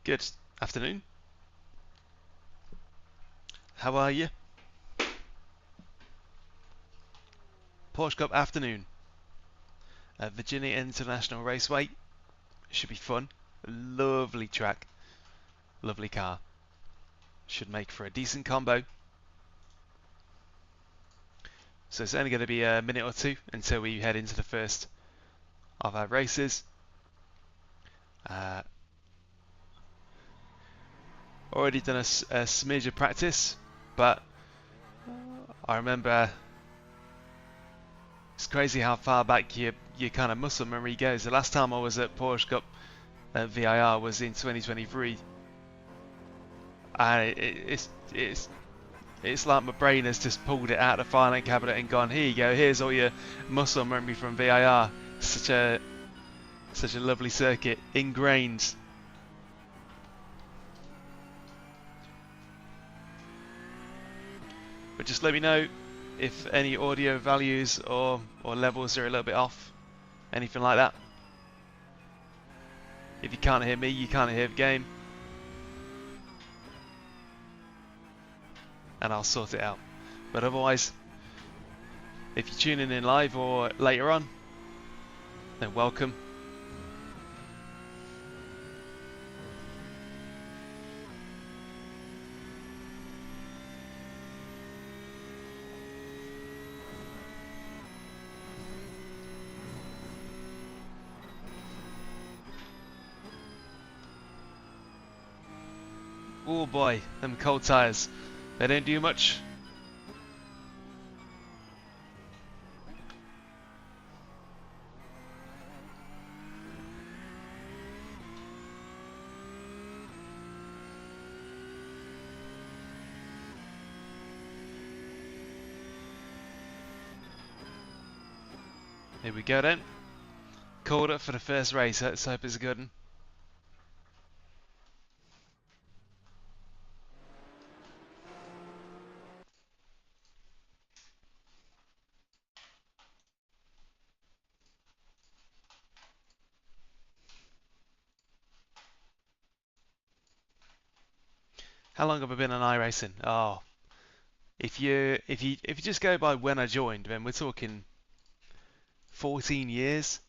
Good afternoon. How are you? Porsche Cup afternoon. Virginia International Raceway. Should be fun. Lovely track. Lovely car. Should make for a decent combo. So it's only going to be a minute or two until we head into the first of our races. Already done a smidge of practice, but I remember it's crazy how far back your kind of muscle memory goes. The last time I was at Porsche Cup at VIR was in 2023, and it's like my brain has just pulled it out of the filing cabinet and gone, here you go, here's all your muscle memory from VIR. Such a lovely circuit, ingrained. But just let me know if any audio values or levels are a little bit off, anything like that. If you can't hear me, you can't hear the game, and I'll sort it out. But otherwise, if you're tuning in live or later on, then welcome. Oh boy, them cold tyres, they don't do much. Here we go then. Called up for the first race, let's hope it's a good one. How long have I been on iRacing? Oh, if you just go by when I joined, then we're talking 14 years.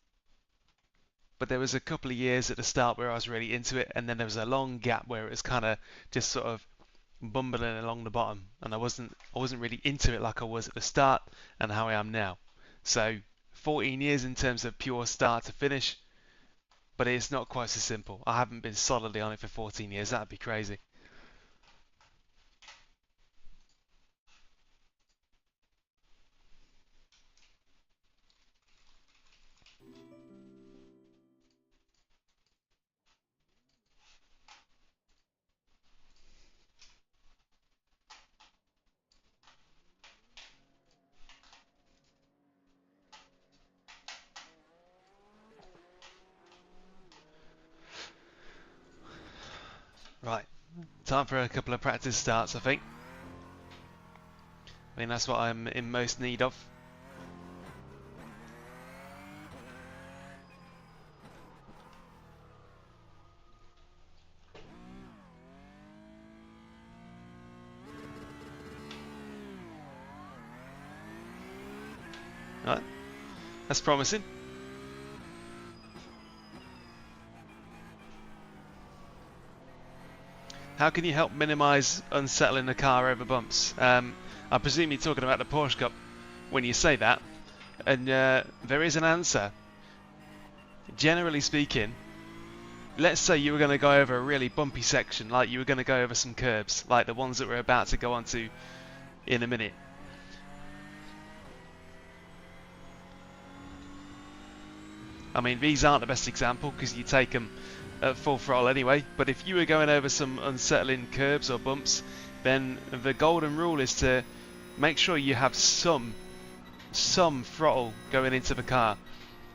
But there was a couple of years at the start where I was really into it, and then there was a long gap where it was kind of just sort of bumbling along the bottom, and I wasn't really into it like I was at the start and how I am now. So 14 years in terms of pure start to finish, but it's not quite so simple. I haven't been solidly on it for 14 years. That'd be crazy. Right, time for a couple of practice starts, I think. I mean, that's what I'm in most need of. Right, that's promising. How can you help minimise unsettling the car over bumps? I presume you're talking about the Porsche Cup when you say that, and there is an answer. Generally speaking, let's say you were going to go over a really bumpy section, like you were going to go over some curbs, like the ones that we're about to go onto in a minute. I mean, these aren't the best example because you take them at full throttle anyway, but if you were going over some unsettling curbs or bumps, then the golden rule is to make sure you have some throttle going into the car.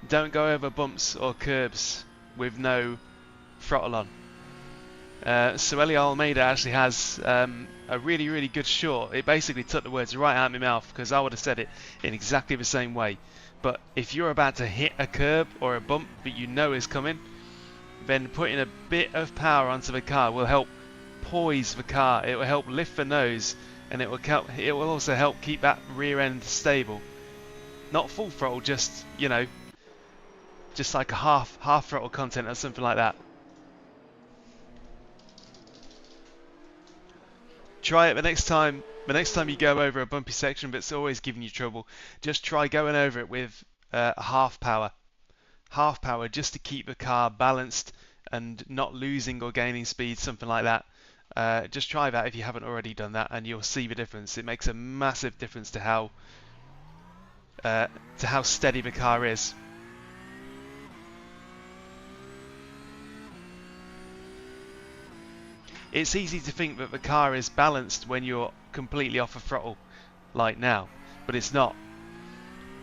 Don't go over bumps or curbs with no throttle on. So Elio Almeida actually has a really good short. It basically took the words right out of my mouth because I would have said it in exactly the same way. But if you're about to hit a curb or a bump that you know is coming, then putting a bit of power onto the car will help poise the car. It will help lift the nose, and it will also help keep that rear end stable. Not full throttle, just, you know, just like a half throttle content or something like that. Try it the next time. The next time you go over a bumpy section that's always giving you trouble, just try going over it with half power. Half power, just to keep the car balanced and not losing or gaining speed, something like that. Just try that if you haven't already done that, and you'll see the difference. It makes a massive difference to how steady the car is. It's easy to think that the car is balanced when you're completely off a throttle, like now, but it's not.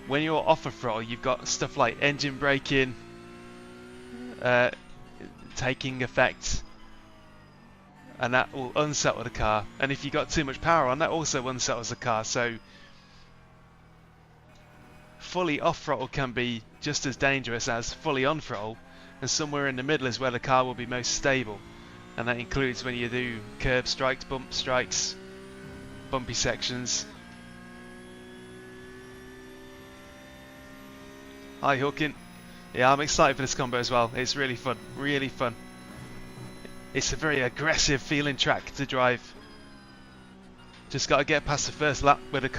When you're off a throttle, you've got stuff like engine braking taking effect, and that will unsettle the car. And if you've got too much power on, that also unsettles the car. So fully off throttle can be just as dangerous as fully on throttle, and somewhere in the middle is where the car will be most stable. And that includes when you do curb strikes, bump strikes, bumpy sections. Hi Hawkin. Yeah, I'm excited for this combo as well. It's really fun, really fun. It's a very aggressive feeling track to drive. Just got to get past the first lap where the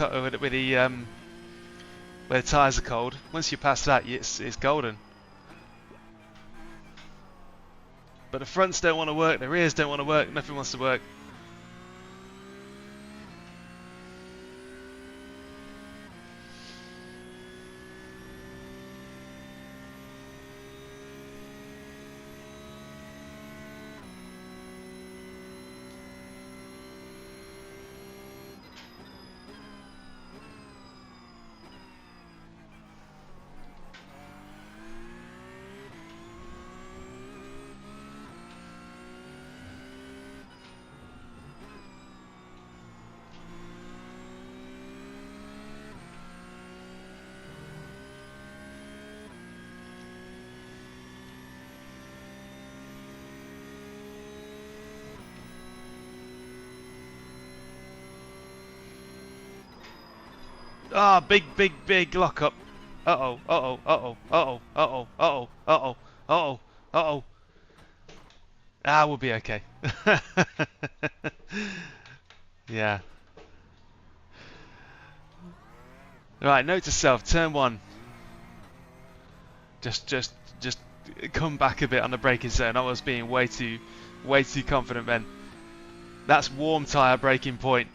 tyres are cold. Once you pass that, it's golden. But the fronts don't want to work, the rears don't want to work, nothing wants to work. Ah, big lock up. Uh-oh, uh-oh, uh-oh, uh-oh, uh-oh, uh-oh, uh-oh, uh-oh, uh-oh. Ah, we'll be okay. Yeah. Right, note to self, turn one. Just come back a bit on the braking zone. I was being way too confident then. That's warm tyre braking point.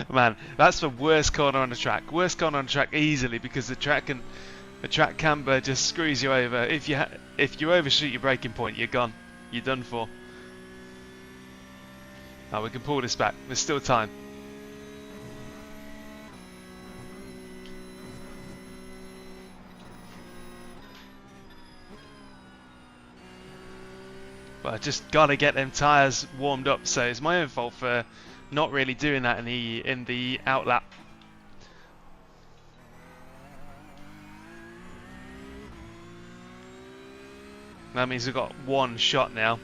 Man, that's the worst corner on the track. Worst corner on the track easily, because the track camber just screws you over. If you overshoot your braking point, you're gone. You're done for. Now we can pull this back. There's still time. But I just gotta get them tyres warmed up. So it's my own fault for not really doing that in the outlap. That means we've got one shot now.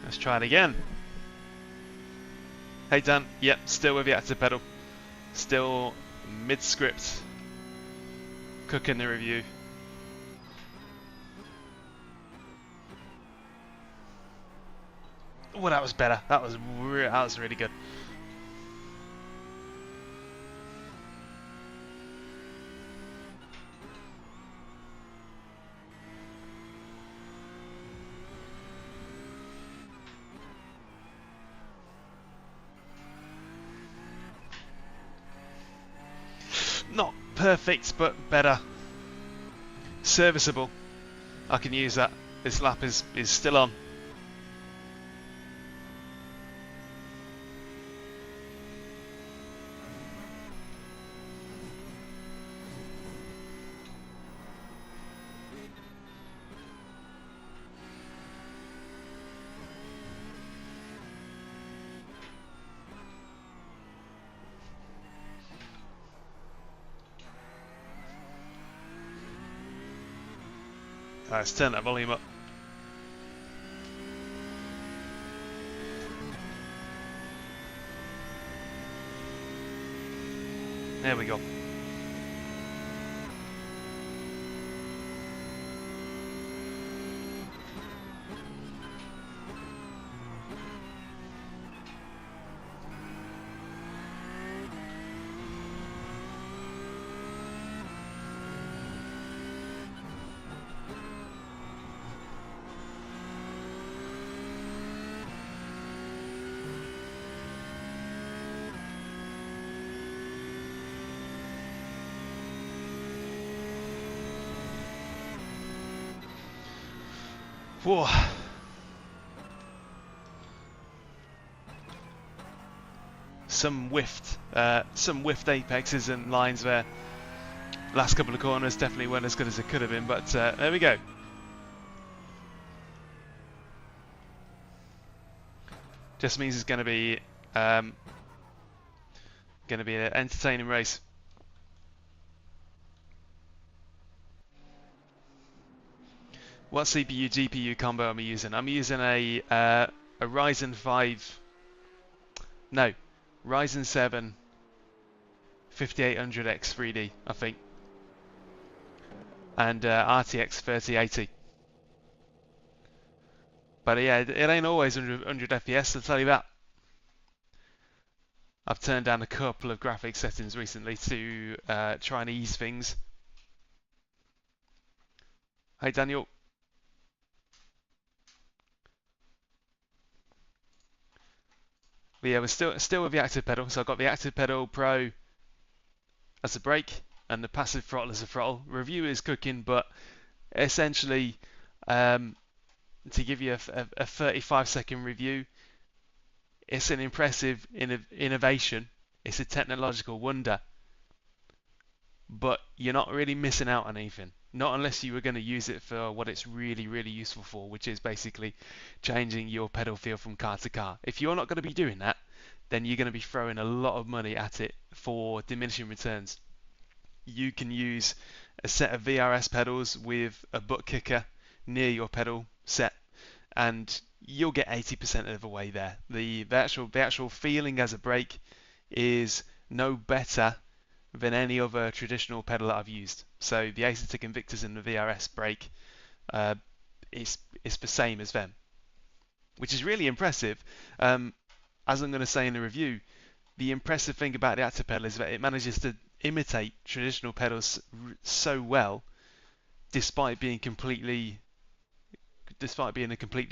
Let's try it again. Hey Dan, yep, still with the active pedal. Still mid-script. Cooking the review. Oh, that was better. That was really good. perfect, but better. Serviceable. I can use that. This lap is still on. Let's turn that volume up. There we go. Whoa. Some whiffed apexes and lines there. Last couple of corners definitely weren't as good as it could have been, but there we go. Just means it's going to be an entertaining race. What CPU GPU combo am I using? I'm using a Ryzen 7 5800X 3D, I think, and RTX 3080. But yeah, it ain't always 100 FPS, I'll tell you that. I've turned down a couple of graphics settings recently to try and ease things. Hey Daniel. But yeah, we're still with the active pedal. So I've got the active pedal Pro as a brake and the passive throttle as a throttle. Review is cooking, but essentially, to give you a 35-second review, it's an impressive innovation. It's a technological wonder, but you're not really missing out on anything. Not unless you were going to use it for what it's really, really useful for, which is basically changing your pedal feel from car to car. If you're not going to be doing that, then you're going to be throwing a lot of money at it for diminishing returns. You can use a set of VRS pedals with a butt kicker near your pedal set, and you'll get 80% of the way there. The actual feeling as a brake is no better than any other traditional pedal that I've used. So the Acertic Invictus and the VRS brake is the same as them, which is really impressive. As I'm going to say in the review, the impressive thing about the active pedal is that it manages to imitate traditional pedals so well, despite being a completely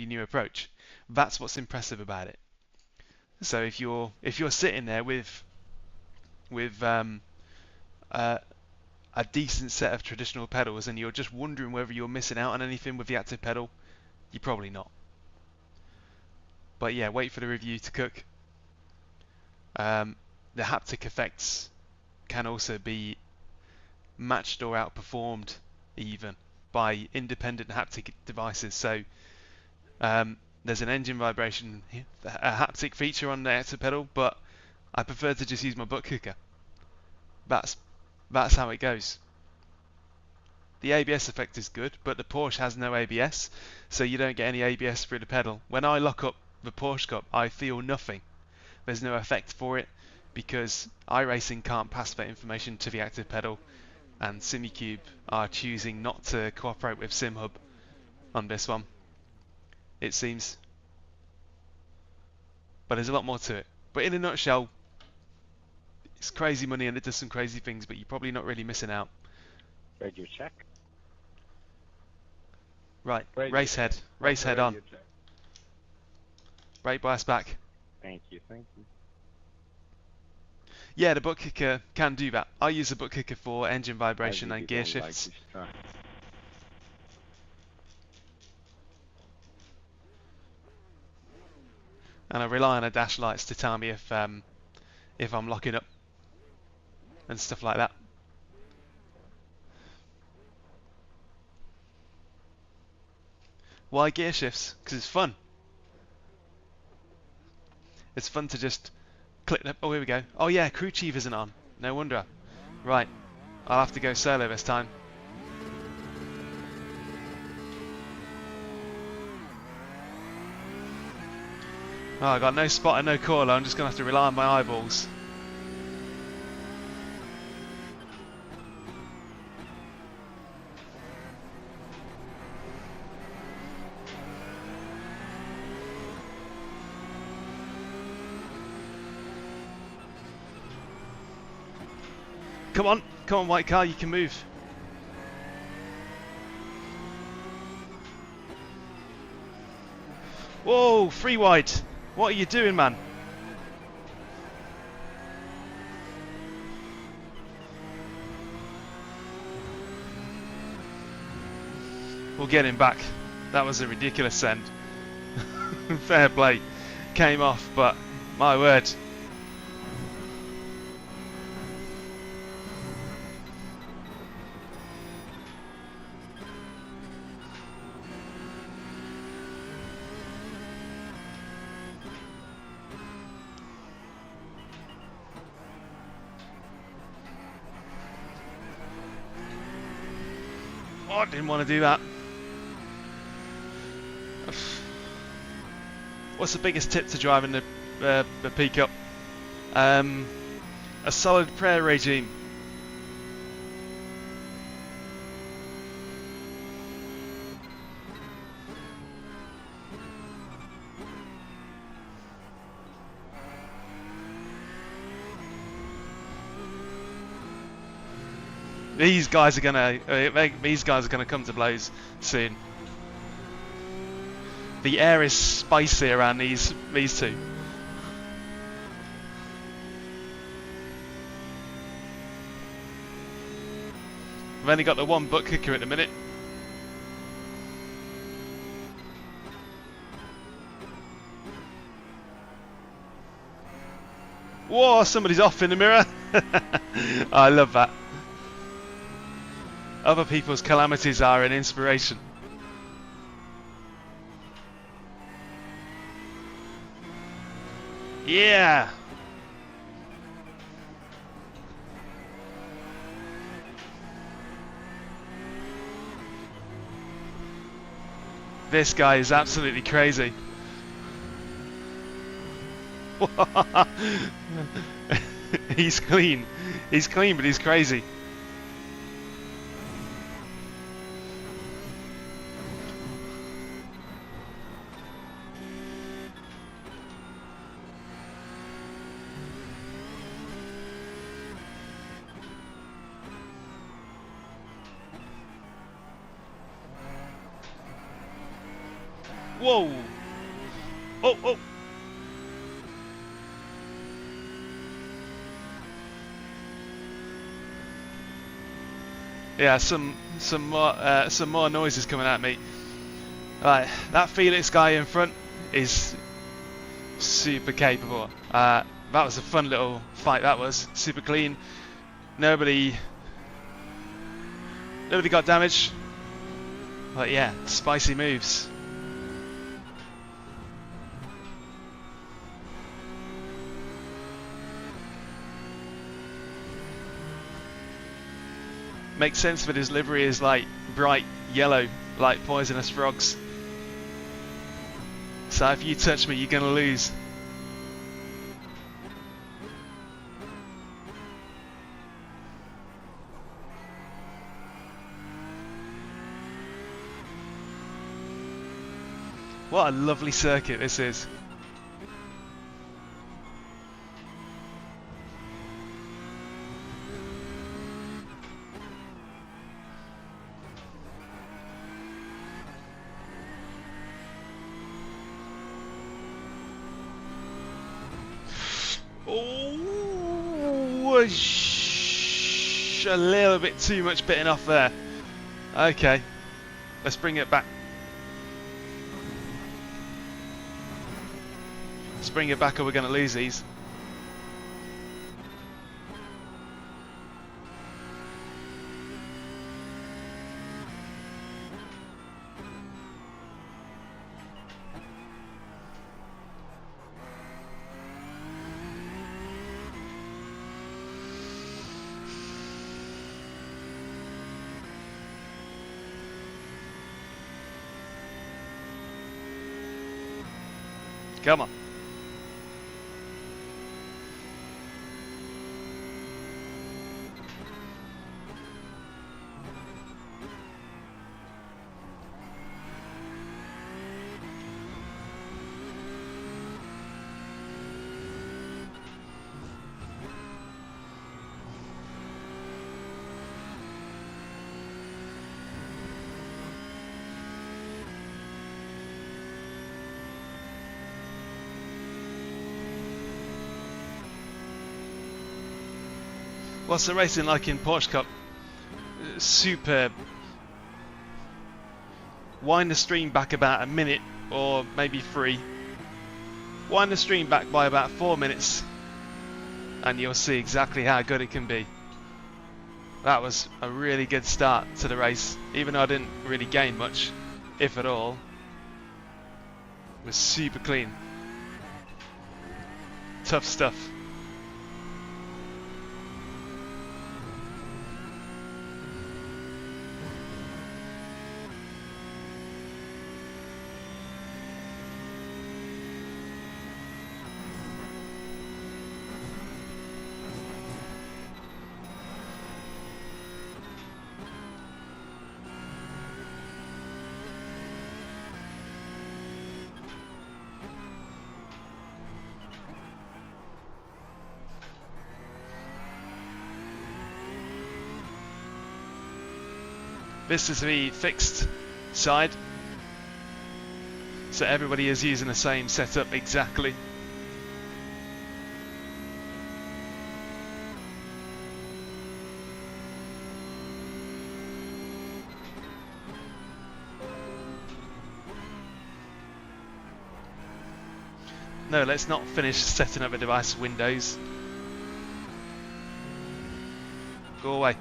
new approach. That's what's impressive about it. So if you're sitting there with a decent set of traditional pedals and you're just wondering whether you're missing out on anything with the active pedal, you're probably not. But yeah, wait for the review to cook. The haptic effects can also be matched or outperformed even by independent haptic devices. So there's an engine vibration, a haptic feature on the active pedal, but I prefer to just use my butt kicker. That's how it goes. The ABS effect is good, but the Porsche has no ABS, so you don't get any ABS through the pedal. When I lock up the Porsche Cup, I feel nothing. There's no effect for it because iRacing can't pass that information to the active pedal, and SimiCube are choosing not to cooperate with SimHub on this one, it seems. But there's a lot more to it. But in a nutshell, it's crazy money and it does some crazy things, but you're probably not really missing out. Radio check. Right, Radio race check. head. Race head on. Check. Brake bias back. Thank you, thank you. Yeah, the butt kicker can do that. I use the butt kicker for engine I vibration really and gear don't like shifts. this track. And I rely on the dash lights to tell me if I'm locking up and stuff like that. Why gear shifts? Because it's fun. It's fun to just click the... Oh, here we go. Oh yeah, crew chief isn't on. No wonder. Right. I'll have to go solo this time. Oh, I got no spotter, no caller. I'm just going to have to rely on my eyeballs. Come on, white car, you can move. Whoa, free wide. What are you doing, man? We'll get him back. That was a ridiculous send. Fair play. Came off, but my word. Oh, I didn't want to do that. What's the biggest tip to driving the P Cup? A solid prayer regime. These guys are gonna come to blows soon. The air is spicy around these two. I've only got the one butt kicker at the minute. Whoa, somebody's off in the mirror. I love that. Other people's calamities are an inspiration. Yeah. This guy is absolutely crazy. He's clean. He's clean, but he's crazy. Whoa! Oh, oh! Yeah, some more noises coming at me. Right, that Felix guy in front is super capable. That was a fun little fight. That was super clean. Nobody got damaged. But yeah, spicy moves. Makes sense that his livery is like bright yellow, like poisonous frogs. So if you touch me, you're gonna lose. What a lovely circuit this is. Oh, A little bit too much bitting off there. Okay, let's bring it back. Let's bring it back or we're going to lose these. Come on. What's the racing like in Porsche Cup? Superb. Wind the stream back about a minute or maybe 3. Wind the stream back by about 4 minutes and you'll see exactly how good it can be. That was a really good start to the race, even though I didn't really gain much, if at all. It was super clean. Tough stuff. This is the fixed side, so everybody is using the same setup exactly. No, let's not finish setting up a device Windows. Go away.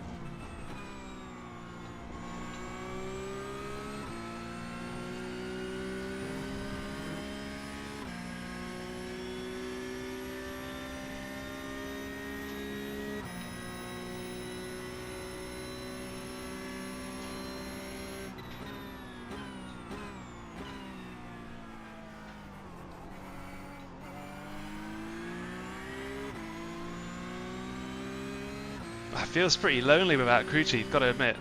It feels pretty lonely without crew chief, gotta admit.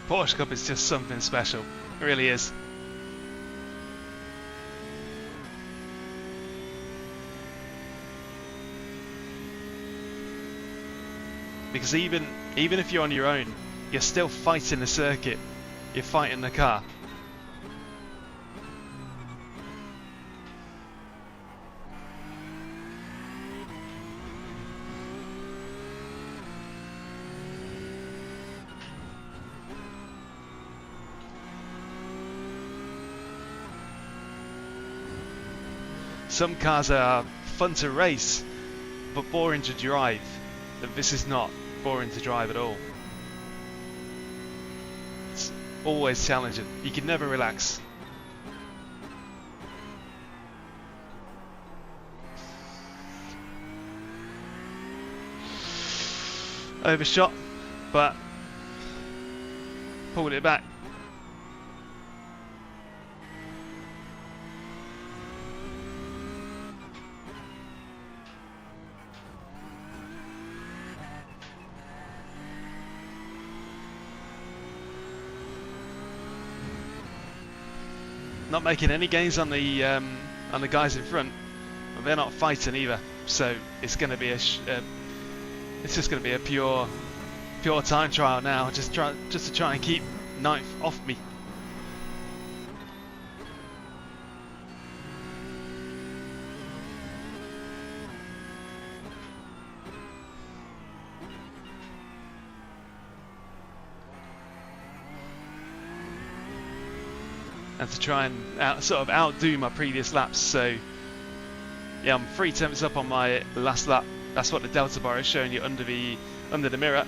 Porsche Cup is just something special, it really is. Because even if you're on your own, you're still fighting the circuit, you're fighting the car. Some cars are fun to race, but boring to drive. But this is not boring to drive at all. It's always challenging. You can never relax. overshot, but pulled it back. Not making any gains on the guys in front, and they're not fighting either. So it's going to be it's just going to be a pure time trial now, just to try and keep ninth off me. And to try and sort of outdo my previous laps. So yeah, I'm 3 tenths up on my last lap. That's what the delta bar is showing you under the mirror.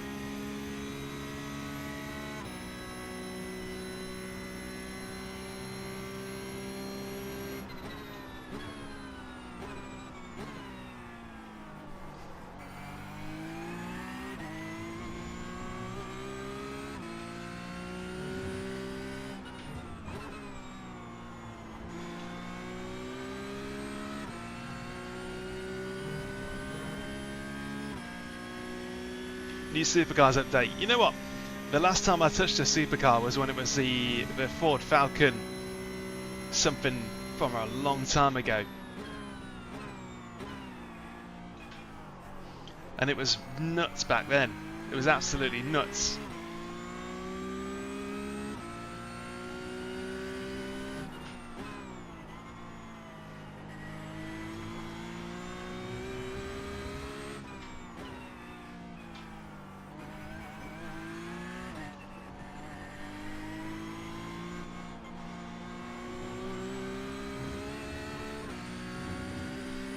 New Supercars update. You know what? The last time I touched a supercar was when it was the Ford Falcon, something from a long time ago. And it was nuts back then. It was absolutely nuts.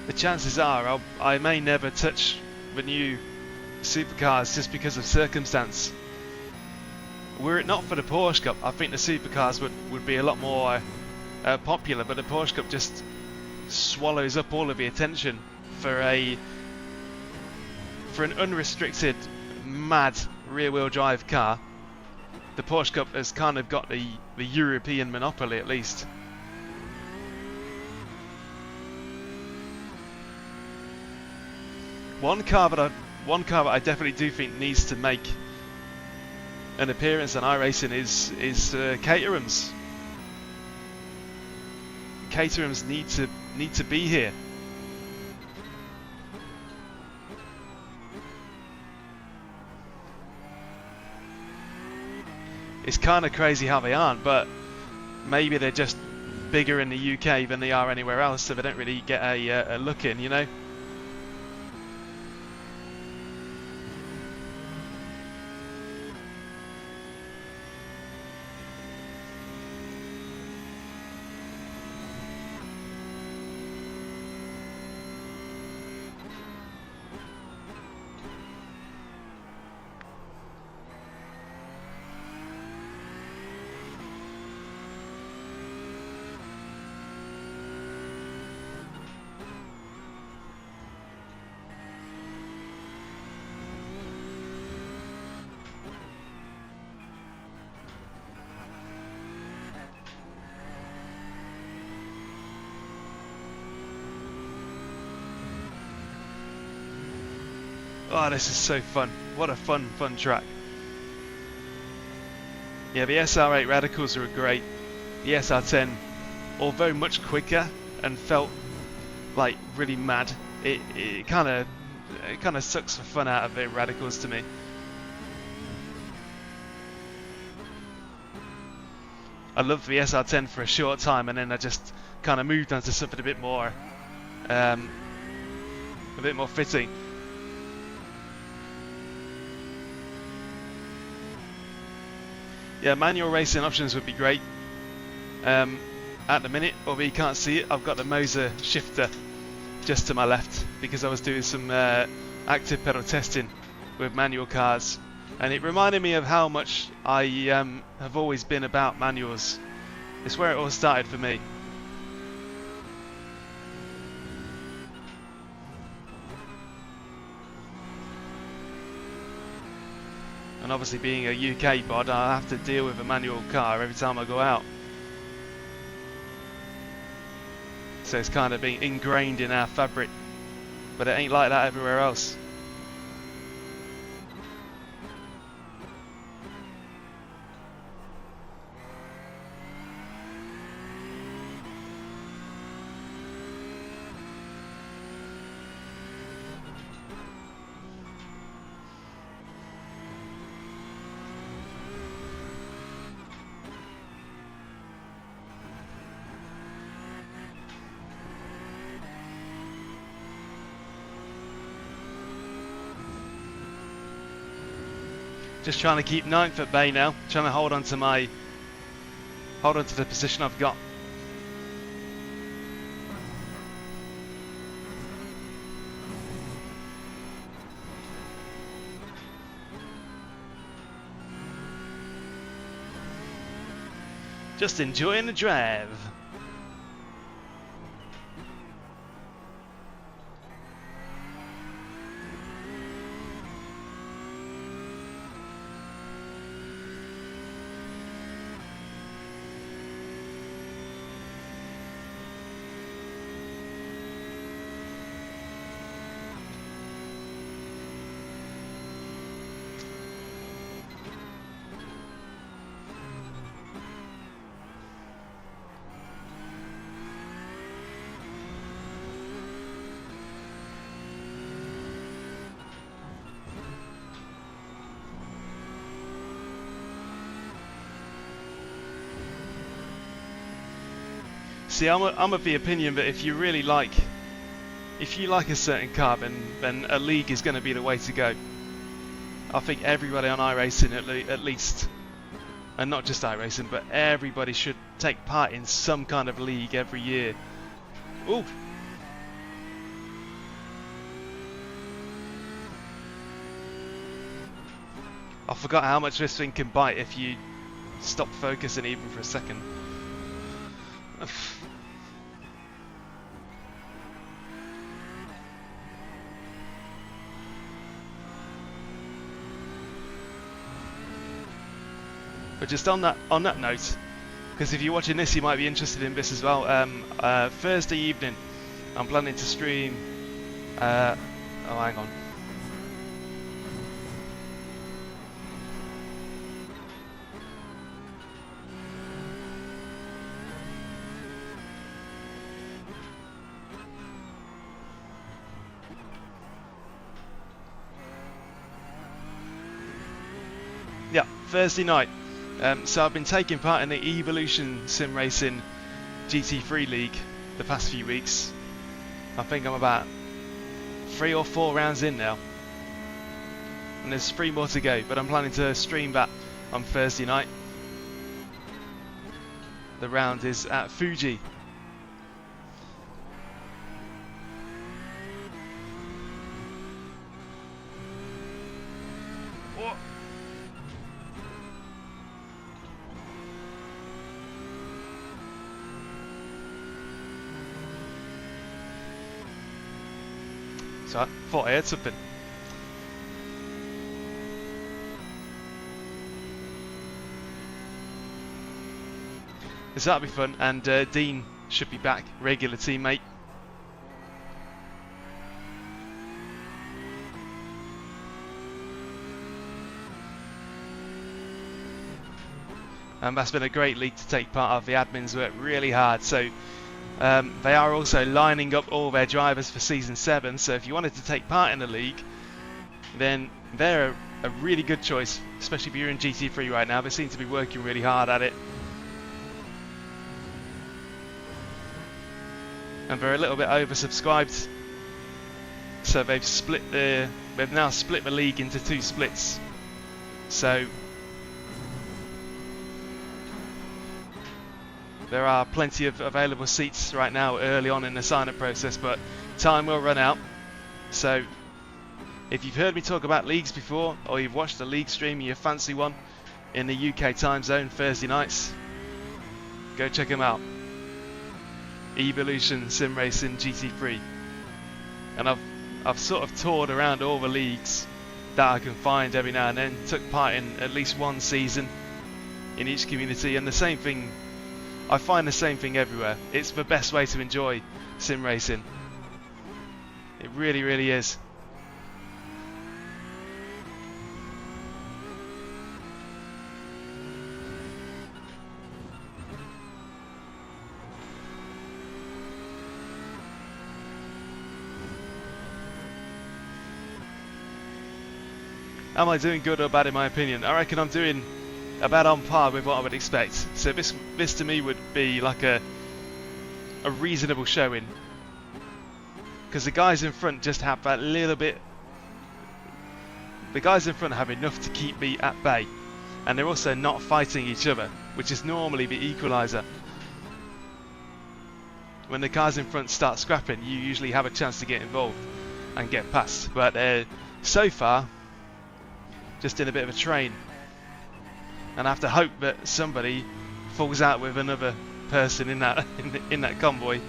The chances are I may never touch the new supercars just because of circumstance. Were it not for the Porsche Cup, I think the supercars would be a lot more popular, but the Porsche Cup just swallows up all of the attention for an unrestricted, mad rear-wheel drive car. The Porsche Cup has kind of got the European monopoly, at least. One car that I definitely do think needs to make an appearance on iRacing is Caterhams. Caterhams need to be here. It's kind of crazy how they aren't, but maybe they're just bigger in the UK than they are anywhere else, so they don't really get a look in, you know. Oh, this is so fun. What a fun track. Yeah, the SR8 Radicals are great. The SR10, although much quicker and felt like really mad, it kind of sucks the fun out of the Radicals to me. I loved the SR10 for a short time, and then I just kind of moved on to something a bit more fitting. Yeah, manual racing options would be great. At the minute, although you can't see it, I've got the Moser shifter just to my left because I was doing some active pedal testing with manual cars, and it reminded me of how much I have always been about manuals. It's where it all started for me. And obviously being a UK bod, I have to deal with a manual car every time I go out. So it's kind of been ingrained in our fabric, but it ain't like that everywhere else. Just trying to keep 9th at bay now, trying to hold on to the position I've got. Just enjoying the drive. See, I'm of the opinion that if you like a certain car, then a league is going to be the way to go. I think everybody on iRacing at least, and not just iRacing, but everybody should take part in some kind of league every year. Ooh. I forgot how much this thing can bite if you stop focusing even for a second. But just on that note, because if you're watching this, you might be interested in this as well. Thursday evening, I'm planning to stream. Oh, hang on. Yeah, Thursday night. So I've been taking part in the Evolution Sim Racing GT3 League the past few weeks. I think I'm about 3 or 4 rounds in now, and there's 3 more to go, but I'm planning to stream that on Thursday night. The round is at Fuji. So I thought I heard something. So that'll be fun, and Dean should be back, regular teammate. And that's been a great league to take part of. The admins work really hard, so they are also lining up all their drivers for Season 7, so if you wanted to take part in the league, then they're a really good choice, especially if you're in GT3 right now. They seem to be working really hard at it. And they're a little bit oversubscribed, so they've now split the league into 2 splits. So there are plenty of available seats right now early on in the sign-up process, but time will run out. So if you've heard me talk about leagues before, or you've watched a league stream and you fancy one in the UK time zone Thursday nights, go check them out. Evolution Sim Racing GT3. And I've sort of toured around all the leagues that I can find every now and then. Took part in at least one season in each community, and the same thing, I find the same thing everywhere. It's the best way to enjoy sim racing. It really, really is. Am I doing good or bad in my opinion? I reckon I'm doing about on par with what I would expect. So this to me would be like a reasonable showing. Because the guys in front just have that little bit. The guys in front have enough to keep me at bay. And they're also not fighting each other, which is normally the equaliser. When the cars in front start scrapping, you usually have a chance to get involved and get past. But so far, just in a bit of a train, and I have to hope that somebody falls out with another person in that in that convoy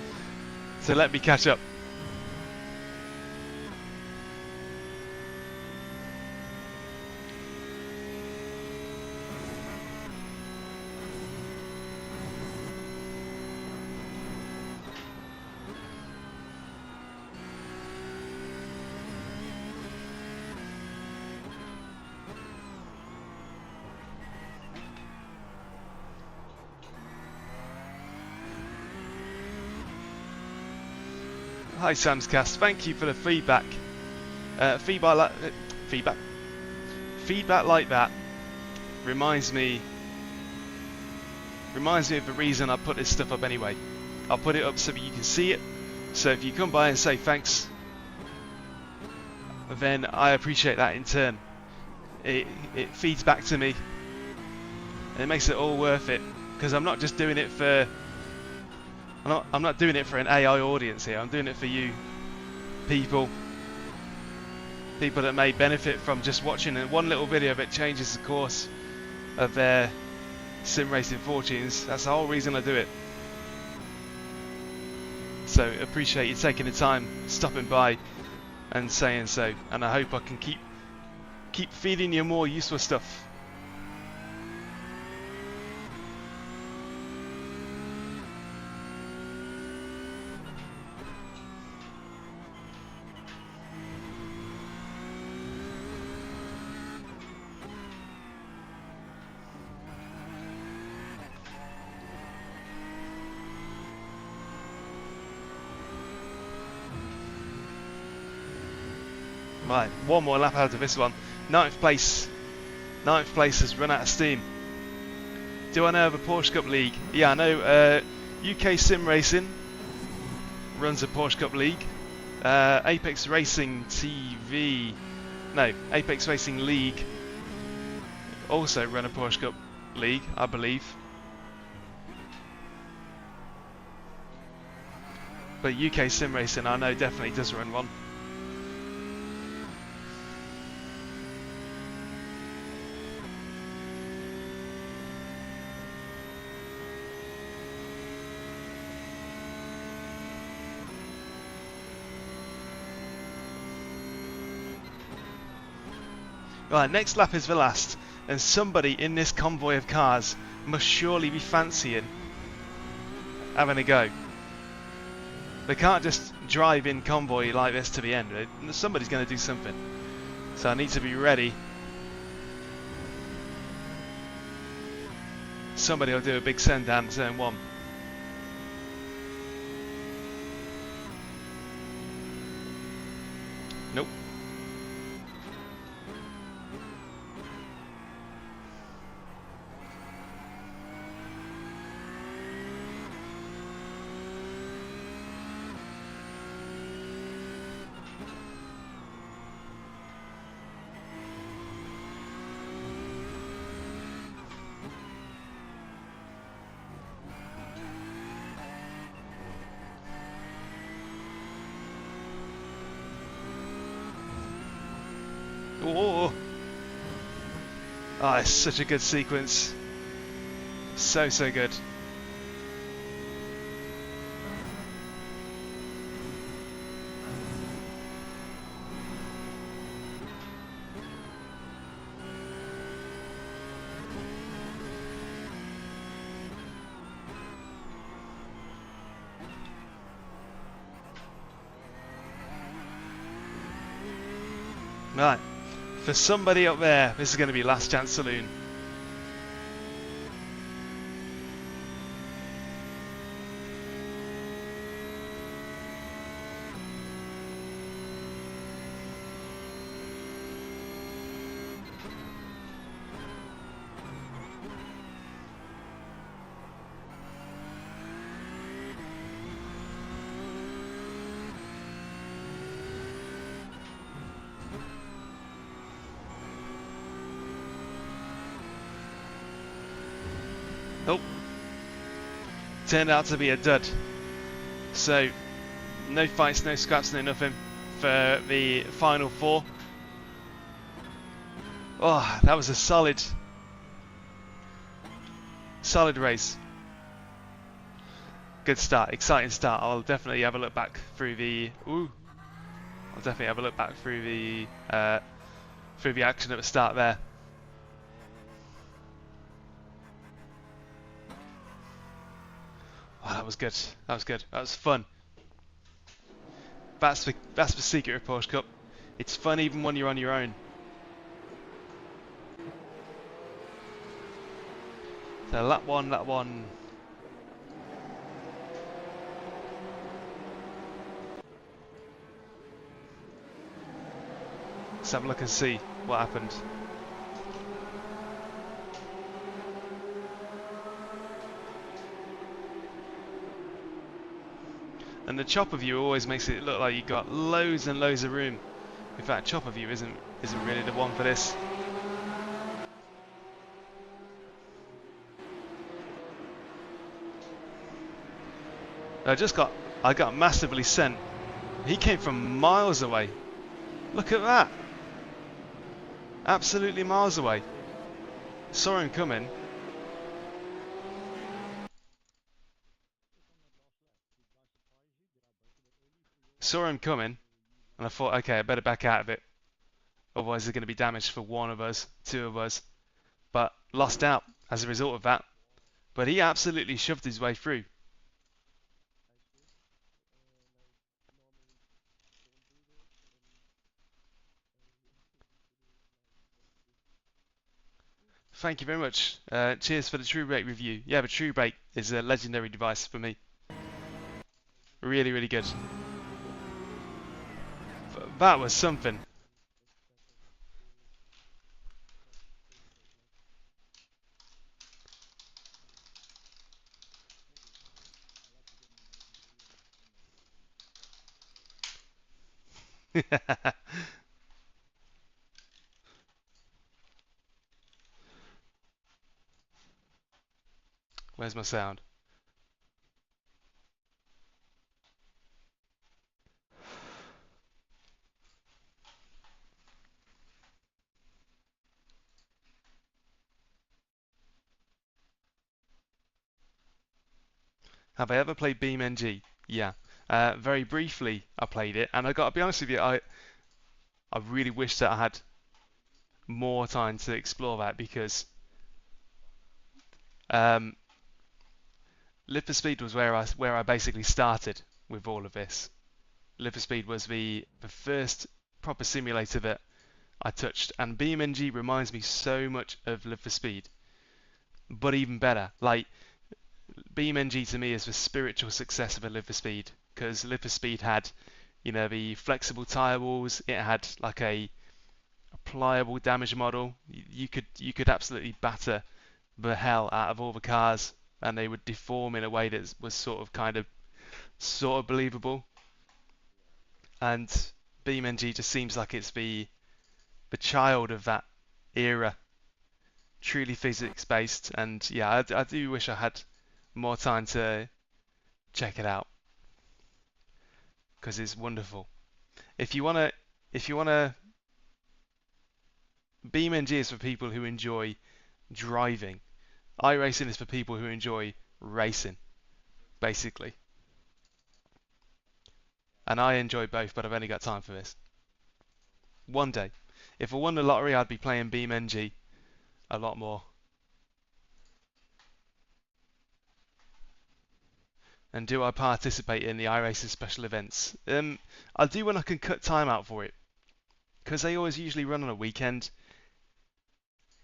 to let me catch up. Hi Sam's Cast, thank you for the feedback. Feedback like that reminds me of the reason I put this stuff up anyway. I'll put it up so that you can see it. So if you come by and say thanks, then I appreciate that in turn. It feeds back to me, and it makes it all worth it. Because I'm not just doing it for. I'm not doing it for an AI audience here. I'm doing it for you people that may benefit from just watching one little video that changes the course of their sim racing fortunes. That's the whole reason I do it. So appreciate you taking the time, stopping by and saying so, and I hope I can keep feeding you more useful stuff. Right, one more lap out of this one. Ninth place has run out of steam. Do I know of a Porsche Cup League? Yeah, I know UK Sim Racing runs a Porsche Cup League. Apex Racing League also run a Porsche Cup League, I believe. But UK Sim Racing, I know, definitely does run one. Right, next lap is the last, and somebody in this convoy of cars must surely be fancying having a go. They can't just drive in convoy like this to the end. Somebody's going to do something. So I need to be ready. Somebody will do a big send down turn one. Nope. Oh, it's such a good sequence. So good. Right, for somebody up there, this is going to be Last Chance Saloon. Oh, turned out to be a dud. So, no fights, no scraps, no nothing for the final four. Oh, that was a solid race. Good start, exciting start. I'll definitely have a look back through the. I'll definitely have a look back through the action at the start there. Oh, that was good. That was good. That was fun. That's the secret of Porsche Cup. It's fun even when you're on your own. So lap one. Let's have a look and see what happened. And the chopper view always makes it look like you've got loads and loads of room. In fact, chopper view isn't really the one for this. I got massively sent. He came from miles away. Look at that. Absolutely miles away. Saw him coming. And I thought, okay, I better back out of it. Otherwise, there's going to be damage for one of us, two of us. But lost out as a result of that. But he absolutely shoved his way through. Thank you very much. Cheers for the True Brake review. Yeah, the True Brake is a legendary device for me. Really, really good. That was something. Where's my sound? Have I ever played BeamNG? Yeah. Very briefly, I played it, and I got to be honest with you, I really wish that I had more time to explore that because Live for Speed was where I basically started with all of this. Live for Speed was the first proper simulator that I touched, and BeamNG reminds me so much of Live for Speed, but even better. Like BeamNG to me is the spiritual successor of Live for Speed, because Live for Speed had, the flexible tire walls. It had like a pliable damage model. You could absolutely batter the hell out of all the cars, and they would deform in a way that was sort of believable. And BeamNG just seems like it's the child of that era, truly physics based. And yeah, I do wish I had more time to check it out because it's wonderful. If you wanna, BeamNG is for people who enjoy driving. iRacing is for people who enjoy racing, basically. And I enjoy both, but I've only got time for this. One day. If I won the lottery, I'd be playing BeamNG a lot more. And do I participate in the iRacing special events? I do when I can cut time out for it. because they always usually run on a weekend,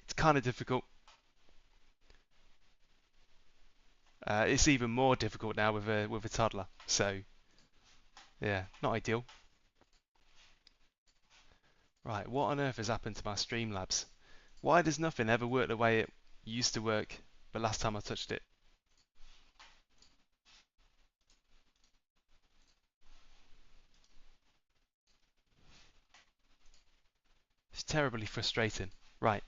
it's kind of difficult. It's even more difficult now with a toddler. So yeah, not ideal. Right, what on earth has happened to my Streamlabs? Why does nothing ever work the way it used to work the last time I touched it? It's terribly frustrating. Right.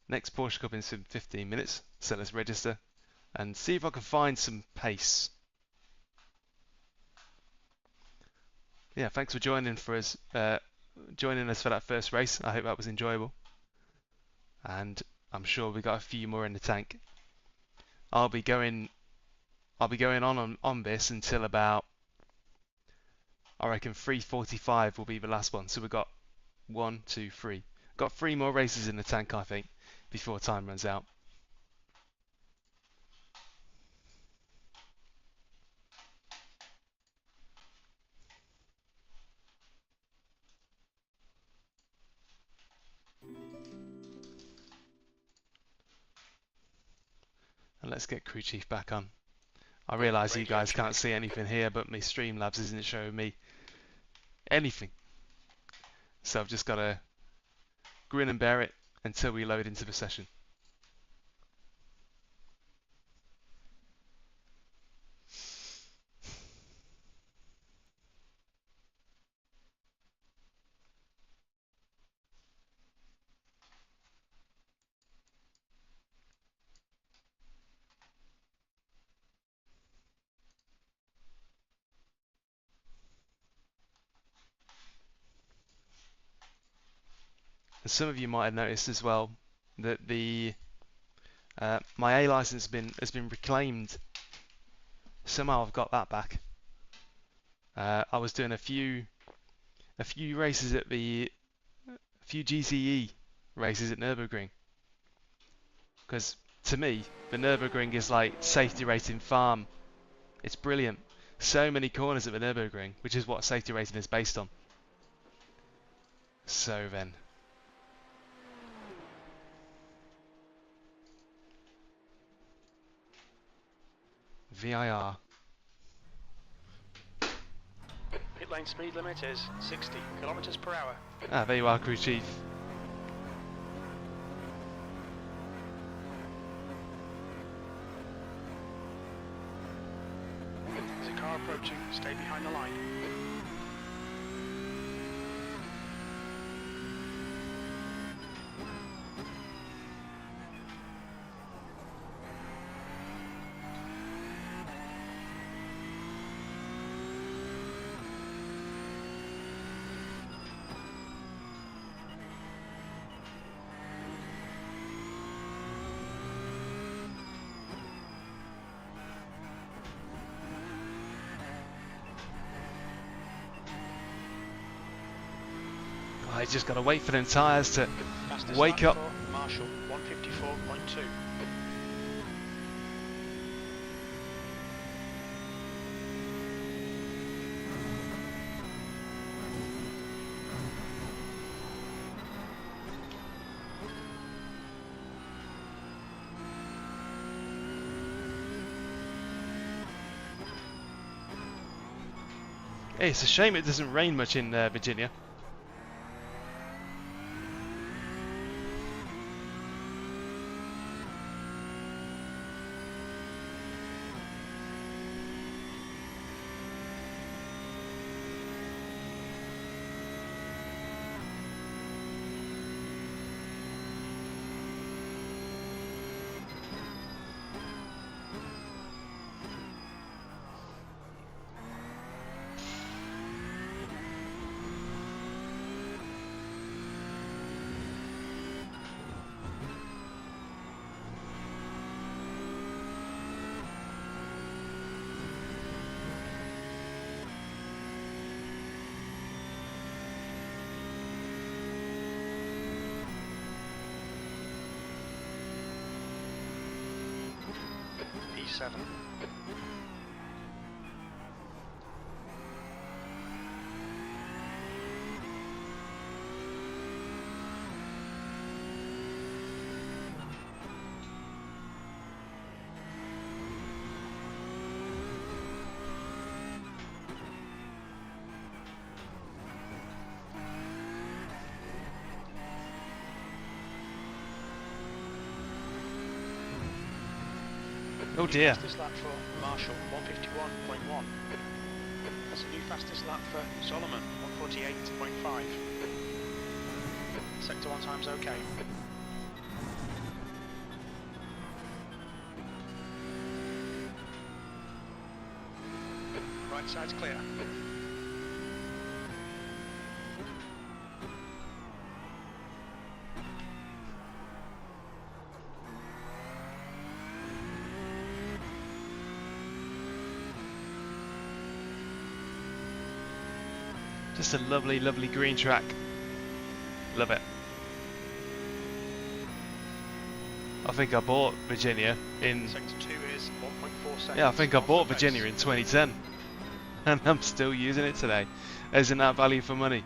Next Porsche Cup in 15 minutes, so let's register and see if I can find some pace. Yeah, thanks for joining for us. Joining us for that first race. I hope that was enjoyable, and I'm sure we got a few more in the tank. I'll be going on this until about, I reckon 3:45 will be the last one. So we've got 1, 2, 3. Got 3 more races in the tank, I think, before time runs out. And let's get Crew Chief back on. I realise you guys can't see anything here, but my Streamlabs isn't showing me anything. So I've just got to grin and bear it until we load into the session. And some of you might have noticed as well that my A license has been reclaimed. Somehow I've got that back. I was doing a few races at a few GCE races at Nürburgring, because to me the Nürburgring is like safety rating farm. It's brilliant. So many corners at the Nürburgring, which is what safety rating is based on. So then, VIR. Pit lane speed limit is 60 kilometers per hour. Ah, there you are, Crew Chief. There's a car approaching, stay behind the line. I just got to wait for them tyres to Fastest wake up. Marshall 154.2. Hey, it's a shame it doesn't rain much in Virginia. E7. Oh dear. Fastest lap for Marshall, 151.1. That's a new fastest lap for Solomon, 148.5. Sector 1 time's okay. Right side's clear. Just a lovely, lovely green track. Love it. I think I bought Virginia in... Sector 2 is 1.4 seconds. Yeah, I think I off bought the pace. Virginia in 2010. And I'm still using it today. Isn't that value for money?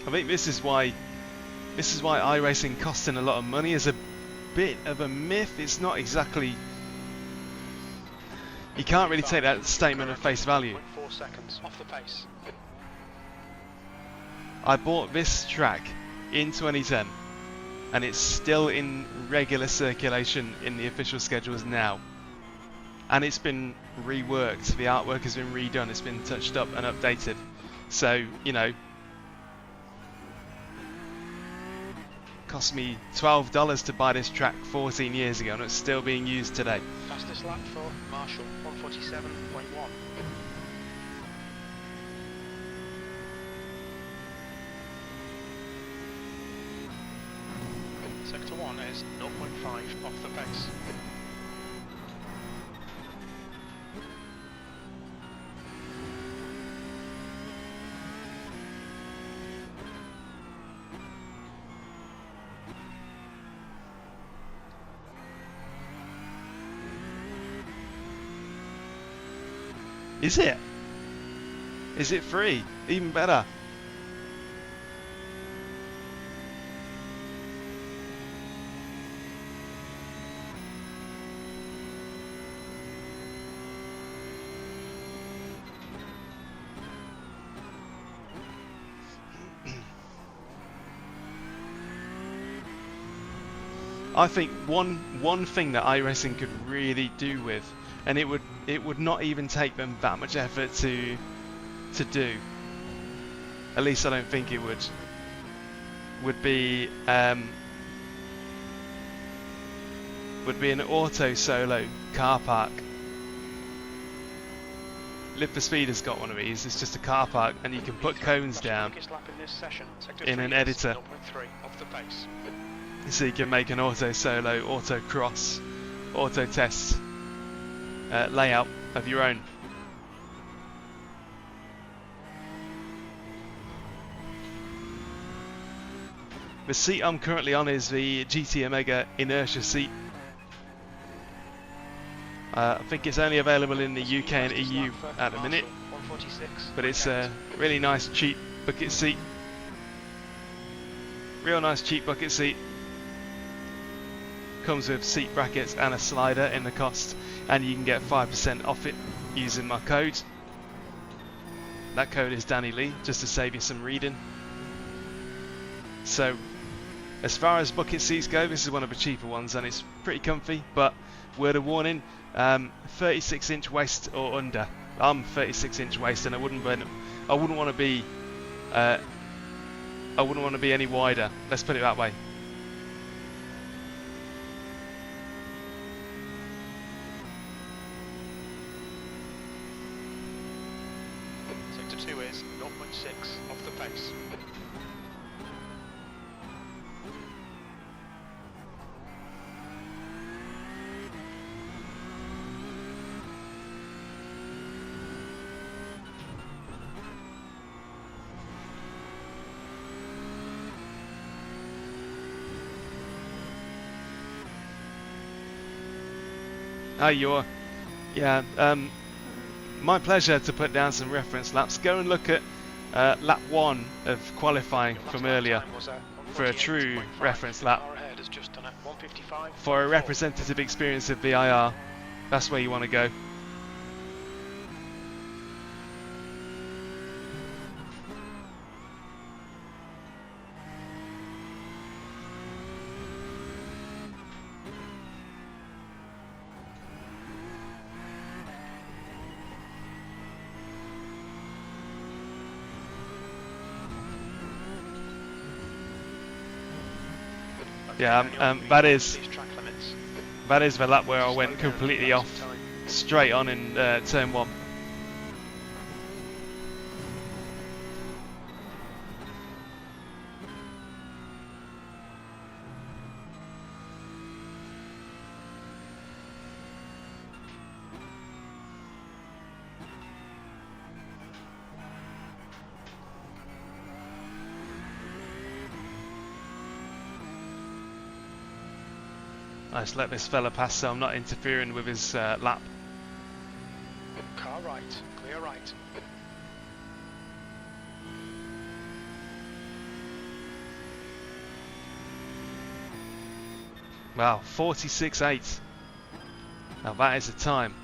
I think this is why iRacing costing a lot of money is a bit of a myth. It's not exactly, you can't really take that statement at face value. 0.4 seconds off the pace. I bought this track in 2010 and it's still in regular circulation in the official schedules now, and it's been reworked, the artwork has been redone, it's been touched up and updated. So, you know, cost me $12 to buy this track 14 years ago and it's still being used today. Fastest lap for Marshall, 147.1. Sector 1 is 0.5 off the pace. Is it? Is it free? Even better. I think one thing that iRacing could really do with, and it would not even take them that much effort to do, at least I don't think it would be an auto solo car park. Live for Speed has got one of these. It's just a car park and you can put cones down in an editor, so you can make an auto solo, auto cross, auto test layout of your own. The seat I'm currently on is the GT Omega Inertia Seat. I think it's only available in the UK and EU at the minute, but it's a really nice cheap bucket seat. Real nice cheap bucket seat. Comes with seat brackets and a slider in the cost, and you can get 5% off it using my code. That code is Danny Lee, just to save you some reading. So as far as bucket seats go, this is one of the cheaper ones and it's pretty comfy, but word of warning, 36-inch waist or under. I'm 36-inch waist and I wouldn't want to be any wider, let's put it that way. Sector 2 is 0.6 off the pace. Ah, you're, yeah, my pleasure to put down some reference laps. Go and look at lap 1 of qualifying from earlier for a true reference lap. 155. For a representative experience of VIR, that's where you want to go. Yeah, that is the lap where I went completely off, straight on in turn 1. Nice, let this fella pass so I'm not interfering with his lap. Car right, clear right. Wow, 46.8. Now that is a time.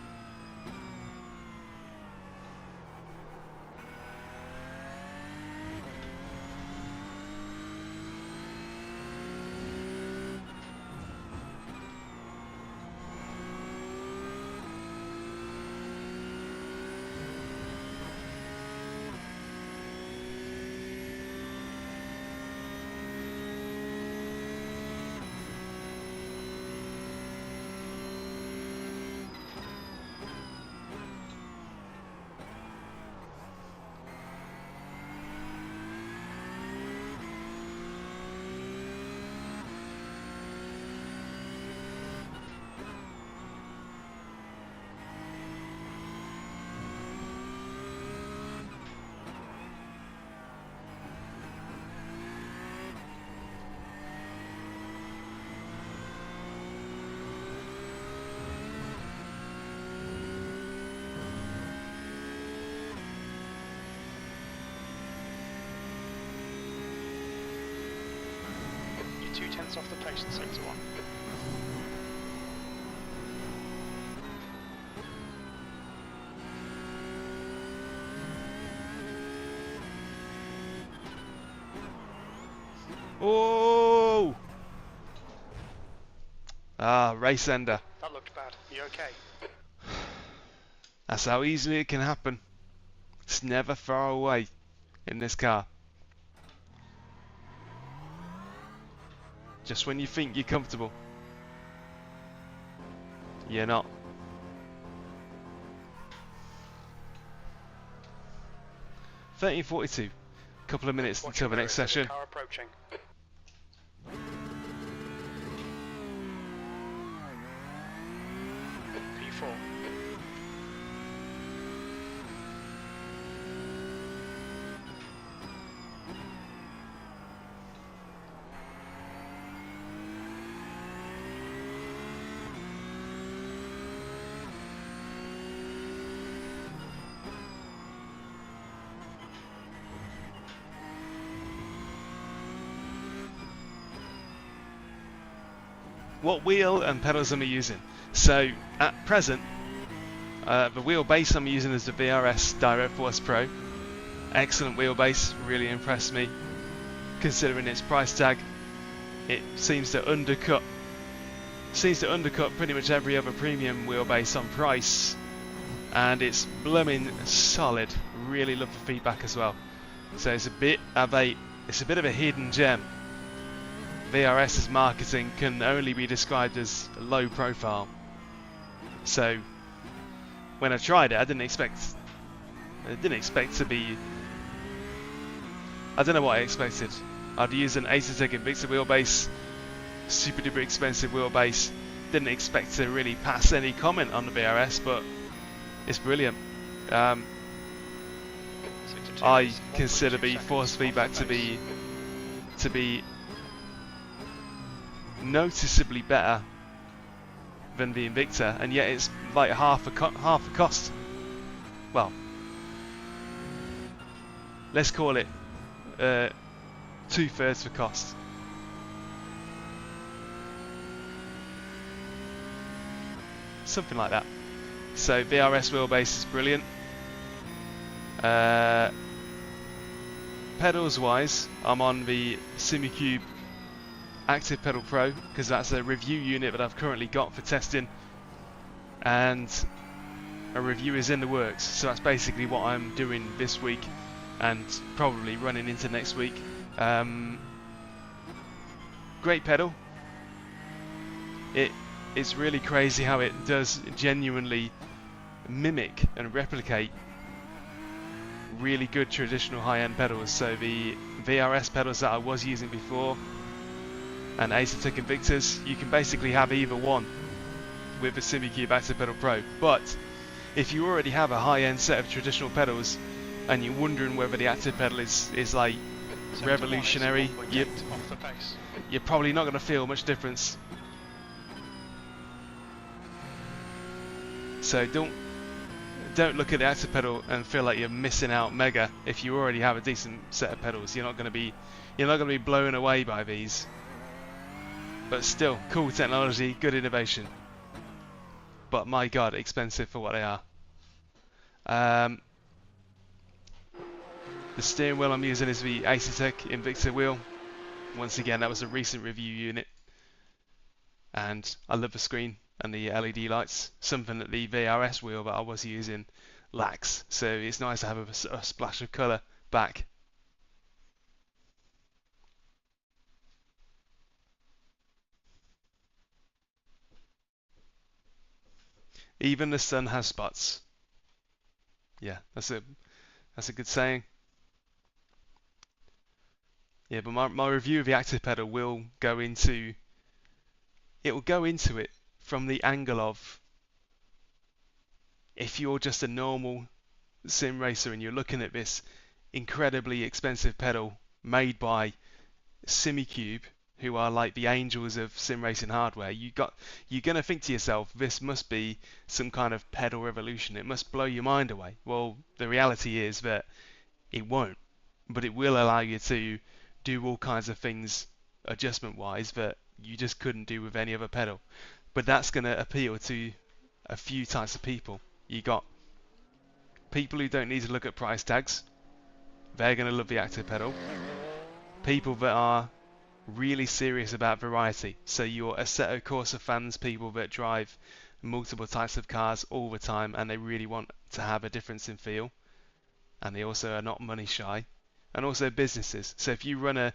You're 2/10 off the pace in sector 1. Oh! Ah, race ender. That looked bad. You okay? That's how easily it can happen. It's never far away in this car. Just when you think you're comfortable, you're not. (13:42). Couple of minutes until the next session. Car approaching. P4. What wheel and pedals am I using? So at present, the wheelbase I'm using is the VRS DirectForce Pro. Excellent wheelbase, really impressed me. Considering its price tag, it seems to undercut pretty much every other premium wheelbase on price, and it's blooming solid. Really love the feedback as well. So it's a bit of a hidden gem. VRS's marketing can only be described as low profile. So when I tried it, I didn't expect to be. I don't know what I expected. I'd use an Acertec Invicta wheelbase, super duper expensive wheelbase. Didn't expect to really pass any comment on the VRS, but it's brilliant. I consider the force feedback to be noticeably better than the Invicta, and yet it's like half the cost. Well, let's call it 2/3 the cost. something like that. So VRS Wheelbase is brilliant. Pedals wise, I'm on the SimiCube Active Pedal Pro because that's a review unit that I've currently got for testing, and a review is in the works, so that's basically what I'm doing this week and probably running into next week. Great pedal. It's really crazy how it does genuinely mimic and replicate really good traditional high-end pedals. So the VRS pedals that I was using before and Acertec Invictus, you can basically have either one with the SimiCube Active Pedal Pro. But if you already have a high-end set of traditional pedals and you're wondering whether the active pedal is like revolutionary, you're probably not going to feel much difference. So don't look at the active pedal and feel like you're missing out mega if you already have a decent set of pedals. You're not going to be blown away by these. But still, cool technology, good innovation. But my god, expensive for what they are. The steering wheel I'm using is the Acertec Invicta wheel. Once again, that was a recent review unit. And I love the screen and the LED lights, something that the VRS wheel that I was using lacks. So it's nice to have a splash of colour back. Even the sun has spots. Yeah, that's a good saying. Yeah, but my review of the active pedal will go into it from the angle of, if you're just a normal sim racer and you're looking at this incredibly expensive pedal made by SimiCube, who are like the angels of sim racing hardware, you're gonna think to yourself, this must be some kind of pedal revolution. It must blow your mind away. Well, the reality is that it won't, but it will allow you to do all kinds of things adjustment wise that you just couldn't do with any other pedal. But that's going to appeal to a few types of people. You got people who don't need to look at price tags. They're going to love the active pedal. People that are really serious about variety. So you're Assetto Corsa fans, people that drive multiple types of cars all the time and they really want to have a difference in feel. And they also are not money shy. And also businesses. So if you run a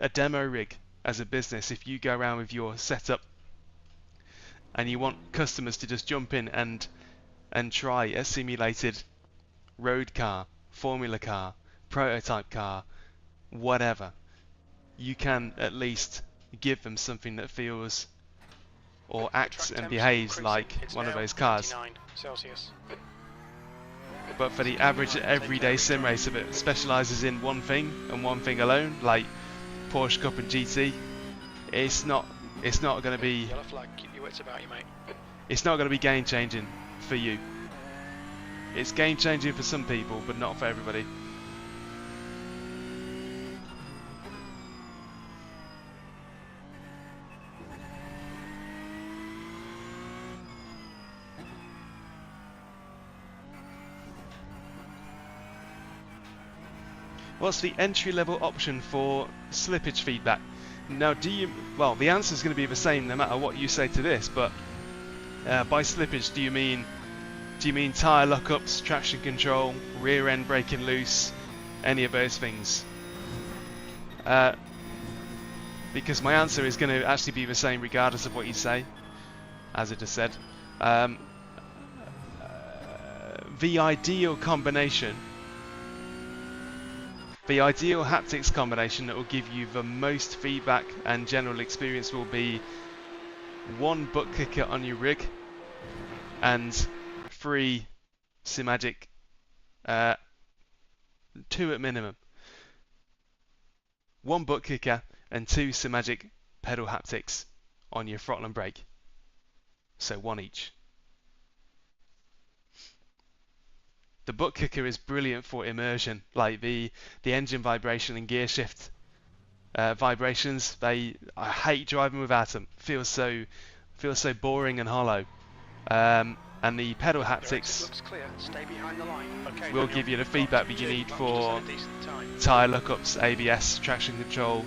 demo rig as a business, if you go around with your setup and you want customers to just jump in and try a simulated road car, formula car, prototype car, whatever, you can at least give them something that feels or acts and behaves like one of those cars. But for the average everyday sim racer that specialises in one thing and one thing alone, like Porsche Cup and GT, it's not going to be. Yellow flag, keep your wits about you, mate. It's not going to be game changing for you. It's game changing for some people, but not for everybody. What's the entry-level option for slippage feedback? Now, well, the answer is going to be the same no matter what you say to this, but by slippage, do you mean tyre lockups, traction control, rear end braking loose, any of those things? Because my answer is going to actually be the same regardless of what you say, as I just said. The ideal combination. The ideal haptics combination that will give you the most feedback and general experience will be one butt kicker on your rig and 3 Simagic, 2 at minimum. 1 butt kicker and 2 Simagic pedal haptics on your throttle and brake. So 1 each. The butt kicker is brilliant for immersion, like the engine vibration and gear shift vibrations. I hate driving without them. Feels so boring and hollow. And the pedal Your exit haptics looks clear. Stay behind the line. Okay, will Daniel. give you the You're feedback on that you 2G. need Just for had a decent time. tyre lookups, ABS, traction control,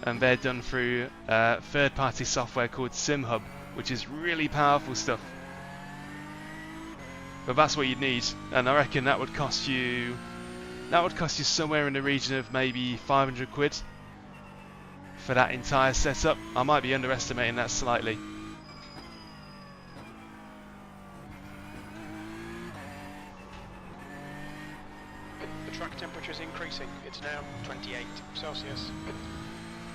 and they're done through third-party software called SimHub, which is really powerful stuff. But that's what you'd need, and I reckon that would cost you somewhere in the region of maybe 500 quid for that entire setup. I might be underestimating that slightly. The track temperature is increasing. It's now 28 Celsius.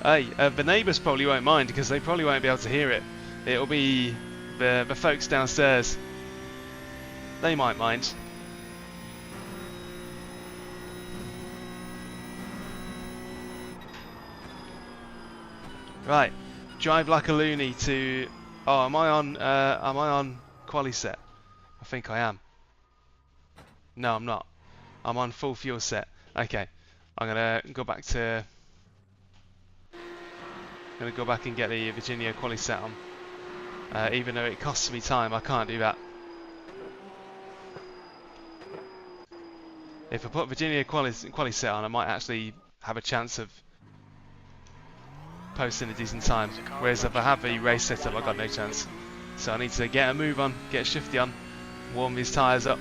Hey, the neighbours probably won't mind because they probably won't be able to hear it. It'll be the folks downstairs. They might mind. Right, drive like a loony to. Oh, am I on quali set? I think I am. No, I'm not. I'm on full fuel set. Okay, I'm gonna go back to. Gonna go back and get the Virginia quali set on. Even though it costs me time, I can't do that. If I put Virginia quali set on, I might actually have a chance of posting a decent time. Whereas if I have a race setup, I've got no chance. So I need to get a move on, get a shifty on, warm these tyres up.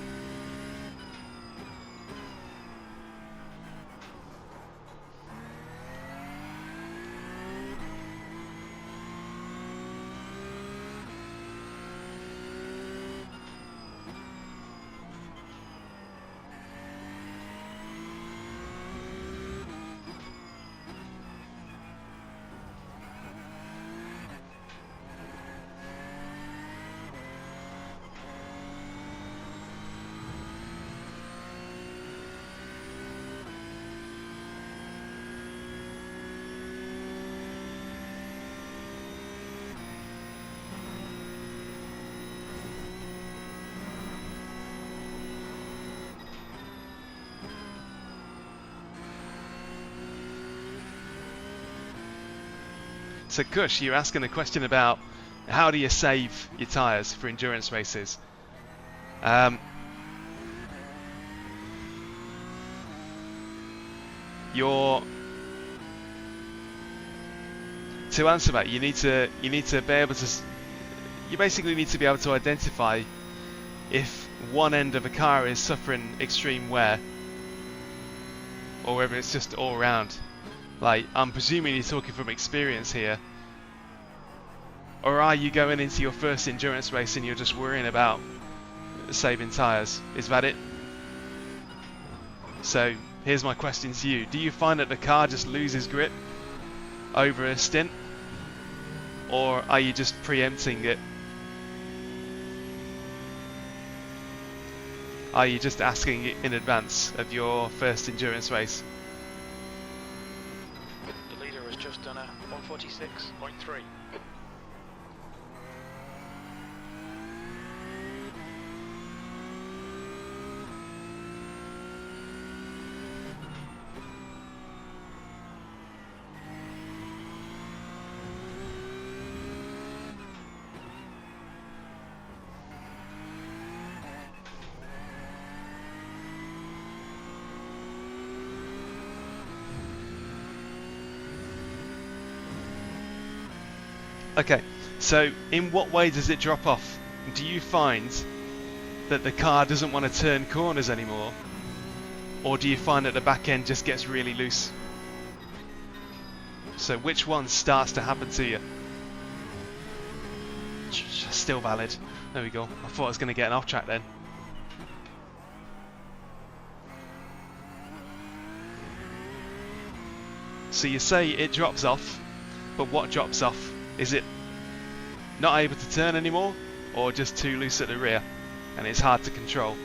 So Kush, you're asking a question about how do you save your tyres for endurance races? To answer that, you need to be able to. You basically need to be able to identify if one end of a car is suffering extreme wear, or whether it's just all round. Like, I'm presuming you're talking from experience here. Or are you going into your first endurance race and you're just worrying about saving tyres? Is that it? So, here's my question to you. Do you find that the car just loses grip over a stint? Or are you just preempting it? Are you just asking it in advance of your first endurance race? The leader has just done a 146.3. Okay, so in what way does it drop off? Do you find that the car doesn't want to turn corners anymore? Or do you find that the back end just gets really loose? So which one starts to happen to you? Still valid. There we go. I thought I was going to get an off track then. So you say it drops off, but what drops off? Is it not able to turn anymore, or just too loose at the rear and it's hard to control?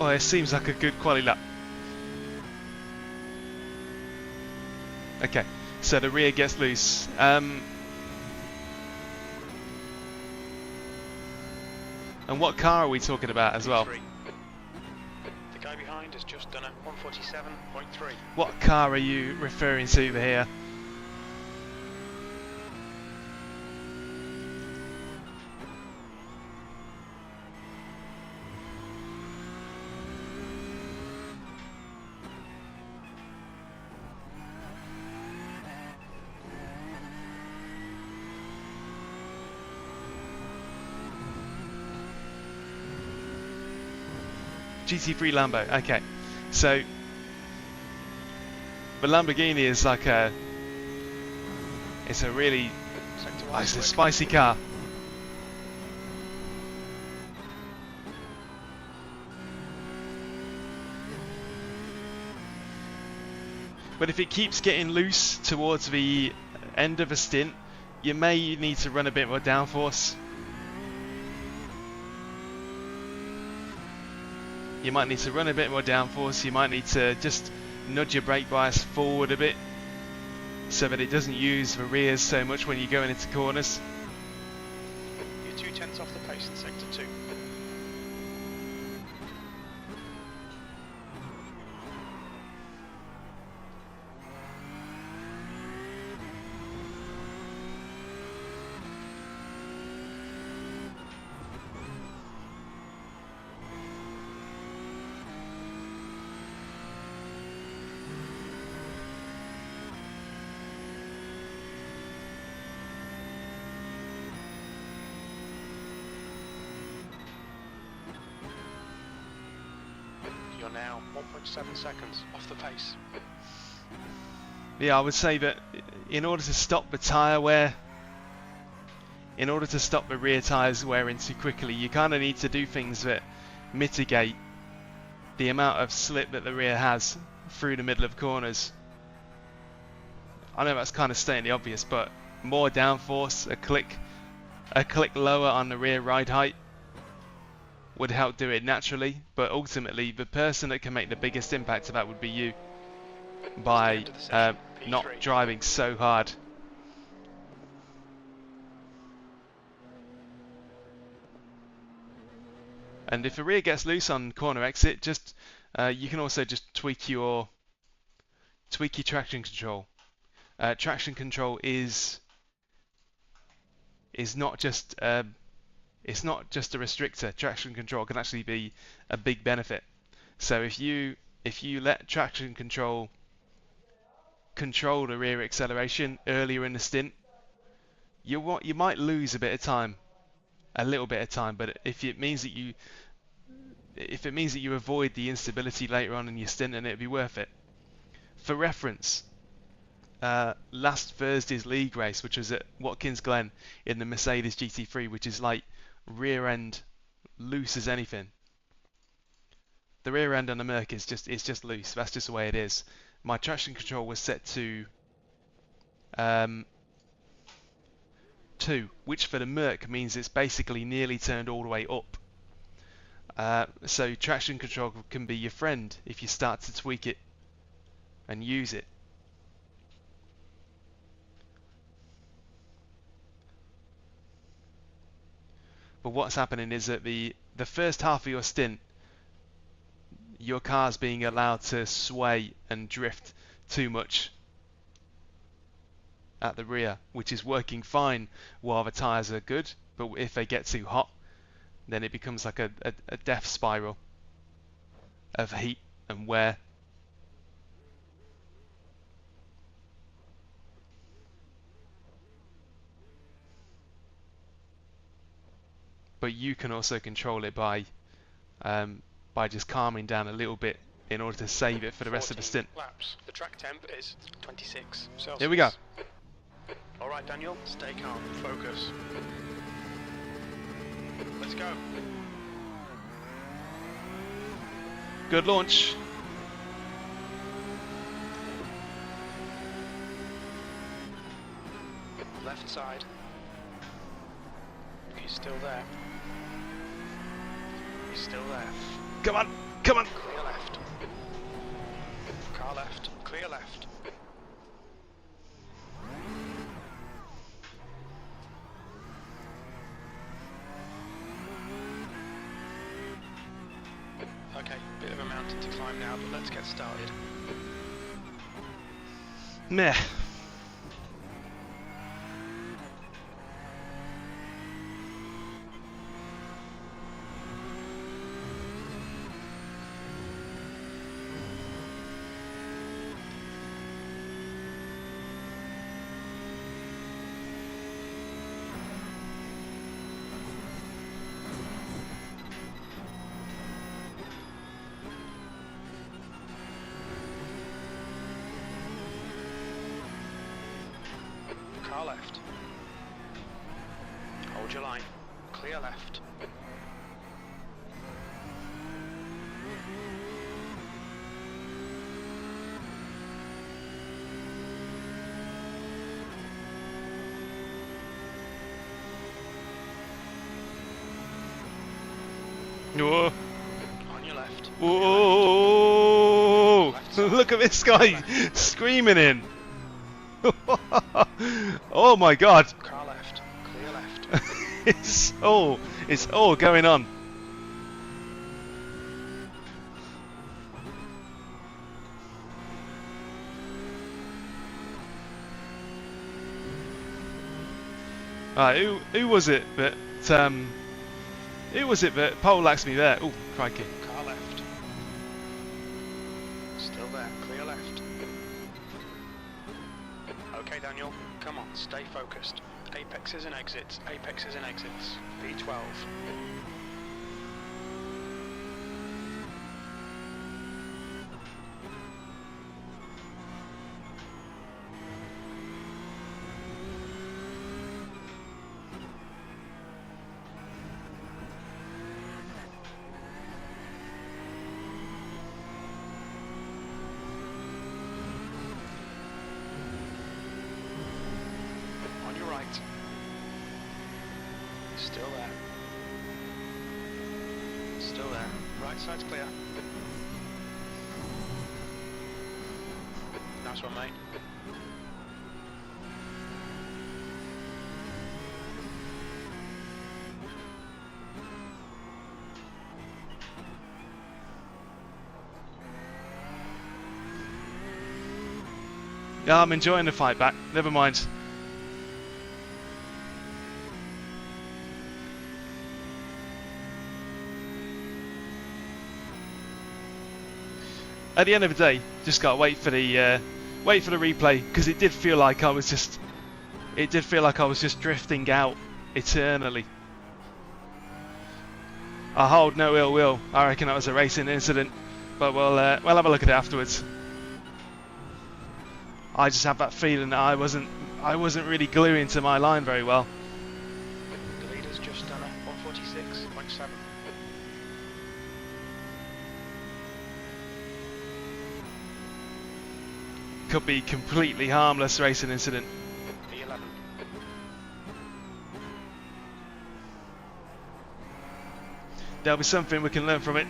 Oh, it seems like a good quality lap. Okay, so the rear gets loose. And what car are we talking about as well? The guy behind has just done a 147.3. What car are you referring to here? GT3 Lambo. Okay, so the Lamborghini is like it's a really, it's a spicy car. But if it keeps getting loose towards the end of a stint, you may need to run a bit more downforce. You might need to run a bit more downforce. You might need to just nudge your brake bias forward a bit so that it doesn't use the rears so much when you're going into corners. You're 2/10 off the pace in sector 2. You're now 1.7 seconds off the pace. Yeah, I would say that in order to stop the tyre wear, in order to stop the rear tyres wearing too quickly, you kind of need to do things that mitigate the amount of slip that the rear has through the middle of corners. I know that's kind of stating the obvious, but more downforce, a click lower on the rear ride height would help do it naturally, but ultimately the person that can make the biggest impact to that would be you, by not driving so hard. And if the rear gets loose on corner exit, just you can also just tweak your traction control. Traction control is not just it's not just a restrictor. Traction control can actually be a big benefit. So if you let traction control the rear acceleration earlier in the stint, you might lose a bit of time, a little bit of time. But if it means that you avoid the instability later on in your stint, then it'd be worth it. For reference, last Thursday's league race, which was at Watkins Glen in the Mercedes GT3, which is like rear end loose as anything. The rear end on the Merc is just loose. That's just the way it is. My traction control was set to 2, which for the Merc means it's basically nearly turned all the way up. So traction control can be your friend if you start to tweak it and use it. But what's happening is that the first half of your stint, your car's being allowed to sway and drift too much at the rear, which is working fine while the tyres are good, but if they get too hot, then it becomes like a death spiral of heat and wear. But you can also control it by just calming down a little bit in order to save it for the rest of the stint. Laps. The track temp is 26 Celsius. Here we go. All right, Daniel, stay calm, focus. Let's go. Good launch. Left side. He's still there. He's still there. Come Come on. Clear left. Car left. Clear left. Okay, bit of a mountain to climb now, but let's get started. Meh. Car left. Hold your line. Clear left. Whoa. On your left. Whoa. Left side. Look at this guy screaming in. Oh my god. Car left. Clear left. It's all going on. Who was it that poleaxed me there? Oh, crikey. Car left. Still there. Clear left. Okay, Daniel. Come on. Stay focused. Apexes and exits. Apexes and exits. V12. On your right. Still there. Still there. Right side's clear. Nice one, mate. Yeah, I'm enjoying the fight back. Never mind. At the end of the day, just gotta wait for the replay, because it did feel like I was just drifting out eternally. I hold no ill will. I reckon that was a racing incident, but we'll have a look at it afterwards. I just have that feeling that I wasn't really gluing to my line very well. The leader's just done a 146.7. Could be completely harmless racing incident. V11. There'll be something we can learn from it.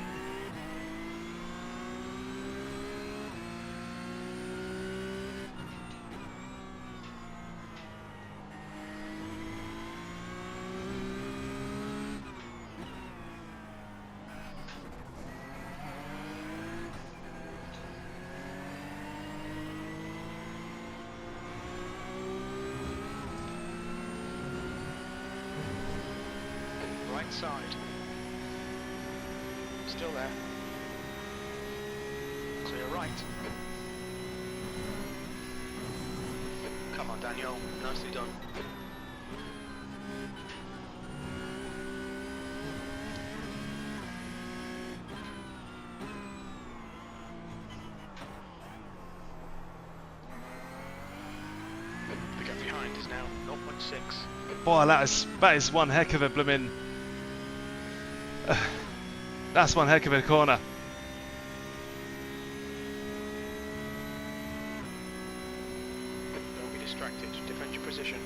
Right side. Still there. Clear right. Come on, Daniel. Nicely done. The gap behind is now 0.6. Boy, that is one heck of a blooming. That's one heck of a corner. Don't be distracted. Defend your position.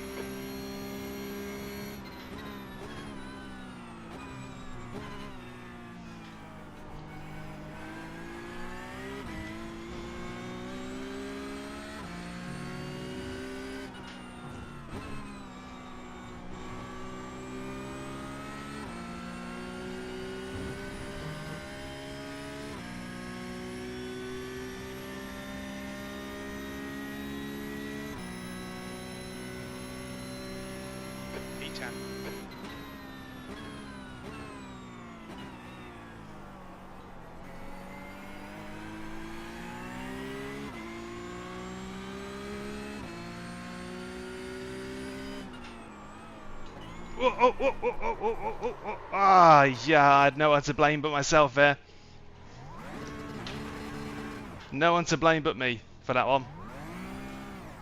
Ah, yeah, I had no one to blame but myself there. No one to blame but me for that one.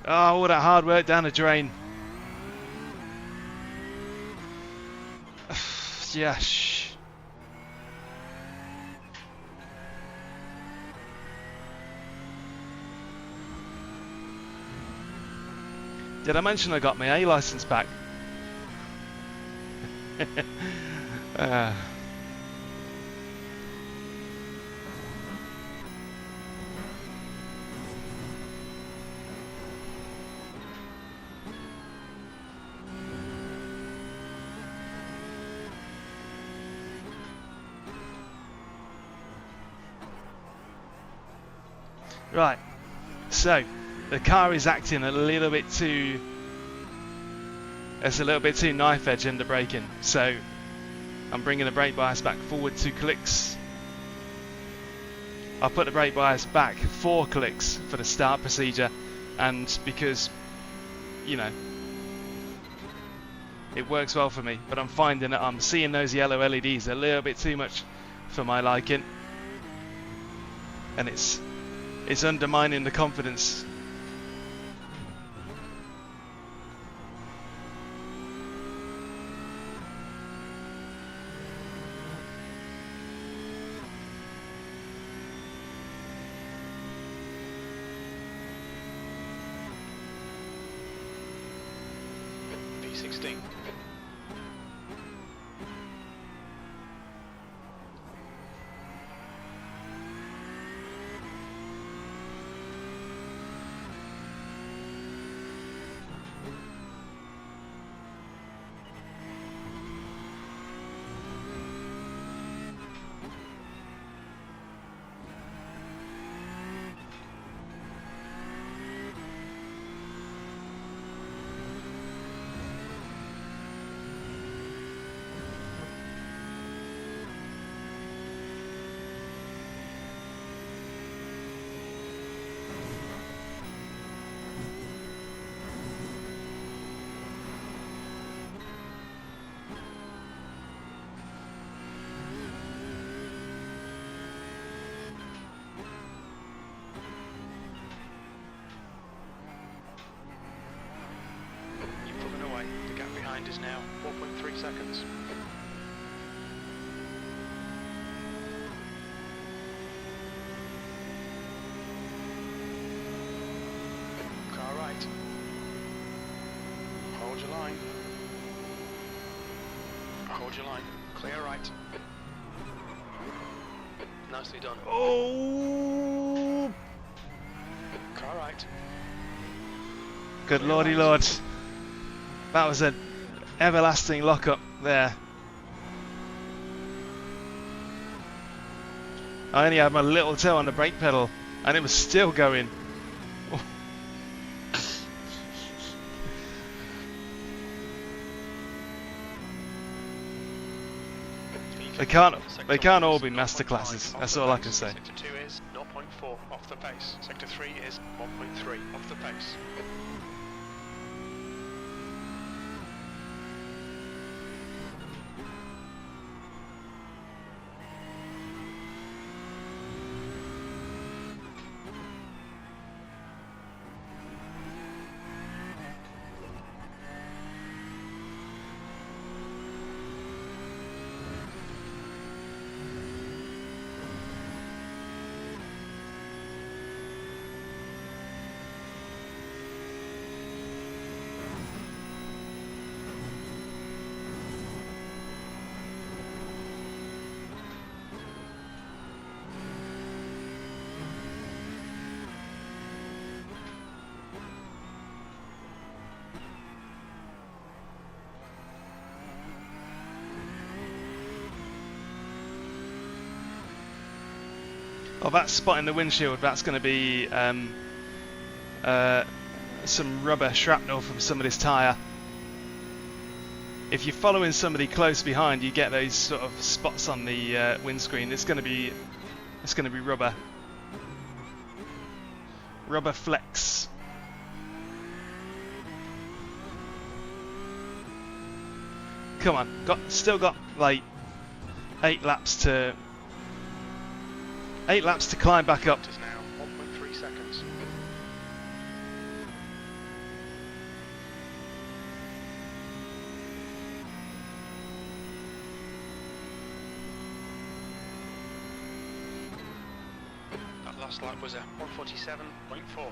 Oh, all that hard work down the drain. Yeah, shh. Did I mention I got my A license back? Right, so the car is acting a little bit too, it's a little bit too knife edge in the braking, so I'm bringing the brake bias back forward 2 clicks. I'll put the brake bias back 4 clicks for the start procedure, and because, you know, it works well for me, but I'm finding that I'm seeing those yellow LEDs a little bit too much for my liking, and it's undermining the confidence. P16. Is now 4.3 seconds. Car right. Hold your line. Hold your line. Clear right. Nicely done. Oh! Car right. Good Clear lordy right. lord. That was an everlasting lockup there. I only had my little toe on the brake pedal and it was still going. They can't all be masterclasses. That's all I can say. Sector 2 is 0.4 off the pace. Sector 3 is 1.3 off the pace. Oh, that spot in the windshield, that's going to be some rubber shrapnel from somebody's tyre. if you're following somebody close behind, you get those sort of spots on the windscreen. It's going to be rubber flex. Come on, still got like 8 laps to climb back up. It is now 1.3 seconds. That last lap was a 147.4.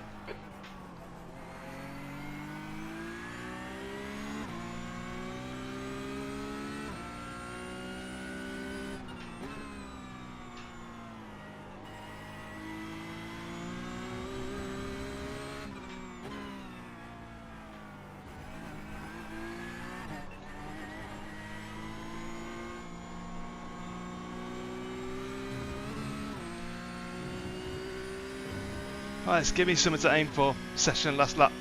Right, let's give me something to aim for. Session last lap.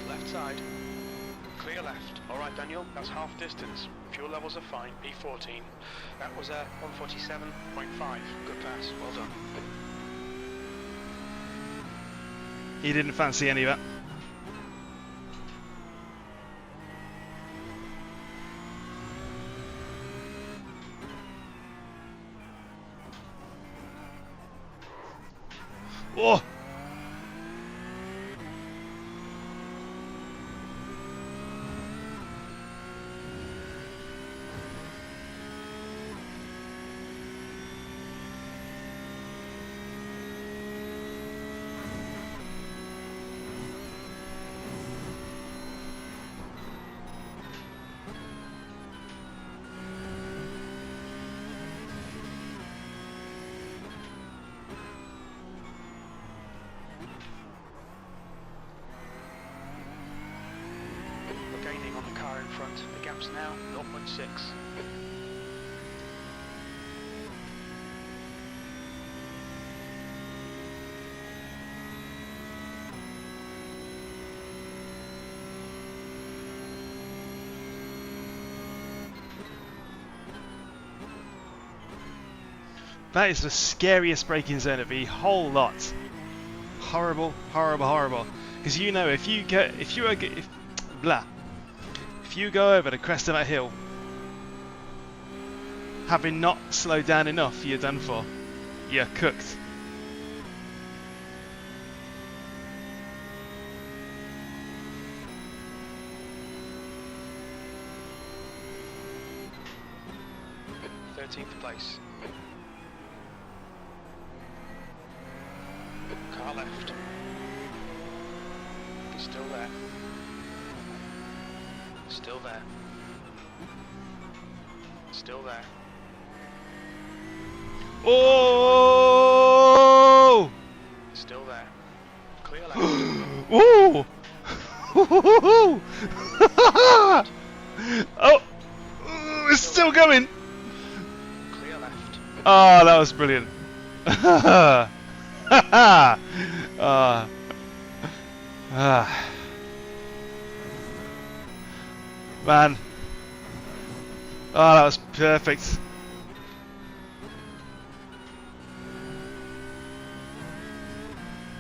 Left side. Clear left. Alright Daniel, that's half distance. Fuel levels are fine, P14. That was a 147.5. Good pass, well done. He didn't fancy any of that. Oh! Gaining on the car in front. The gap's now 0.6. That is the scariest braking zone of the whole lot. Horrible, horrible, horrible. Because you know, if you go over the crest of that hill, having not slowed down enough, you're done for. You're cooked. Place. Car left. He's still there. Still there. Still there. Oh! Still there. Clear left. Woo! Oh! It's still going! Clear left. Oh, that was brilliant. Man. Oh, that was perfect.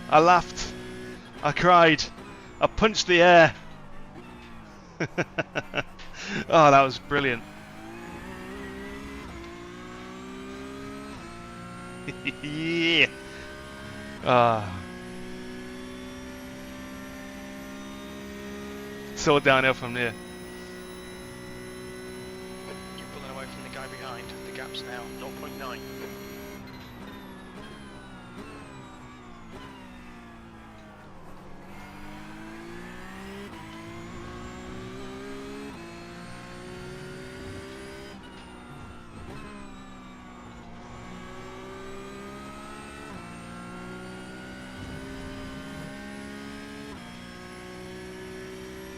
I laughed. I cried. I punched the air. Oh, that was brilliant. Yeah. Ah. It's all downhill from here. You're pulling away from the guy behind. The gap's now 0.9.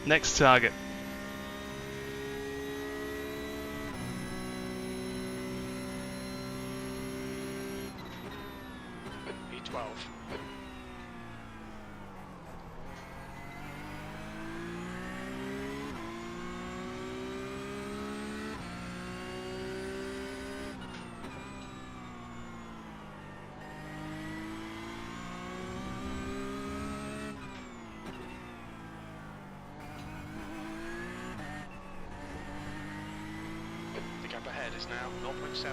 Next target. B12. The gap ahead is now 0.7.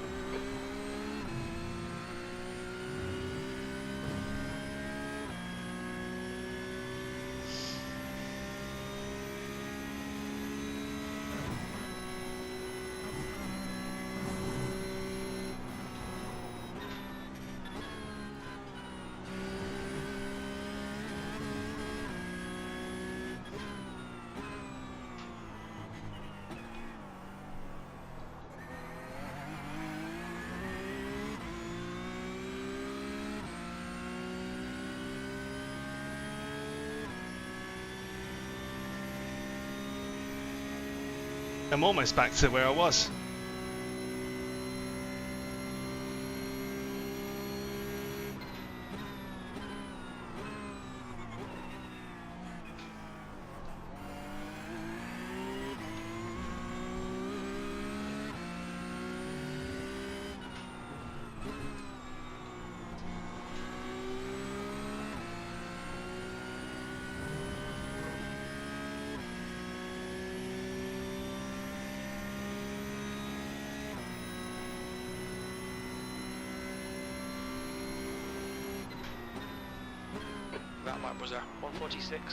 I'm almost back to where I was. That lap was a 146.9.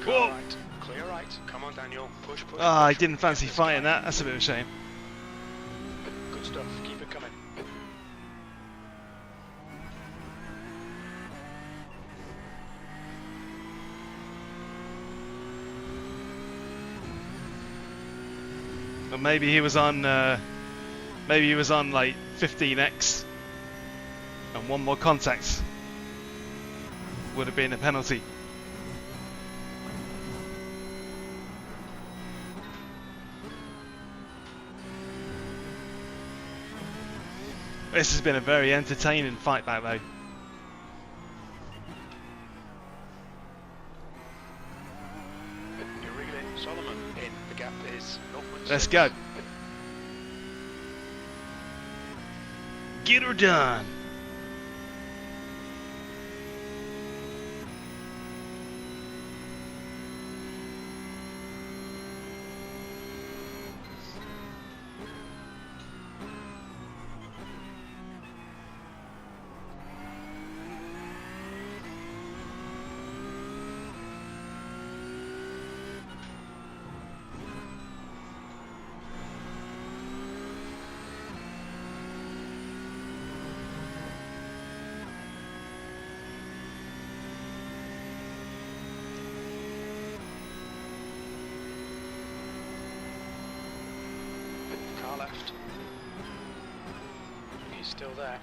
Whoa. Right. Clear right. Come on, Daniel. Push, push. Ah, I push. didn't fancy Get this fighting guy. that. That's a bit of a shame. Good stuff. Keep it coming. But maybe he was on like 15x, and one more contact would have been a penalty. This has been a very entertaining fight back though. You're reeling Solomon in. The gap is 0.6. Let's go. Get her done. Car left. He's still there.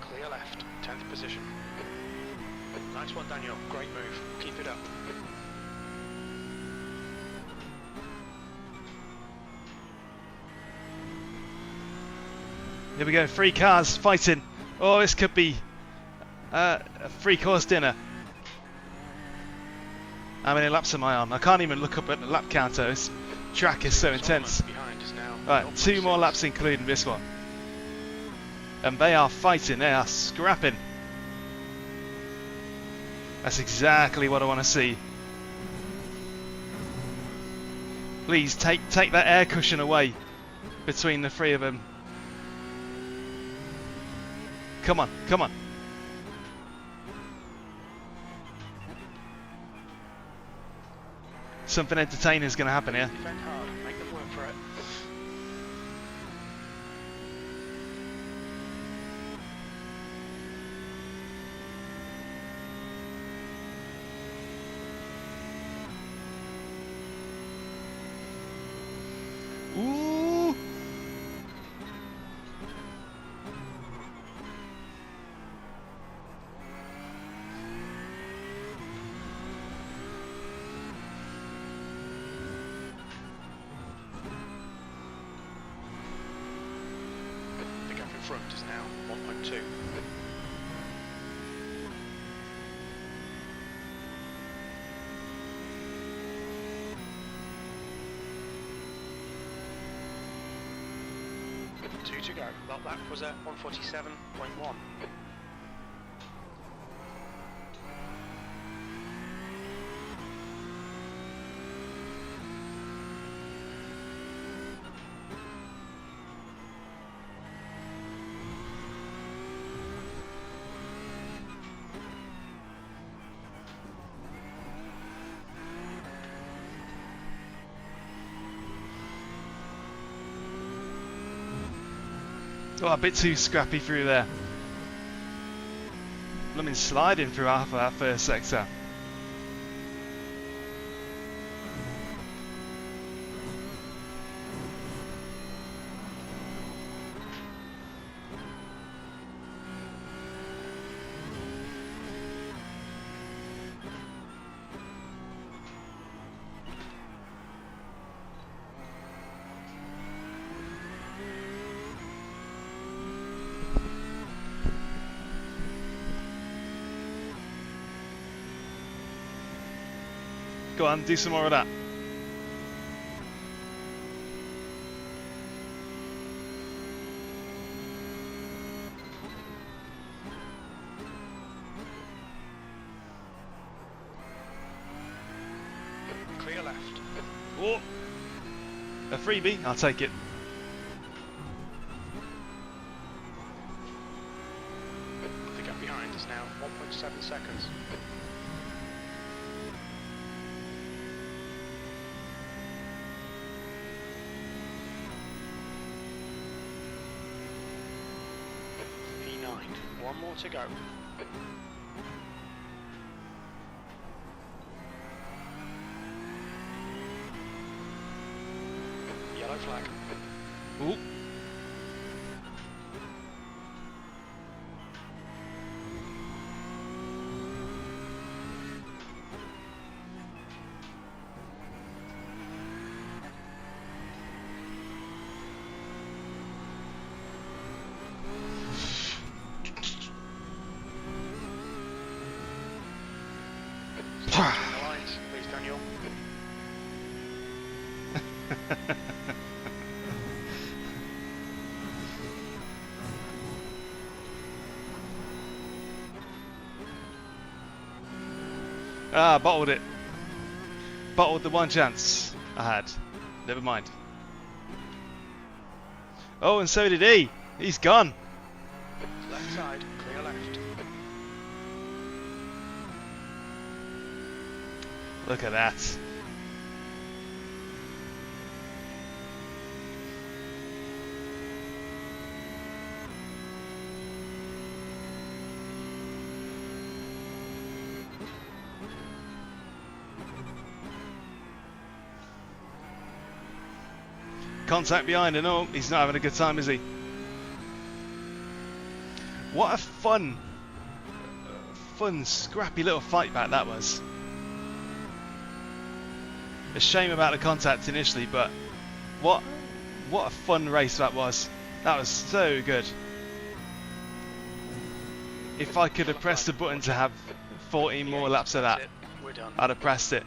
Clear left. 10th position. Nice one, Daniel. Great move. Keep it up. Here we go, 3 cars fighting. Oh, this could be a 3-course dinner. How many laps am I on? I can't even look up at the lap counter. It's track is so intense. Behind is now Right, 2 more laps including this one. And they are fighting, they are scrapping. That's exactly what I want to see. Please take that air cushion away between the 3 of them. Come on, come on. Something entertaining is going to happen here. Defend hard, make them work for it. Ooh! The gap in front is now 1.2. Two to go. That lap was at 147.1. Oh, a bit too scrappy through there. Blooming sliding through half of that first sector. Go on, do some more of that. Clear left. Oh, a freebie, I'll take it. The gap behind is now 1.7 seconds. One more to go. Yellow flag. Ooh. Please, Daniel. Ah, bottled it. Bottled the one chance I had. Never mind. Oh, and so did he. He's gone. Left side, clear left. Look at that. Contact behind and oh, he's not having a good time, is he? What a fun, scrappy little fight back that was. A shame about the contact initially, but what a fun race that was. That was so good. If I could have pressed the button to have 14 more laps of that, We're done. I'd have pressed it.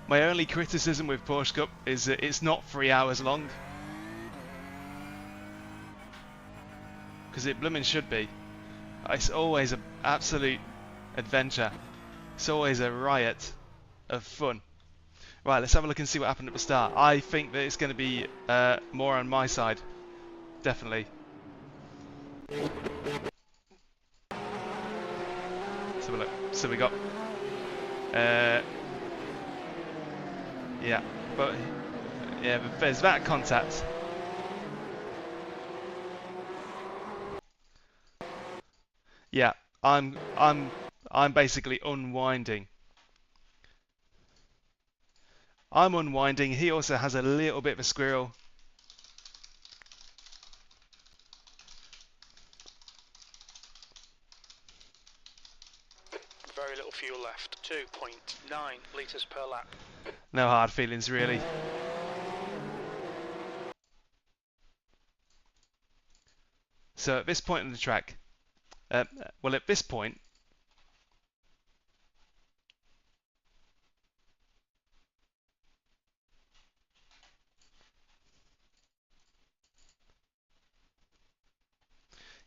My only criticism with Porsche Cup is that it's not 3 hours long. Because it blooming should be. It's always an absolute adventure. It's always a riot of fun. Right, let's have a look and see what happened at the start. I think that it's going to be more on my side. Definitely. Let's have a look. So we got... yeah, but there's that contact. Yeah, I'm basically unwinding. I'm unwinding. He also has a little bit of a squirrel. Very little fuel left. 2.9 litres per lap. No hard feelings, really. So at this point in the track, well, at this point,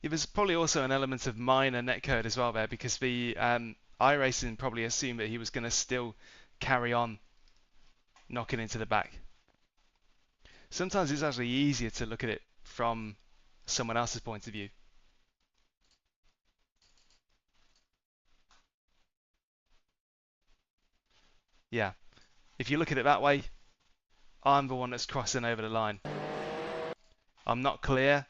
there's probably also an element of minor netcode as well there, because the iRacing probably assumed that he was going to still carry on knocking into the back. Sometimes it's actually easier to look at it from someone else's point of view. Yeah, if you look at it that way, I'm the one that's crossing over the line. I'm not clear.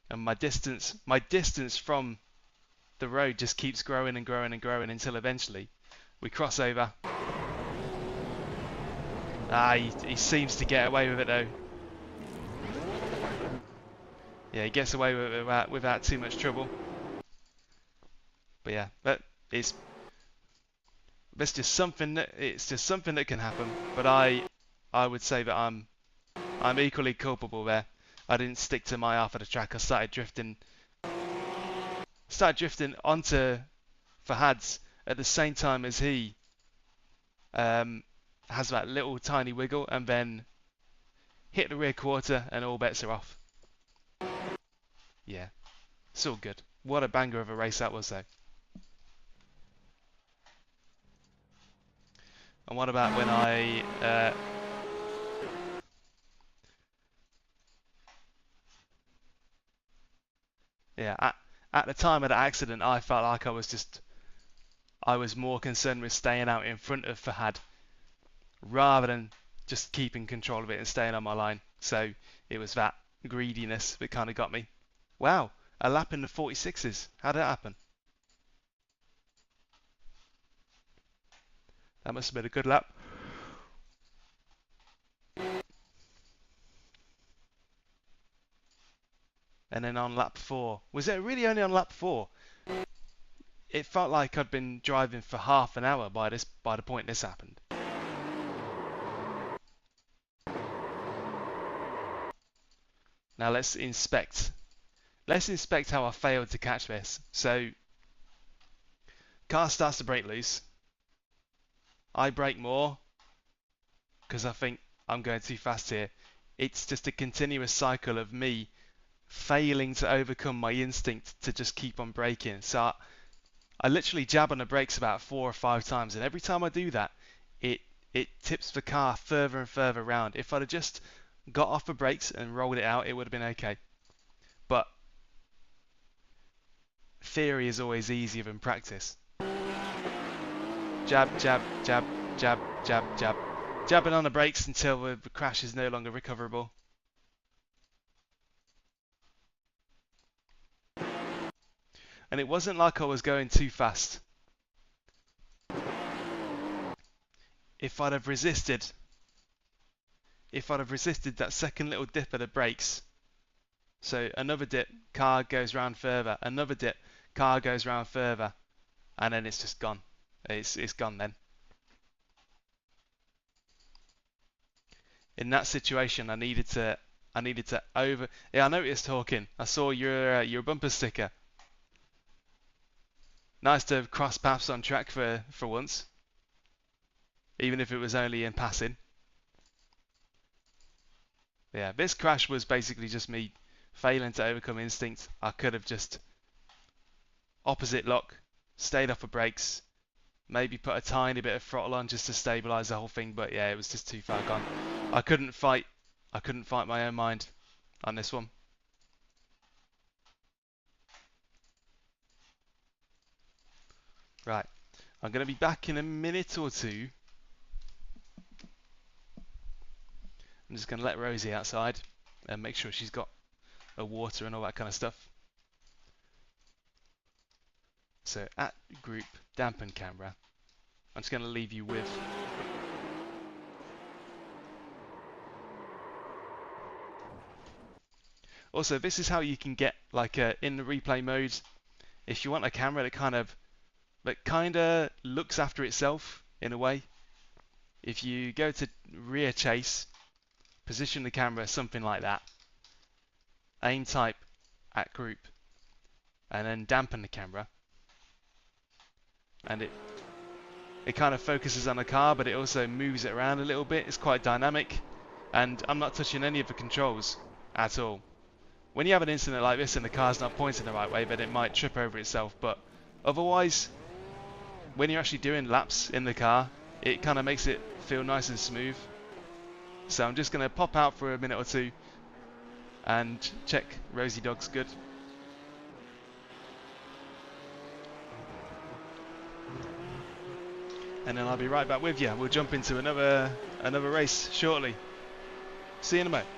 And my distance from the road just keeps growing and growing and growing until eventually we cross over. He seems to get away with it though. Yeah, he gets away with it without too much trouble. But yeah, it's just something that can happen. But I would say that I'm equally culpable there. I didn't stick to my half of the track. I started drifting onto Fahad's at the same time as he has that little tiny wiggle, and then hit the rear quarter and all bets are off. Yeah, it's all good. What a banger of a race that was though. And what about when at the time of the accident, I felt like I was more concerned with staying out in front of Fahad rather than just keeping control of it and staying on my line. So it was that greediness that kind of got me. Wow, a lap in the 46s. How did that happen? That must have been a good lap. And then on lap 4. Was it really only on lap 4? It felt like I'd been driving for half an hour by the point this happened. Now let's inspect. Let's inspect how I failed to catch this. So, car starts to break loose. I brake more because I think I'm going too fast here. It's just a continuous cycle of me failing to overcome my instinct to just keep on braking. So I literally jab on the brakes about 4 or 5 times, and every time I do that, it tips the car further and further around. If I'd have just got off the brakes and rolled it out, it would have been okay. But theory is always easier than practice. Jab, jab, jab, jab, jab, jab. Jabbing on the brakes until the crash is no longer recoverable. And it wasn't like I was going too fast. If I'd have resisted that second little dip of the brakes, so another dip, car goes round further, another dip, car goes round further, and then it's just gone. It's gone then. In that situation, I needed to over. Yeah, I noticed talking. I saw your bumper sticker. Nice to cross paths on track for once, even if it was only in passing. Yeah, this crash was basically just me failing to overcome instinct. I could have just opposite lock, stayed off of brakes, maybe put a tiny bit of throttle on just to stabilize the whole thing, but yeah, it was just too far gone. I couldn't fight my own mind on this one. Right, I'm going to be back in a minute or two. I'm just going to let Rosie outside and make sure she's got her water and all that kind of stuff. So at group dampen camera, I'm just going to leave you with also, this is how you can get like in the replay mode, if you want a camera that kind of looks after itself in a way. If you go to rear chase, position the camera something like that, aim type at group, and then dampen the camera, and it kind of focuses on the car, but it also moves it around a little bit. It's quite dynamic, and I'm not touching any of the controls at all. When you have an incident like this and the car's not pointing the right way, then it might trip over itself, but otherwise, when you're actually doing laps in the car, it kind of makes it feel nice and smooth. So I'm just going to pop out for a minute or two and check Rosie Dog's good. And then I'll be right back with you. We'll jump into another race shortly. See you in a moment.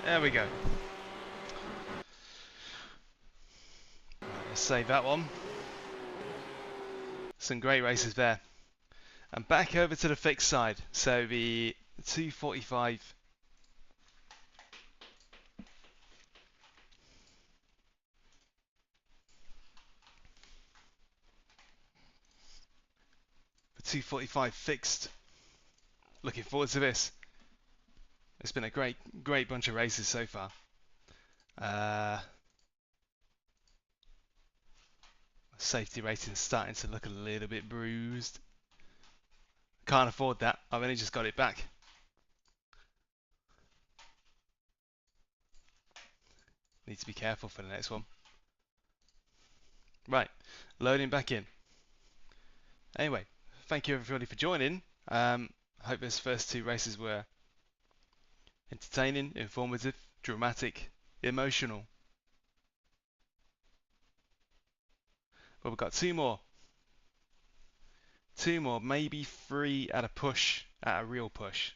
There we go. Let's save that one. Some great races there. And back over to the fixed side. So the 245. The 245 fixed. Looking forward to this. It's been a great bunch of races so far. Safety rating's starting to look a little bit bruised. Can't afford that. I've only just got it back. Need to be careful for the next one. Right, loading back in. Anyway, thank you everybody for joining. I hope those first two races were entertaining, informative, dramatic, emotional. But we've got two more. Two more, maybe three at a push, at a real push.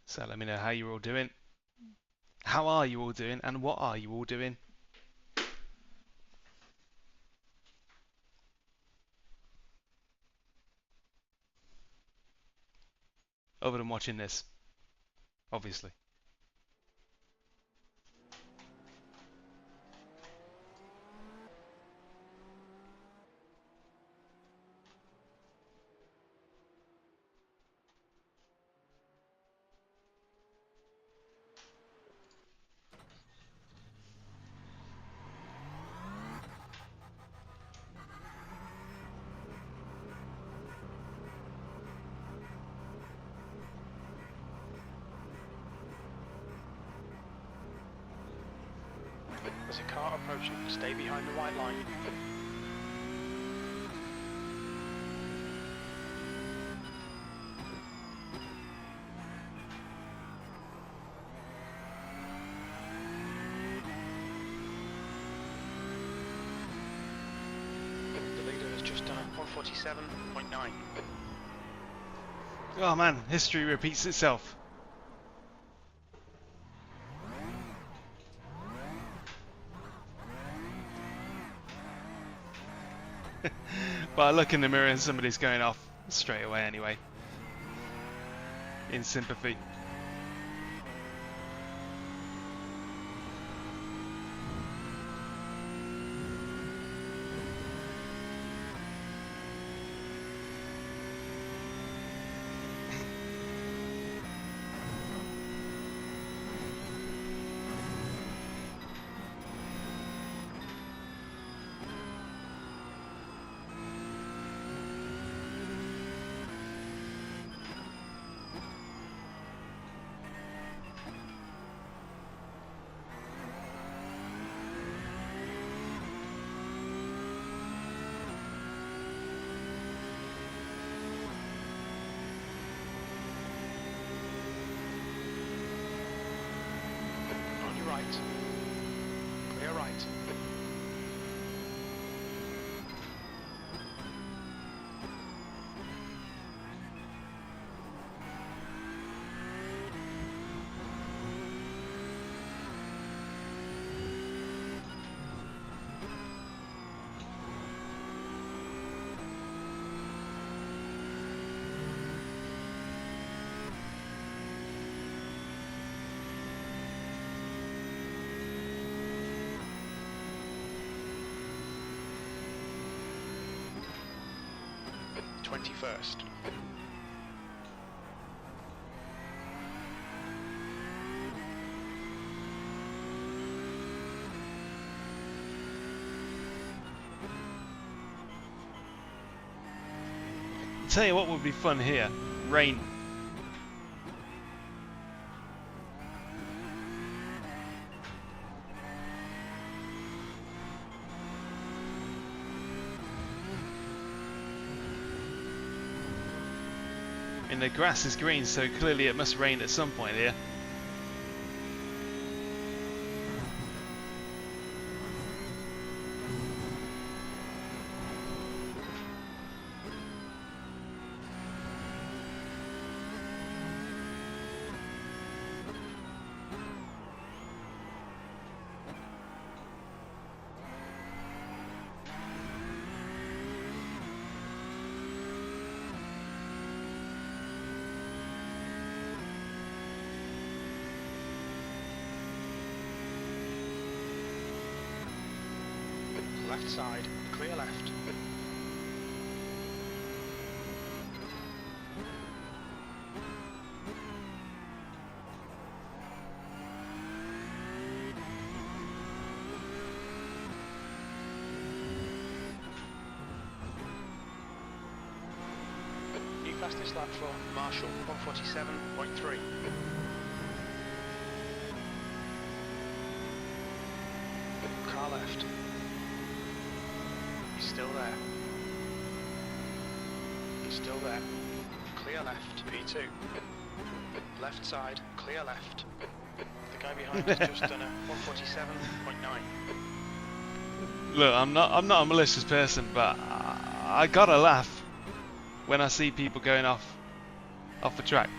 So let me know how you're all doing. How are you all doing and what are you all doing? Other than watching this, obviously. There's a car approaching. Stay behind the white line. The leader has just done 147.9. Oh man, history repeats itself. But I look in the mirror and somebody's going off straight away anyway. In sympathy. Clear right. First. Tell you what would be fun here. Rain. the grass is green, so clearly it must rain at some point here. Left side, clear left. New fastest lap for Marshall, 147.3. Car left. He's still there. He's still there. Clear left, P2. Left side, clear left. The guy behind has just done a 147.9. Look, I'm not a malicious person, but I gotta laugh when I see people going off the track.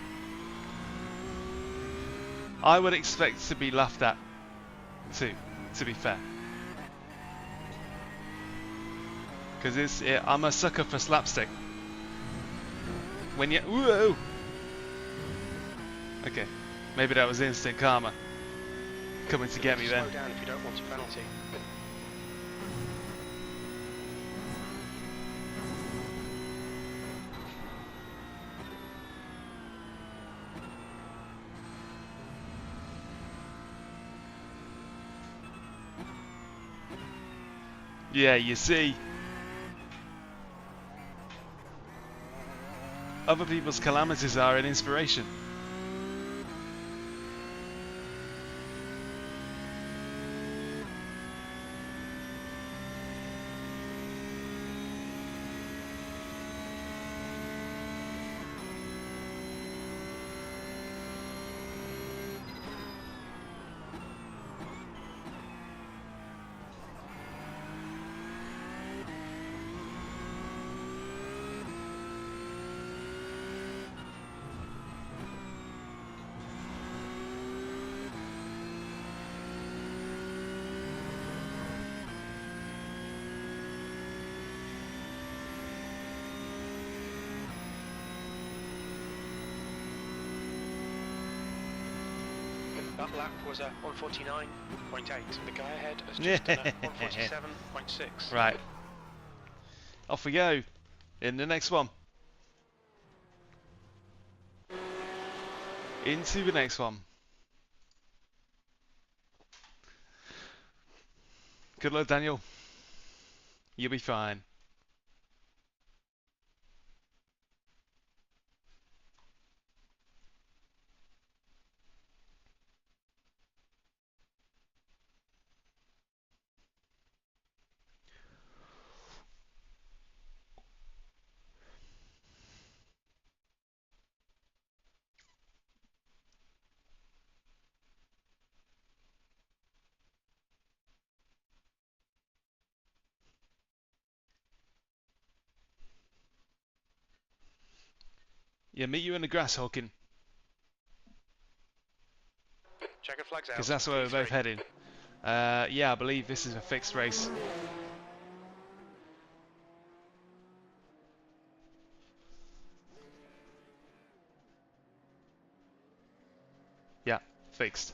I would expect to be laughed at too, to be fair. Because I'm a sucker for slapstick. When you... Whoa! Okay, maybe that was instant karma coming to get me then. Slow down if you don't want a penalty. Yeah, you see. Other people's calamities are an inspiration. That lap was a 149.8. The guy ahead has just done a 147.6. Right. Off we go. In the next one. Into the next one. Good luck, Daniel. You'll be fine. Yeah, meet you in the grass, Hawking. Checker flags out. Because that's where we're both heading. Yeah, I believe this is a fixed race. Yeah, fixed.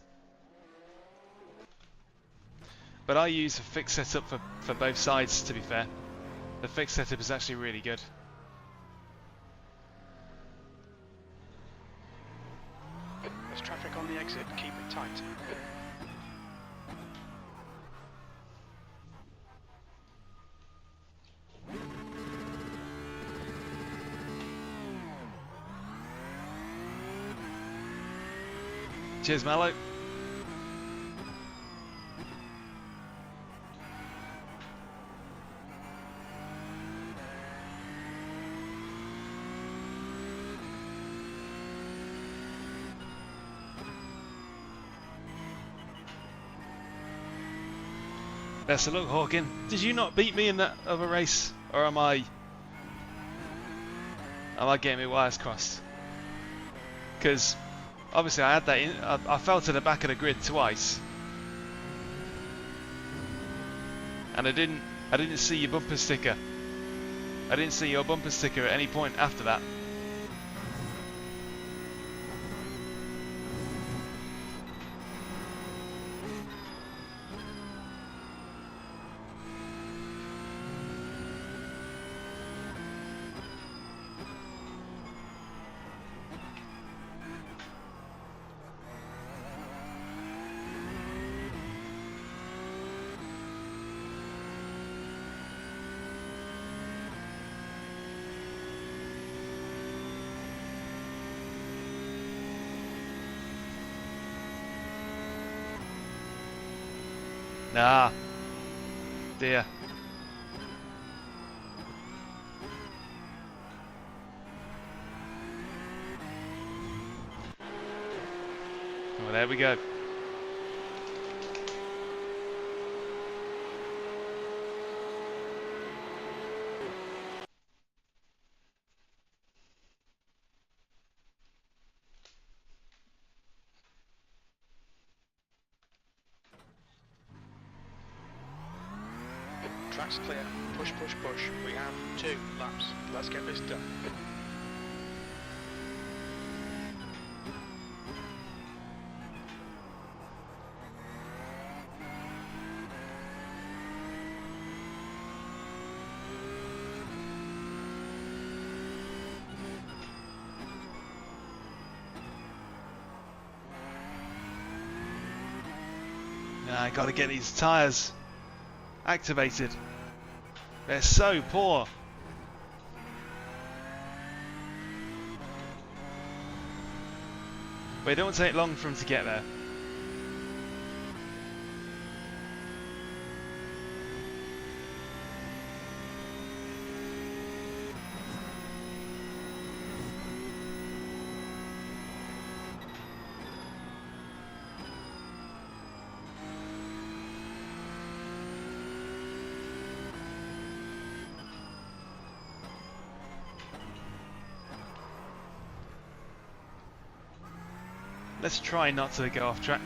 But I use a fixed setup for both sides, to be fair. The fixed setup is actually really good. There's traffic on the exit, keep it tight. Cheers, Mallow. Best of luck, Hawkin. Did you not beat me in that other race, or am I getting my wires crossed? Because obviously I had that in, I fell to the back of the grid twice, and I didn't see your bumper sticker. I didn't see your bumper sticker at any point after that. Ah, dear. Well, there we go. Track's clear. Push, push, push. We have 2 laps. Let's get this done. Now I got to get these tyres activated. They're so poor. But it don't take long for them to get there. Let's try not to go off track.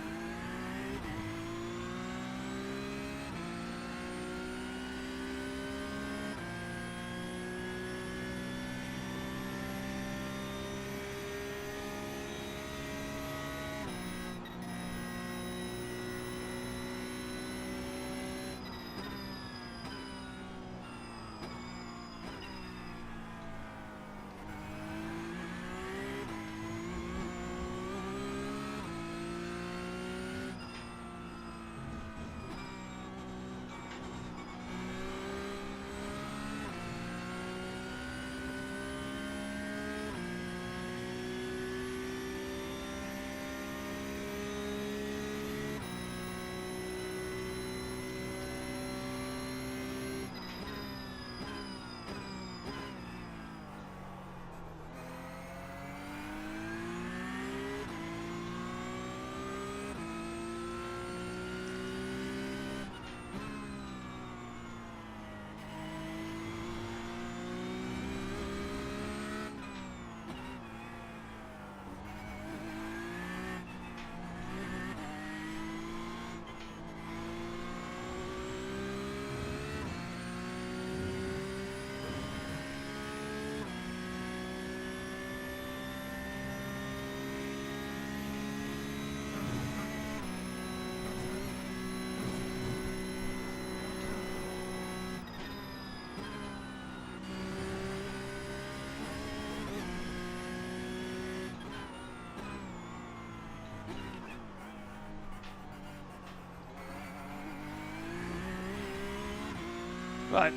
Right,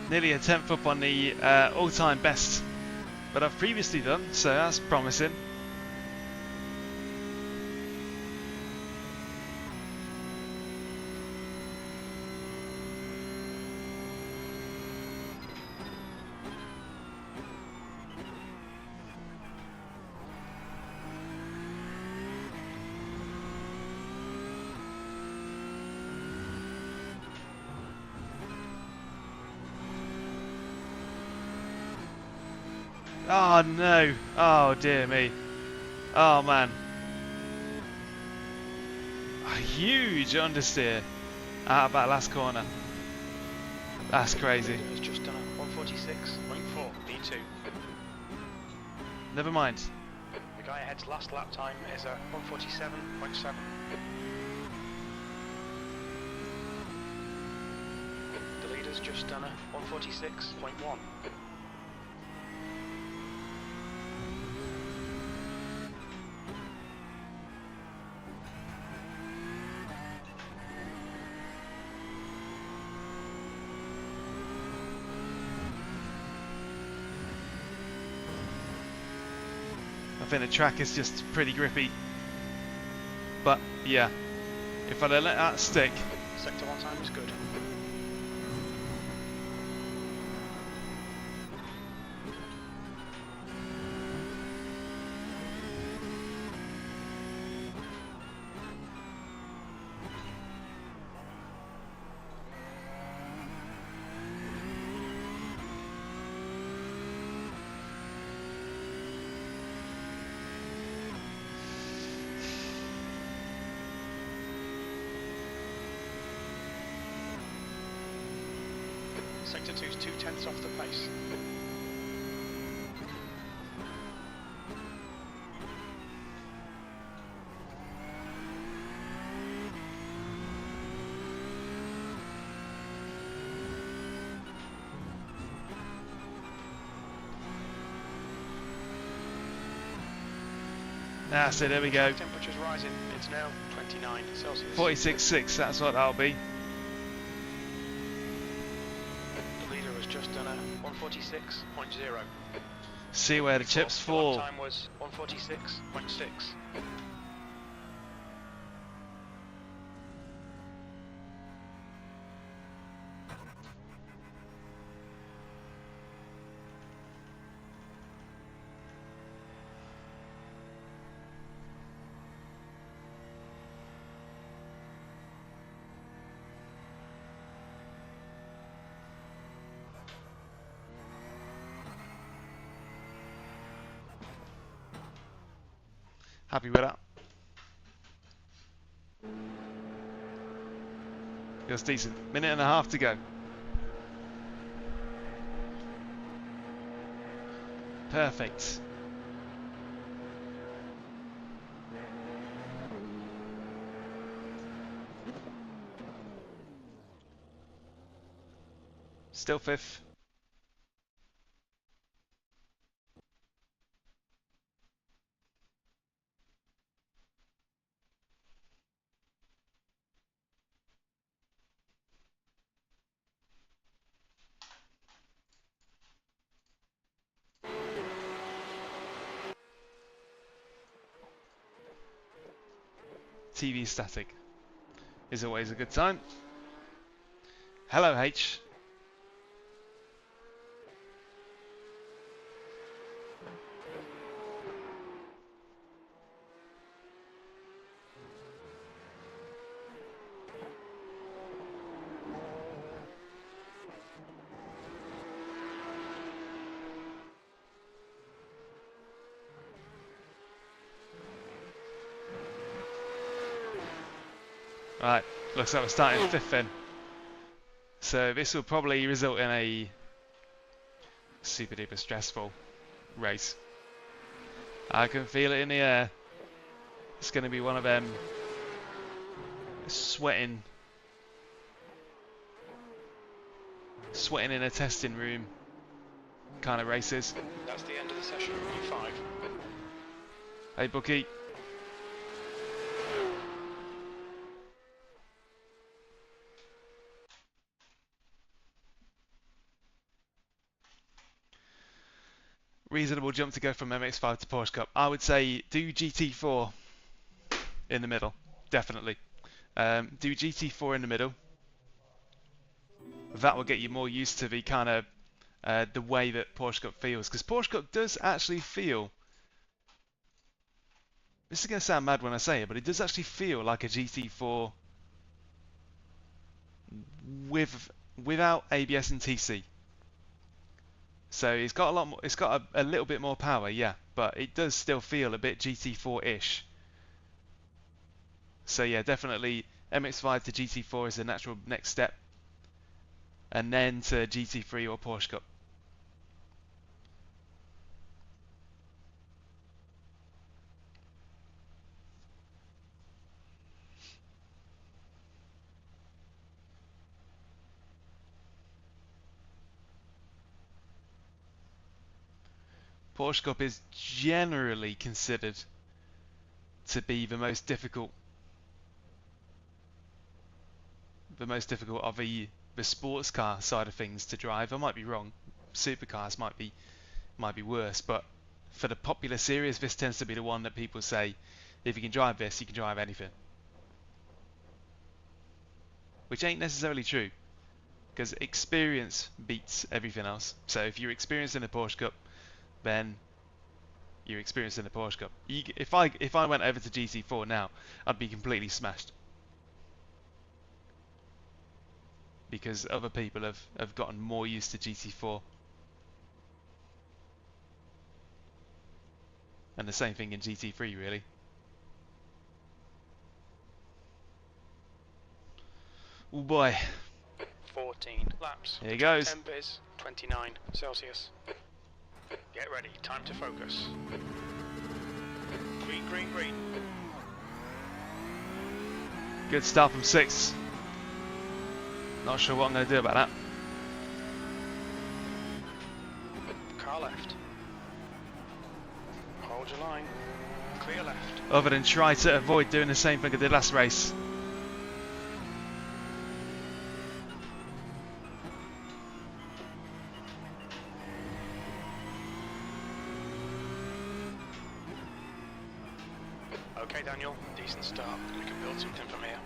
nearly a 10th up on the all-time best that I've previously done, so that's promising. Oh no! Oh dear me! Oh man! A huge understeer out of that last corner. That's crazy. Has just done a 146.4 B2. Never mind. The guy ahead's last lap time is a 147.7. The leader's just done a 146.1. I think the track is just pretty grippy. But yeah, if I'd have let that stick. Sector 1 time was good. Sector 2's 2/10 off the pace. That's it, there we go. Temperature's rising, it's now 29 Celsius. 46.6, that's what that'll be. The leader has just done a 146.0. See where the chips fall. The lap time was 146.6. Happy with that. Feels decent. Minute and a half to go. Perfect. Still fifth. TV static is always a good time. Hello H. Right, looks like we're starting fifth then. So this will probably result in a super duper stressful race. I can feel it in the air. It's going to be one of them sweating in a testing room kind of races. That's the end of the session, E5. Hey Bookie. Reasonable jump to go from MX-5 to Porsche Cup. I would say do GT4 in the middle, definitely. Do GT4 in the middle. That will get you more used to the kind of the way that Porsche Cup feels, because Porsche Cup does actually feel. This is going to sound mad when I say it, but it does actually feel like a GT4 without ABS and TC. So it's got a lot more, it's got a little bit more power, yeah, but it does still feel a bit GT4-ish. So yeah, definitely MX-5 to GT4 is the natural next step, and then to GT3 or Porsche Cup. Porsche Cup is generally considered to be the most difficult of the sports car side of things to drive. I might be wrong. Supercars might be worse, but for the popular series, this tends to be the one that people say, if you can drive this, you can drive anything. Which ain't necessarily true, because experience beats everything else. So if you're experienced in the Porsche Cup, then you're experienced in the Porsche Cup. If I went over to GT4 now, I'd be completely smashed, because other people have gotten more used to GT4. And the same thing in GT3, really. Oh boy. 14 laps. Here he goes. Temp is 29 Celsius. Get ready, time to focus. Green, green, green. Good start from 6th. Not sure what I'm going to do about that. Car left. Hold your line. Clear left. Other than try to avoid doing the same thing I did last race. Okay, Daniel, decent start. We can build something from here.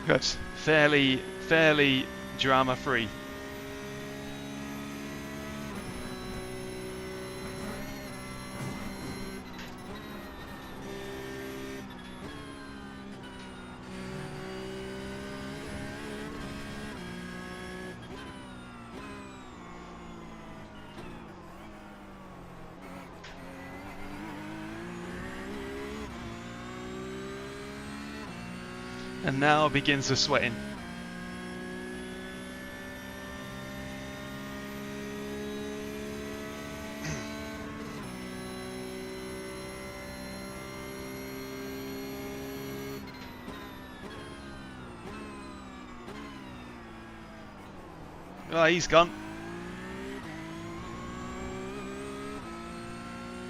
Good. Fairly drama free. And now begins the sweating. Oh, he's gone.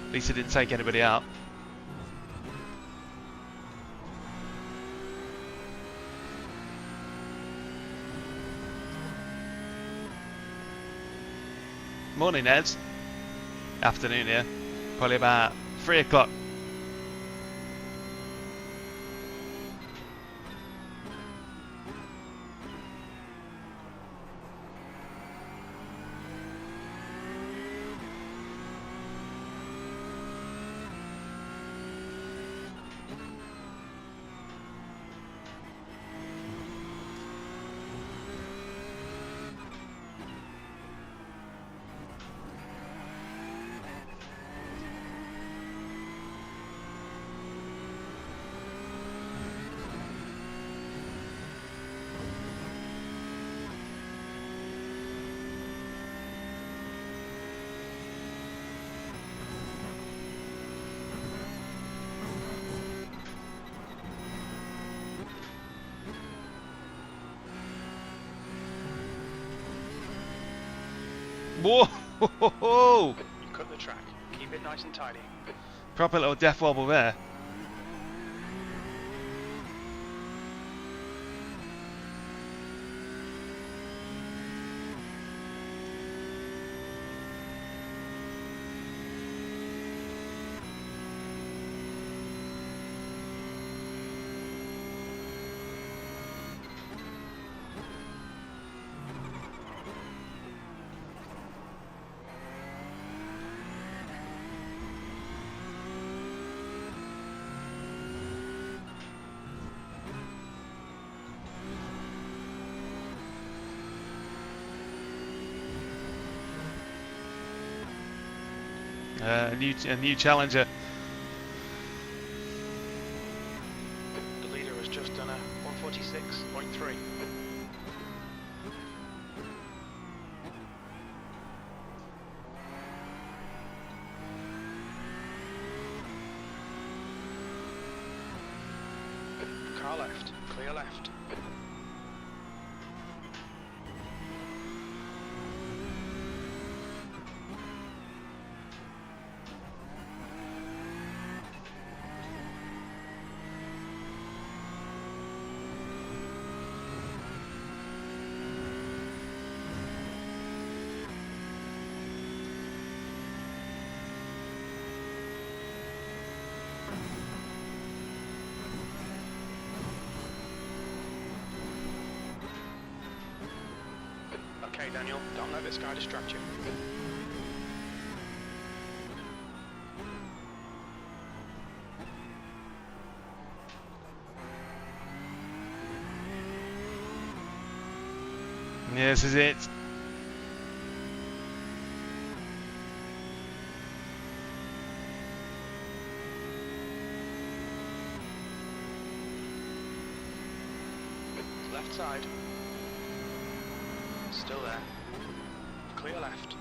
At least he didn't take anybody out. Morning, Ed. Afternoon here. Probably about 3 o'clock. Whoa! You cut the track. Keep it nice and tidy. Proper little death wobble there. A new challenger. The leader has just done a 146.3. Car left, clear left. Okay, Daniel, don't let this guy distract you. Yeah, this is it. Left side. Still there. Clear left.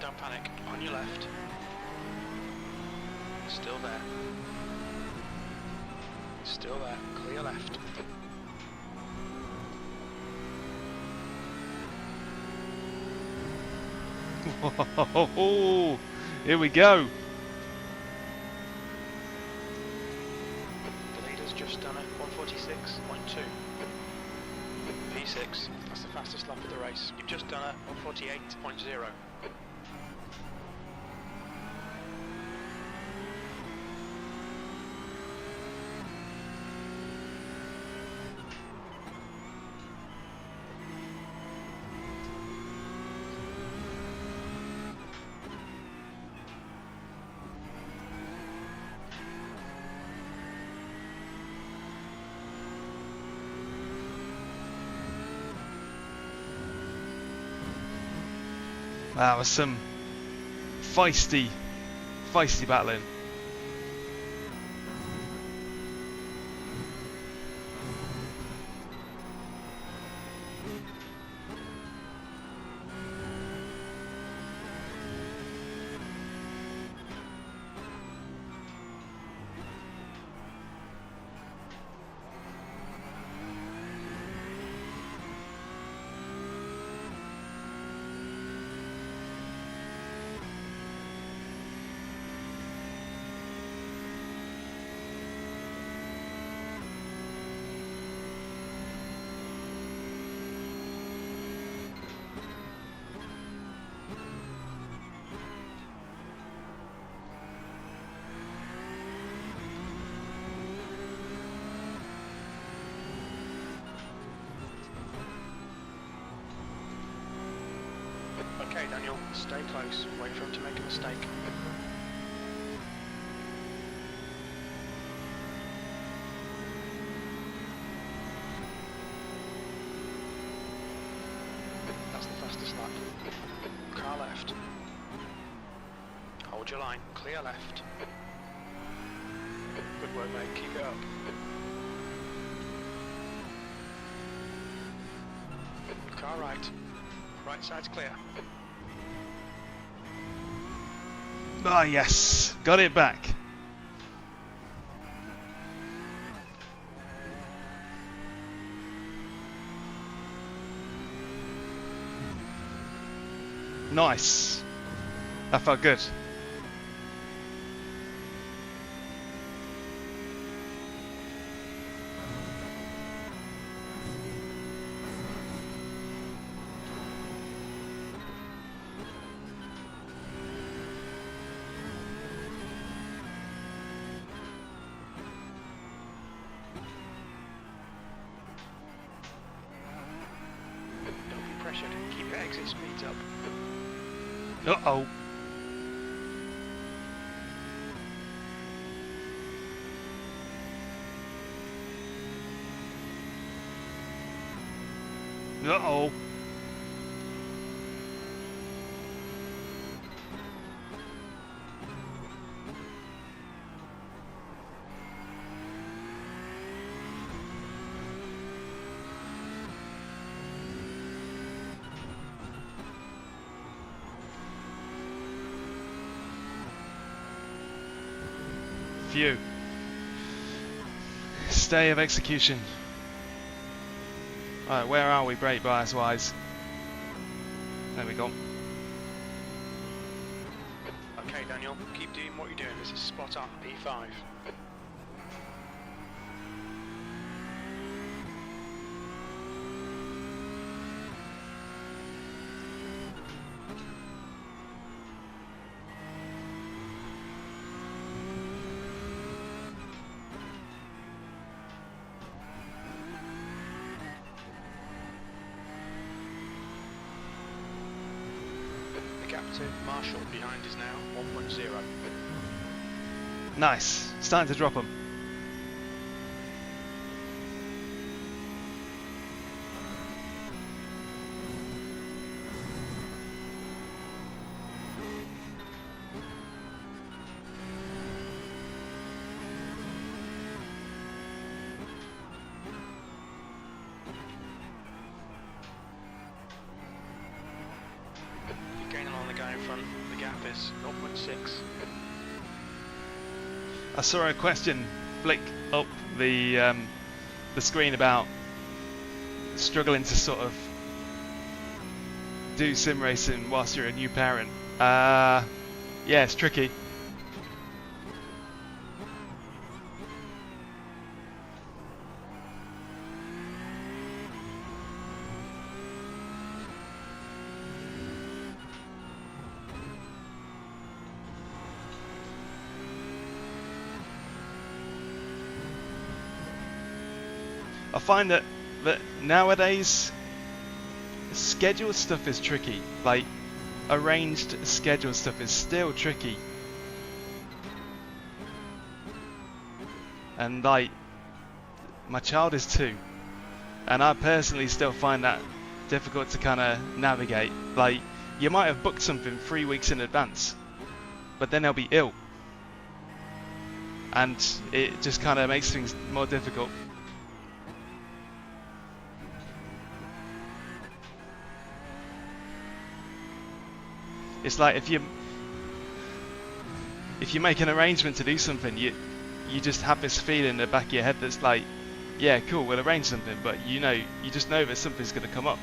Don't panic. On your left. Still there. Still there. Clear left. Whoa, here we go. The leader's just done it. 146.2. P6. That's the fastest lap of the race. You've just done it. 148.0. That was some feisty battling. Okay, Daniel, stay close. Wait for him to make a mistake. That's the fastest lap. Car left. Hold your line. Clear left. Good work, mate. Keep it up. Car right. Right side's clear. Ah, yes, got it back. Nice. That felt good. Keep your exit speeds up. Uh-oh. Uh-oh. Phew. Stay of execution. Alright, where are we brake bias wise? There we go. Okay, Daniel, keep doing what you're doing. This is spot on, P5. The gap to Marshall behind is now 1.0. Nice. Starting to drop them. You're gaining on the guy in front. The gap is 0.6. I saw a question flick up the screen about struggling to sort of do sim racing whilst you're a new parent. Yeah, it's tricky. I find that nowadays scheduled stuff is tricky. Like arranged scheduled stuff is still tricky. And like my child is 2, and I personally still find that difficult to kind of navigate. Like you might have booked something 3 weeks in advance, but then they'll be ill, and it just kind of makes things more difficult. It's like if you make an arrangement to do something, you just have this feeling in the back of your head that's like, yeah, cool, we'll arrange something, but you just know that something's going to come up.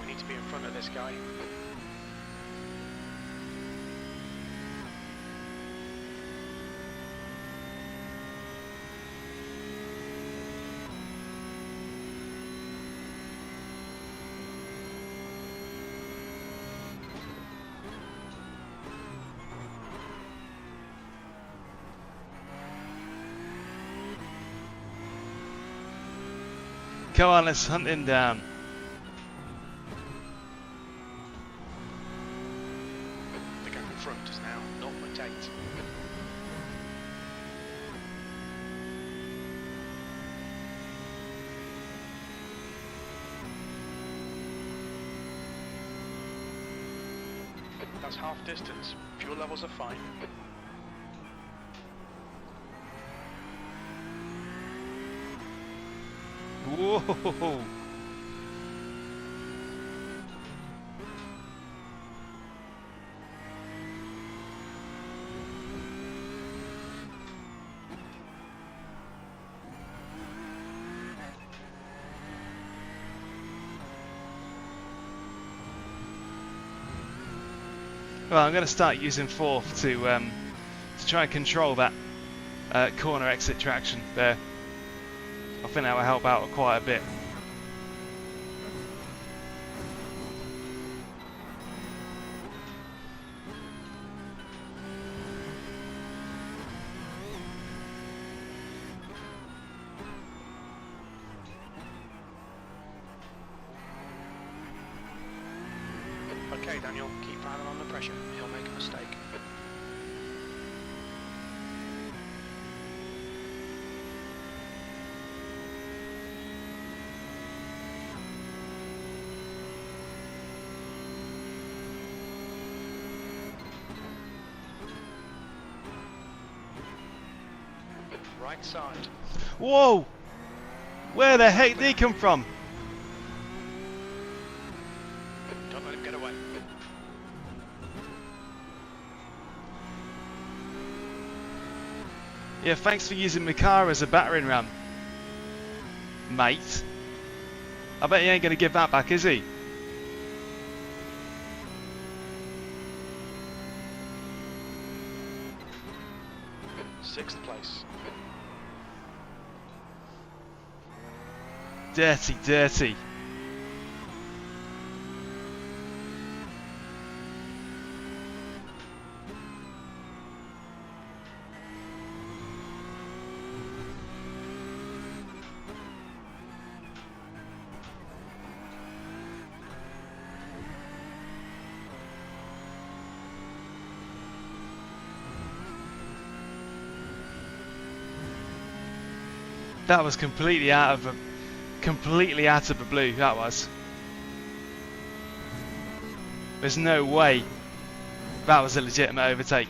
We need to be in front of this guy. Come on, let's hunt him down. The gap in front is now 0.8. That's half distance. Fuel levels are fine. Whoa! Well, I'm going to start using fourth to try and control that corner exit traction there. I think that will help out quite a bit. Okay, Daniel, keep piling on the pressure. He'll make a mistake. right side. Whoa! Where the heck did he come from? Don't let him get away. Yeah, thanks for using my car as a battering ram, mate. I bet he ain't gonna give that back, is he? Sixth place. Dirty, dirty. That was completely out of the blue. That was. There's no way that was a legitimate overtake.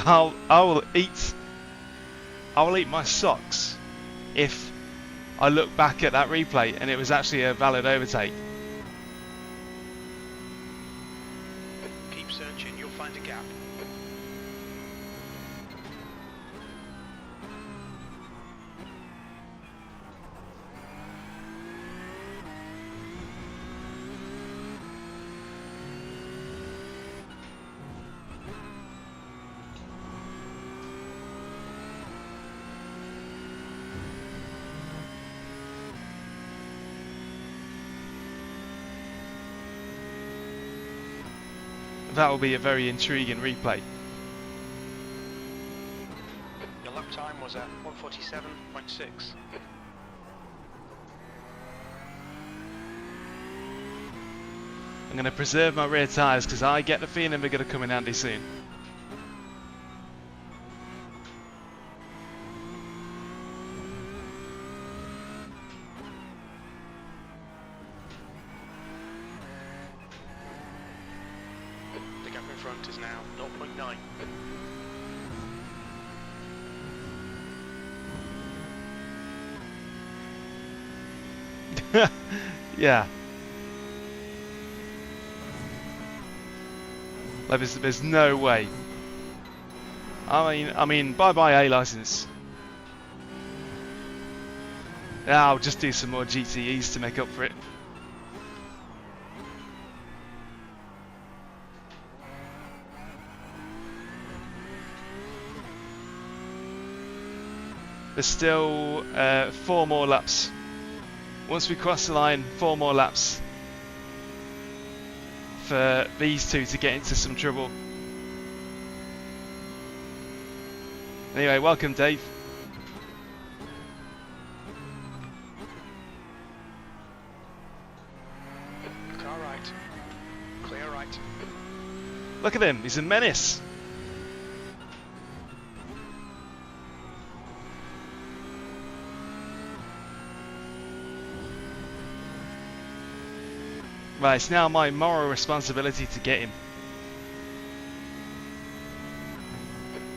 I will eat my socks if I look back at that replay and it was actually a valid overtake. Keep searching, you'll find a gap. That will be a very intriguing replay. Your lap time was at 1:47.6. I'm going to preserve my rear tyres because I get the feeling they're going to come in handy soon. The gap in front is now 0.9. Yeah. Like there's no way. I mean, bye-bye A license. Yeah, I'll just do some more GTEs to make up for it. There's still 4 more laps. Once we cross the line, 4 more laps for these two to get into some trouble. Anyway, welcome Dave. Car right. Clear right. Look at him, he's a menace. Right, it's now my moral responsibility to get him.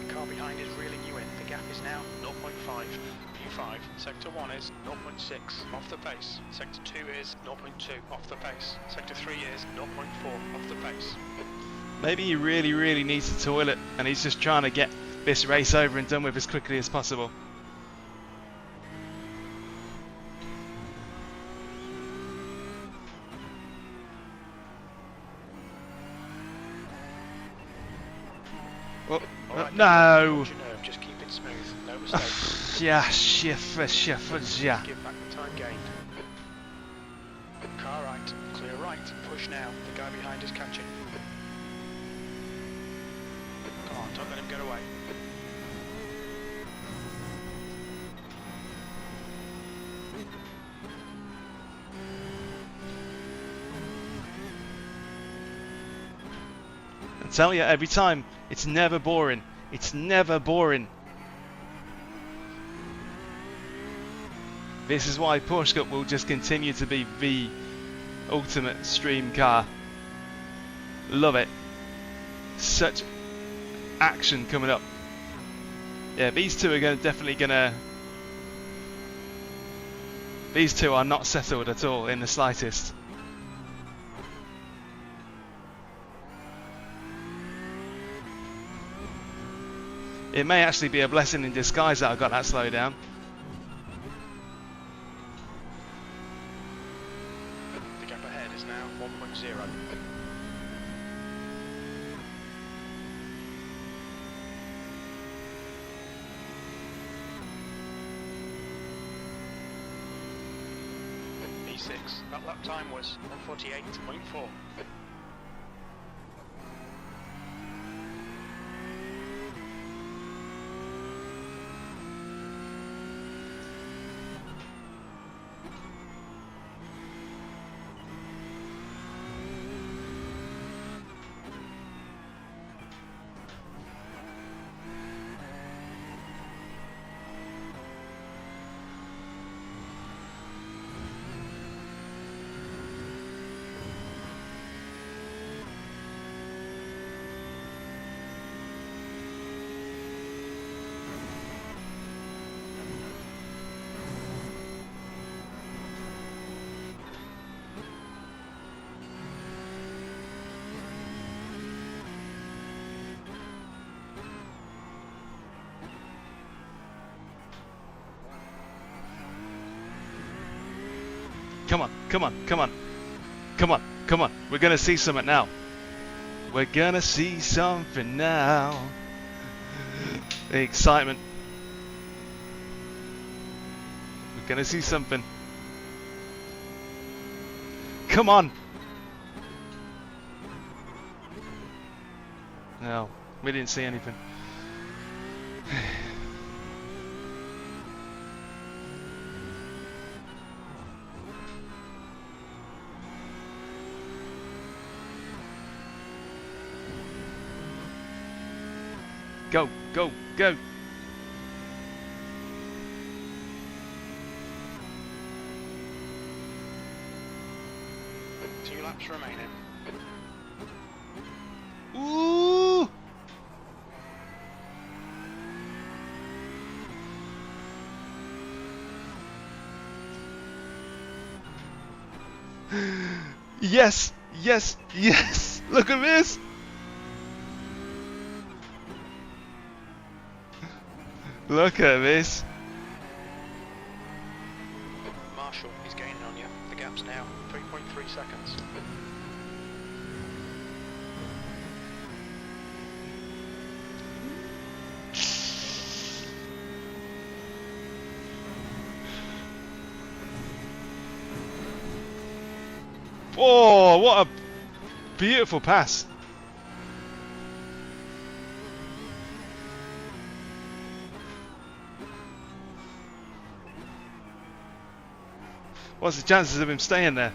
The car behind is reeling you in. The gap is now 0.5. P5. Sector 1 is 0.6 off the pace. Sector 2 is 0.2 off the pace. Sector 3 is 0.4 off the pace. Maybe he really needs a toilet and he's just trying to get this race over and done with as quickly as possible. Oh, Right, no! hold your nerve, just keep it smooth, no mistakes. Yeah. Give back the time gained. Car right, clear right, push now, the guy behind is catching. Come on, don't let him get away. I tell you, every time, it's never boring. It's never boring This is why Porsche Cup will just continue to be the ultimate stream car. Love it. Such action coming up. Yeah, these two are definitely gonna. These two are not settled at all in the slightest. It may actually be a blessing in disguise that I got that slow down. The gap ahead is now 1.0. P6, that lap time was 148.4. Come on, come on, come on, come on, come on. We're gonna see something now. We're gonna see something now. The excitement. We're gonna see something. Come on. No, we didn't see anything. Go, go, go. 2 laps remaining. Ooh! Yes, yes, yes! Look at this! Look at this. Marshall is gaining on you. The gap's now 3.3 seconds. Oh, what a beautiful pass. What's the chances of him staying there?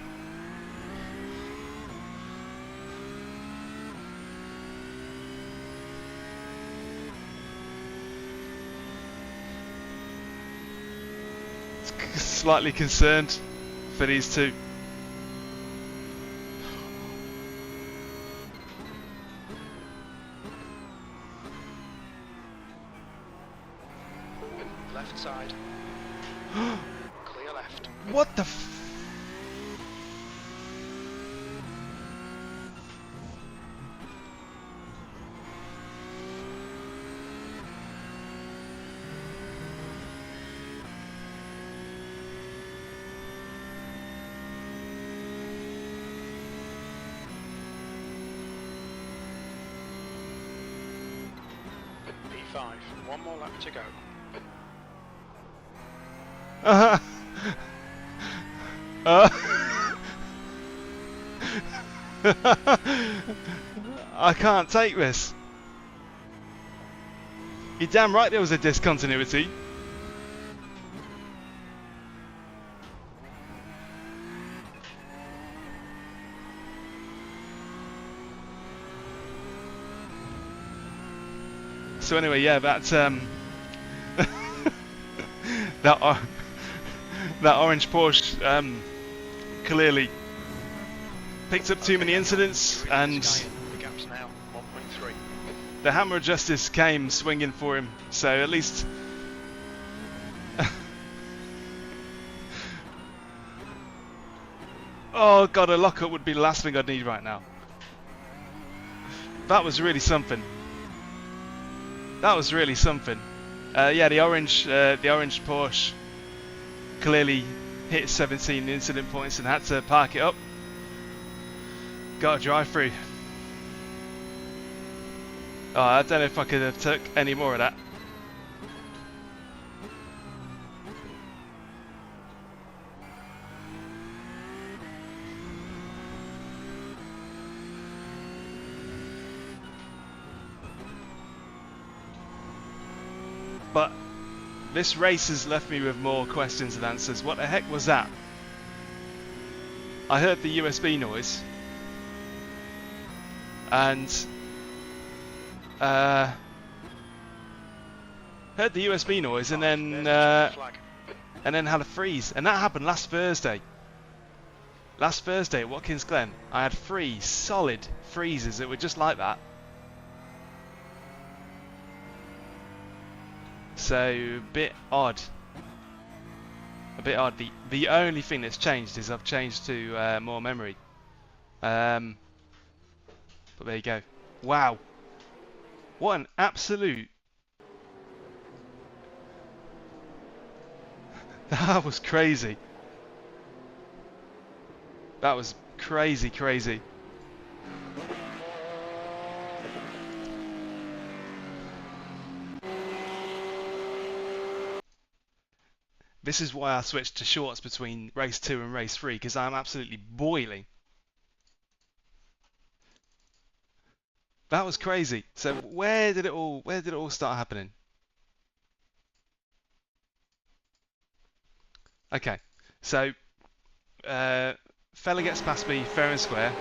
Slightly concerned for these two. Left side. Clear left. What the f... P5. 1 more lap to go. I can't take this. You're damn right there was a discontinuity. So anyway, yeah, that That orange Porsche clearly picked up too many incidents, and The gap's now 1.3. the hammer of justice came swinging for him. So at least oh god, a lockup would be the last thing I'd need right now. That was really something. That was really something. Yeah, the orange Porsche clearly hit 17 incident points and had to park it up. Got a drive through. Oh, I don't know if I could have took any more of that. But this race has left me with more questions than answers. What the heck was that? I heard the USB noise, and heard the USB noise, and then had a freeze, and that happened last Thursday. Last Thursday at Watkins Glen, I had 3 solid freezes that were just like that. So a bit odd. A bit odd. The only thing that's changed is I've changed to more memory. But there you go. Wow. What an absolute... That was crazy. That was crazy, crazy. This is why I switched to shorts between race 2 and race 3, because I'm absolutely boiling. That was crazy. So where did it all start happening? Okay, so fella gets past me fair and square.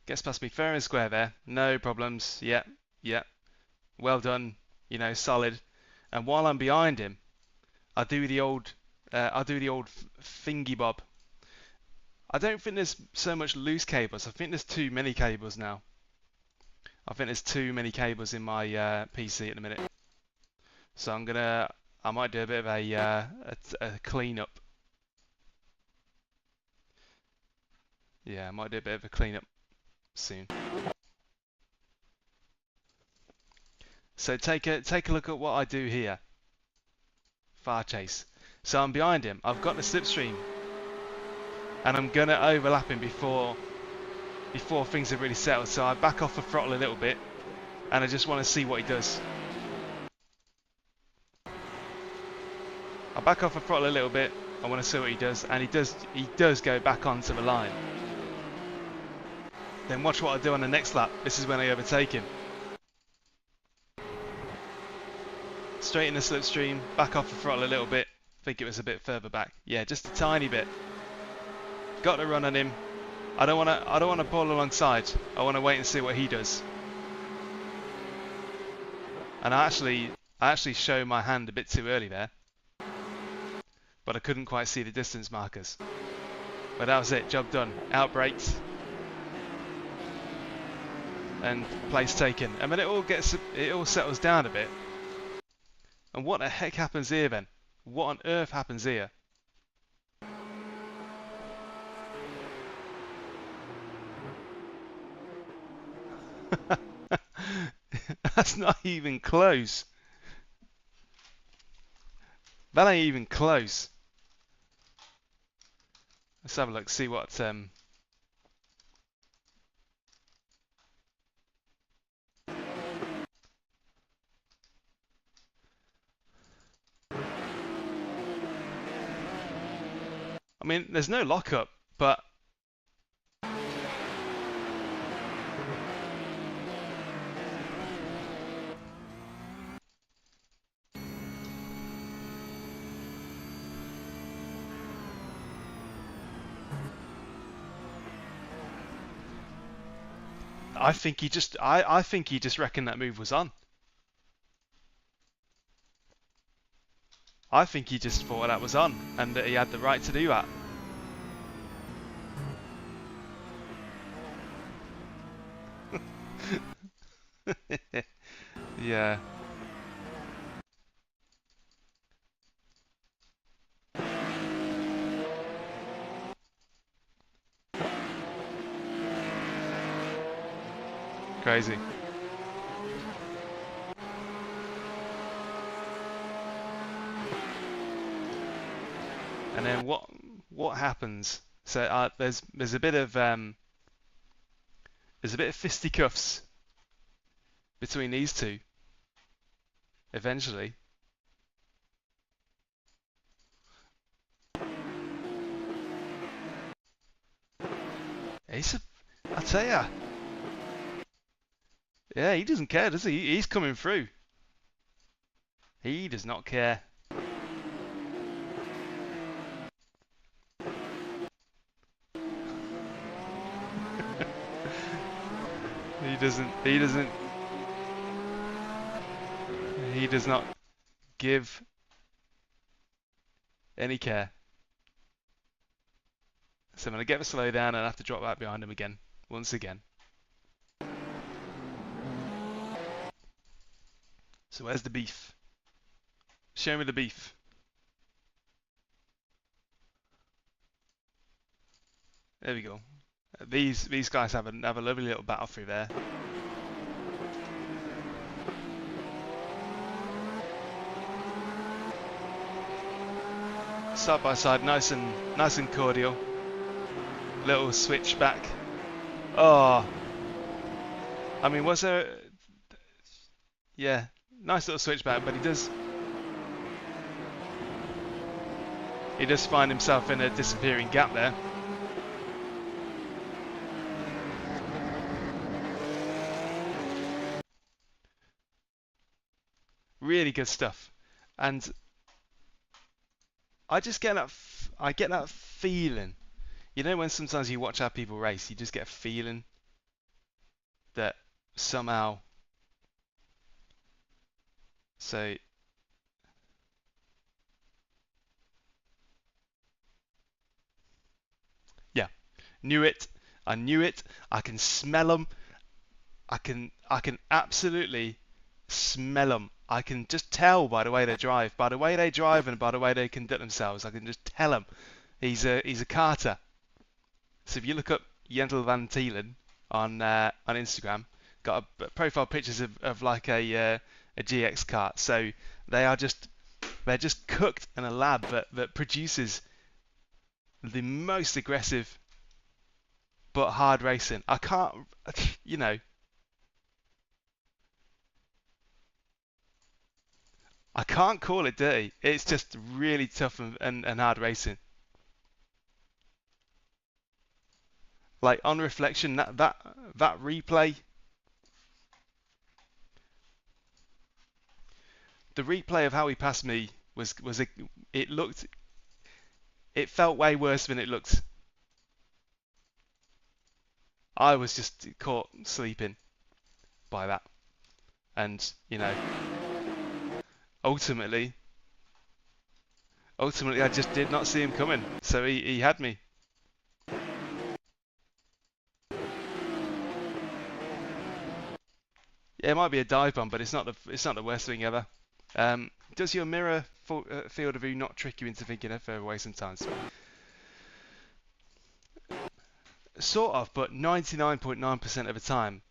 Gets past me fair and square there. No problems. Yeah, yeah. Well done. You know, solid. And while I'm behind him, I do the old thingy bob. I don't think there's so much loose cables. I think there's too many cables now. I think there's too many cables in my PC at the minute. So I might do a bit of a cleanup. Yeah, I might do a bit of a cleanup soon. So take a look at what I do here. Far chase. So I'm behind him. I've got the slipstream, and I'm gonna overlap him before things have really settled. So I back off the throttle a little bit, and I just want to see what he does. I back off the throttle a little bit. I want to see what he does, and he does go back onto the line. Then watch what I do on the next lap. This is when I overtake him. Straight in the slipstream, back off the throttle a little bit. I think it was a bit further back. Yeah, just a tiny bit. Got to run on him. I don't want to pull alongside. I want to wait and see what he does. And I actually showed my hand a bit too early there, but I couldn't quite see the distance markers. But that was it. Job done. Outbraked. And place taken. And then it all settles down a bit. And what the heck happens here then? What on earth happens here? That's not even close. That ain't even close. Let's have a look, see what I mean, there's no lockup, but I think he just reckoned that move was on. I think he just thought that was on and that he had the right to do that. Yeah. Crazy. And then what happens? So there's a bit of fisticuffs between these two. Eventually, I tell ya, yeah, he doesn't care, does he? He's coming through. He does not care. He doesn't. He does not give any care. So I'm going to get the slow down and have to drop back behind him again, once again. So where's the beef? Show me the beef. There we go. These guys have a lovely little battle through there. Side by side, nice and cordial. Little switch back. Oh, I mean, was there? Yeah, nice little switch back, but he does find himself in a disappearing gap there. Really good stuff, and I just get that feeling. You know, when sometimes you watch how people race, you just get a feeling that somehow. So yeah, knew it. I knew it. I can smell them. I can absolutely smell them. I can just tell by the way they drive, and by the way they conduct themselves. I can just tell them he's a Carter. So if you look up Jendel van Tielen on Instagram, got a profile pictures of like a GX kart. So they're just cooked in a lab that produces the most aggressive but hard racing. I can't, you know, I can't call it dirty. It's just really tough and hard racing. Like on reflection, that replay, the replay of how he passed me it felt way worse than it looked. I was just caught sleeping by that, and you know, ultimately I just did not see him coming. So he had me. Yeah, it might be a dive bomb, but it's not the worst thing ever. Does your mirror field of view not trick you into thinking of further away sometimes? Sort of, but 99.9% of the time,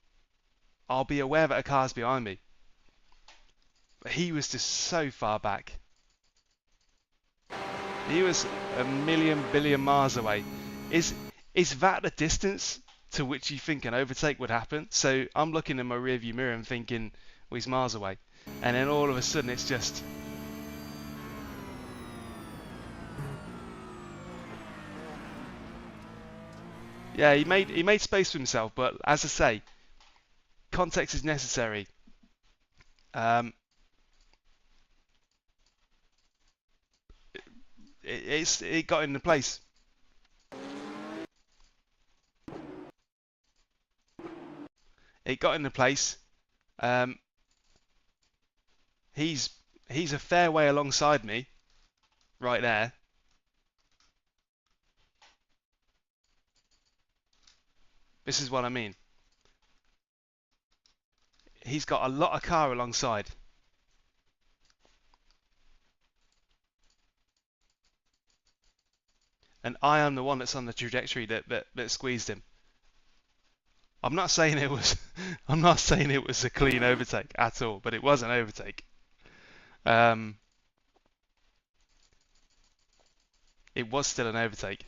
I'll be aware that a car's behind me. But he was just so far back. He was a million billion miles away. Is that the distance to which you think an overtake would happen? So I'm looking in my rearview mirror and thinking, well, he's miles away, and then all of a sudden it's just. Yeah, he made space for himself, but as I say, context is necessary. It got into place. It got into place. He's a fair way alongside me, right there. This is what I mean. He's got a lot of car alongside. And I am the one that's on the trajectory that squeezed him. I'm not saying it was I'm not saying it was a clean overtake at all, but it was an overtake. It was still an overtake.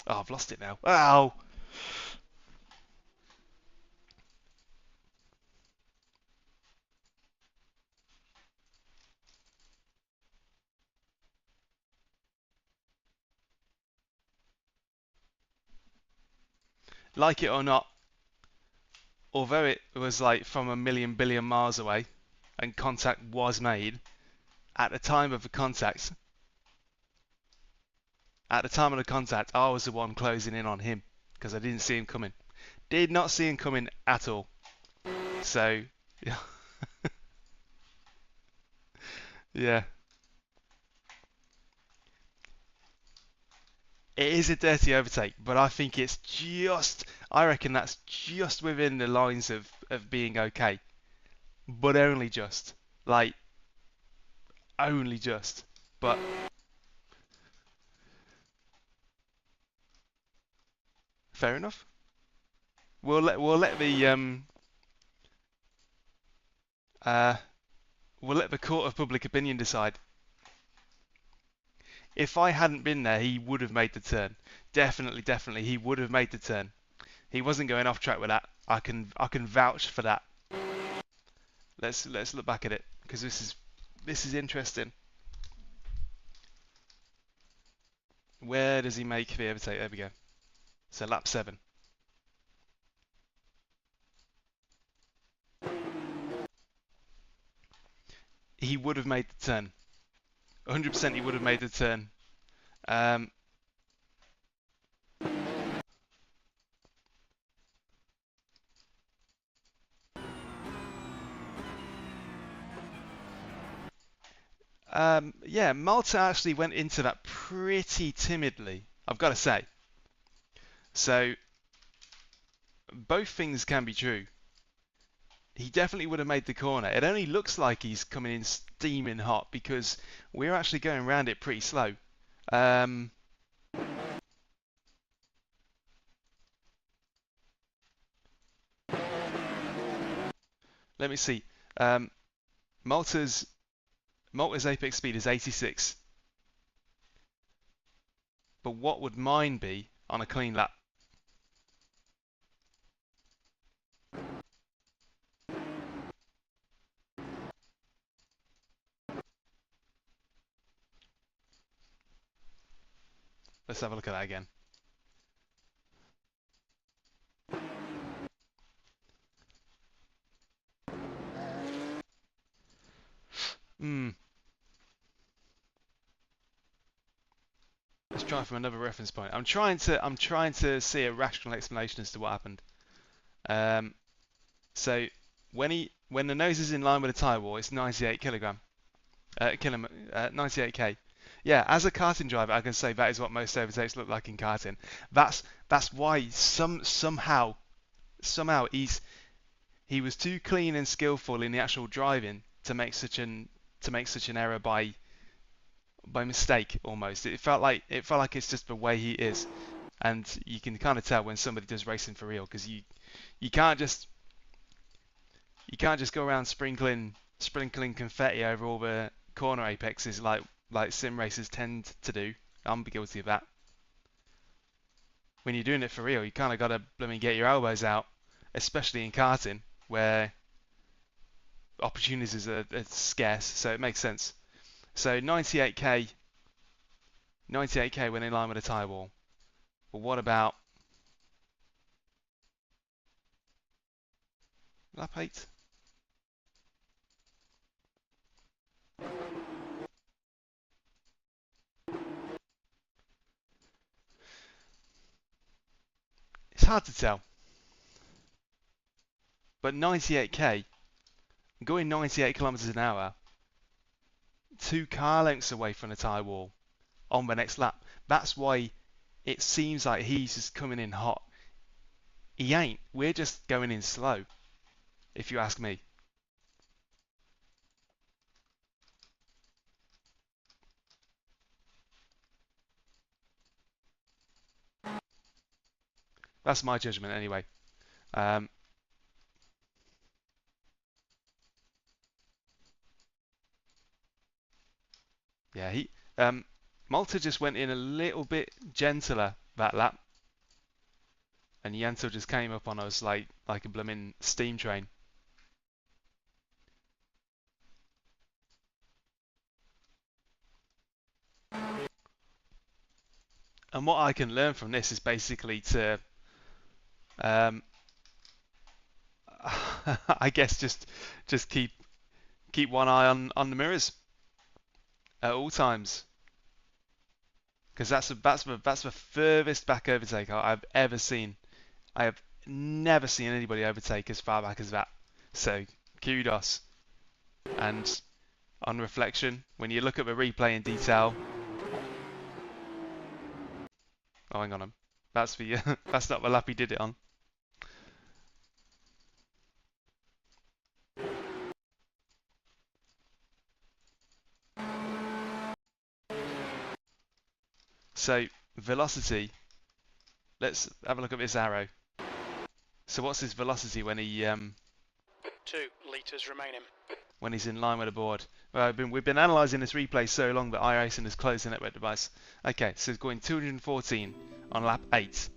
Oh, I've lost it now. Ow! Like it or not, although it was like from a million billion miles away and contact was made, at the time of the contact, I was the one closing in on him because I didn't see him coming. Did not see him coming at all. So, yeah. Yeah. It is a dirty overtake, but I think it's just, I reckon that's just within the lines of being okay. But only just. Like, only just. But, fair enough. We'll let uh, the court of public opinion decide. If I hadn't been there, he would have made the turn. Definitely, he would have made the turn. He wasn't going off track with that. I can vouch for that. Let's look back at it because this is interesting. Where does he make the overtake? There we go. So lap 7. He would have made the turn. 100% he would have made the turn. Yeah, Malta actually went into that pretty timidly, I've got to say. So, both things can be true. He definitely would have made the corner. It only looks like he's coming in steaming hot because we're actually going around it pretty slow. Let me see. Malta's apex speed is 86. But what would mine be on a clean lap? Let's have a look at that again. Let's try from another reference point. I'm trying to see a rational explanation as to what happened. So when the nose is in line with the tyre wall, it's 98 kilogram, 98k. Yeah, as a karting driver, I can say that is what most overtakes look like in karting. That's why somehow he was too clean and skillful in the actual driving to make such an error by mistake almost. It felt like it's just the way he is, and you can kind of tell when somebody does racing for real because you can't just go around sprinkling confetti over all the corner apexes like sim racers tend to do. I'm guilty of that. When you're doing it for real, you kind of got to get your elbows out, especially in karting where opportunities are scarce. So it makes sense. So 98k when in line with a tyre wall. But what about lap 8? It's hard to tell. But 98k, going 98 kilometers an hour, 2 car lengths away from the tyre wall on the next lap. That's why it seems like he's just coming in hot. He ain't. We're just going in slow, if you ask me. That's my judgment anyway. Yeah, Malta just went in a little bit gentler that lap, and Yanto just came up on us like a blooming steam train. And what I can learn from this is basically to, I guess, just keep one eye on the mirrors at all times, because that's the furthest back overtake I've ever seen. I have never seen anybody overtake as far back as that. So kudos. And on reflection, when you look at the replay in detail, oh, hang on, that's the that's not the lap he did it on. So velocity. Let's have a look at this arrow. So what's his velocity when he 2 litres remaining. when he's in line with the board? Well, we've been analysing this replay so long that iRacing has closed the network device. Okay, so it's going 214 on lap 8.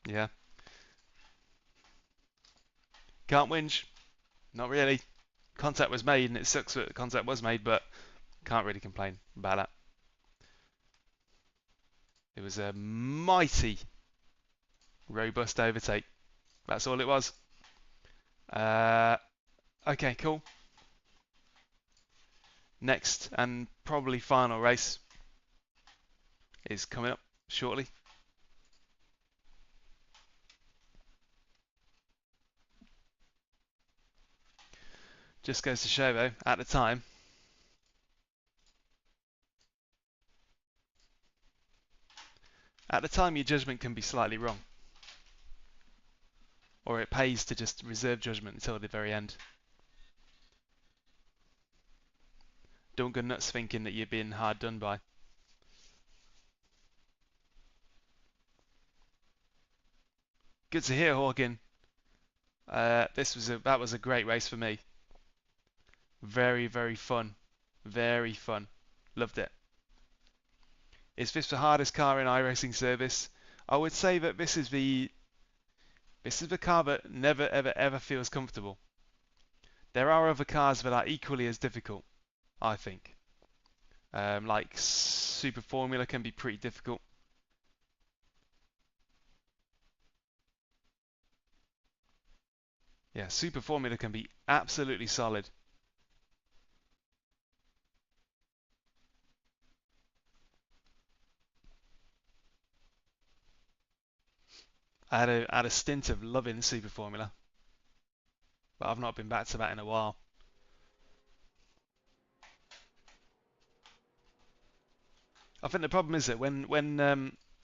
Yeah. Can't whinge. Not really. Contact was made, and it sucks that contact was made, but can't really complain about that. It was a mighty, robust overtake. That's all it was. Okay, cool. Next and probably final race is coming up shortly. Just goes to show though, at the time, your judgment can be slightly wrong. Or it pays to just reserve judgment until the very end. Don't go nuts thinking that you're being hard done by. Good to hear, Hawkin. That was a great race for me. Very, very fun. Very fun. Loved it. Is this the hardest car in iRacing service? I would say that this is the car that never ever feels comfortable. There are other cars that are equally as difficult, I think. Like Super Formula can be pretty difficult. Yeah, Super Formula can be absolutely solid. I had a stint of loving Super Formula, but I've not been back to that in a while. I think the problem is that when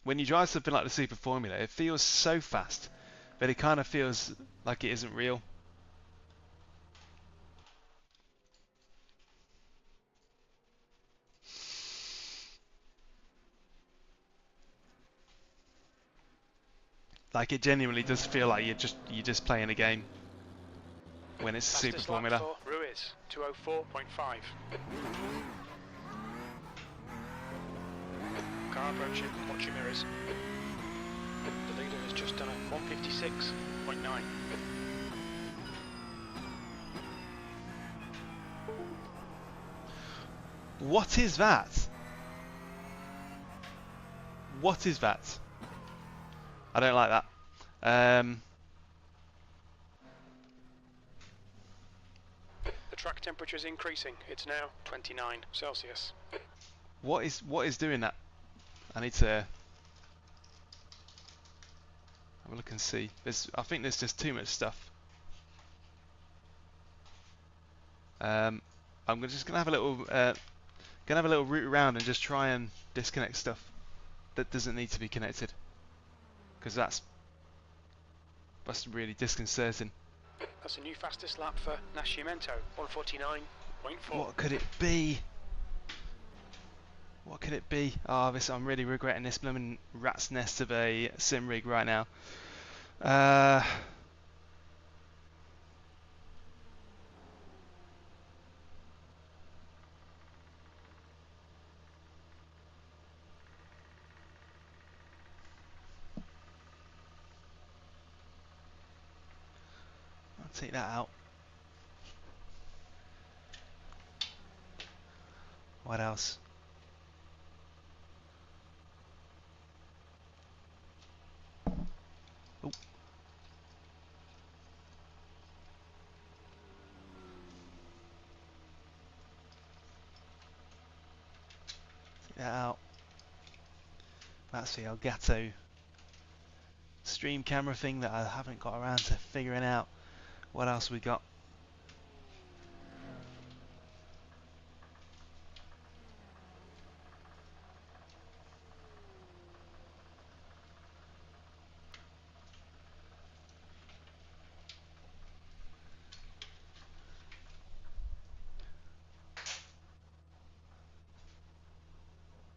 you drive something like the Super Formula, it feels so fast that it kind of feels like it isn't real. Like it genuinely does feel like you're just playing a game when it's Super Formula. Ruiz, 204.5. Car approaching, watch your mirrors. The leader has just done a 156.9. What is that? What is that? I don't like that. Track temperature is increasing. It's now 29 Celsius. What is doing that? I need to have a look and see. I think there's just too much stuff. I'm just gonna have a little route around and just try and disconnect stuff that doesn't need to be connected, because that's really disconcerting. That's a new fastest lap for Nascimento, 149.4. What could it be? What could it be? Oh, I'm really regretting this blooming rat's nest of a sim rig right now. I'll take that out. What else? Oh. Take that out. That's the Elgato stream camera thing that I haven't got around to figuring out. What else we got?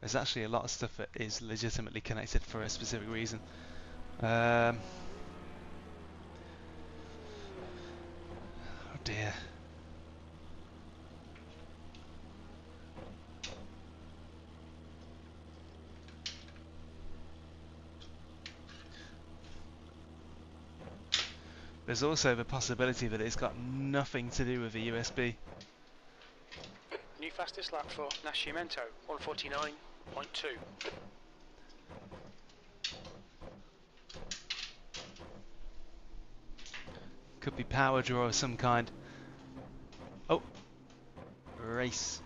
There's actually a lot of stuff that is legitimately connected for a specific reason. Oh dear. There's also the possibility that it's got nothing to do with the USB. New fastest lap for Nascimento, 149.2. Could be power draw of some kind. Oh, race.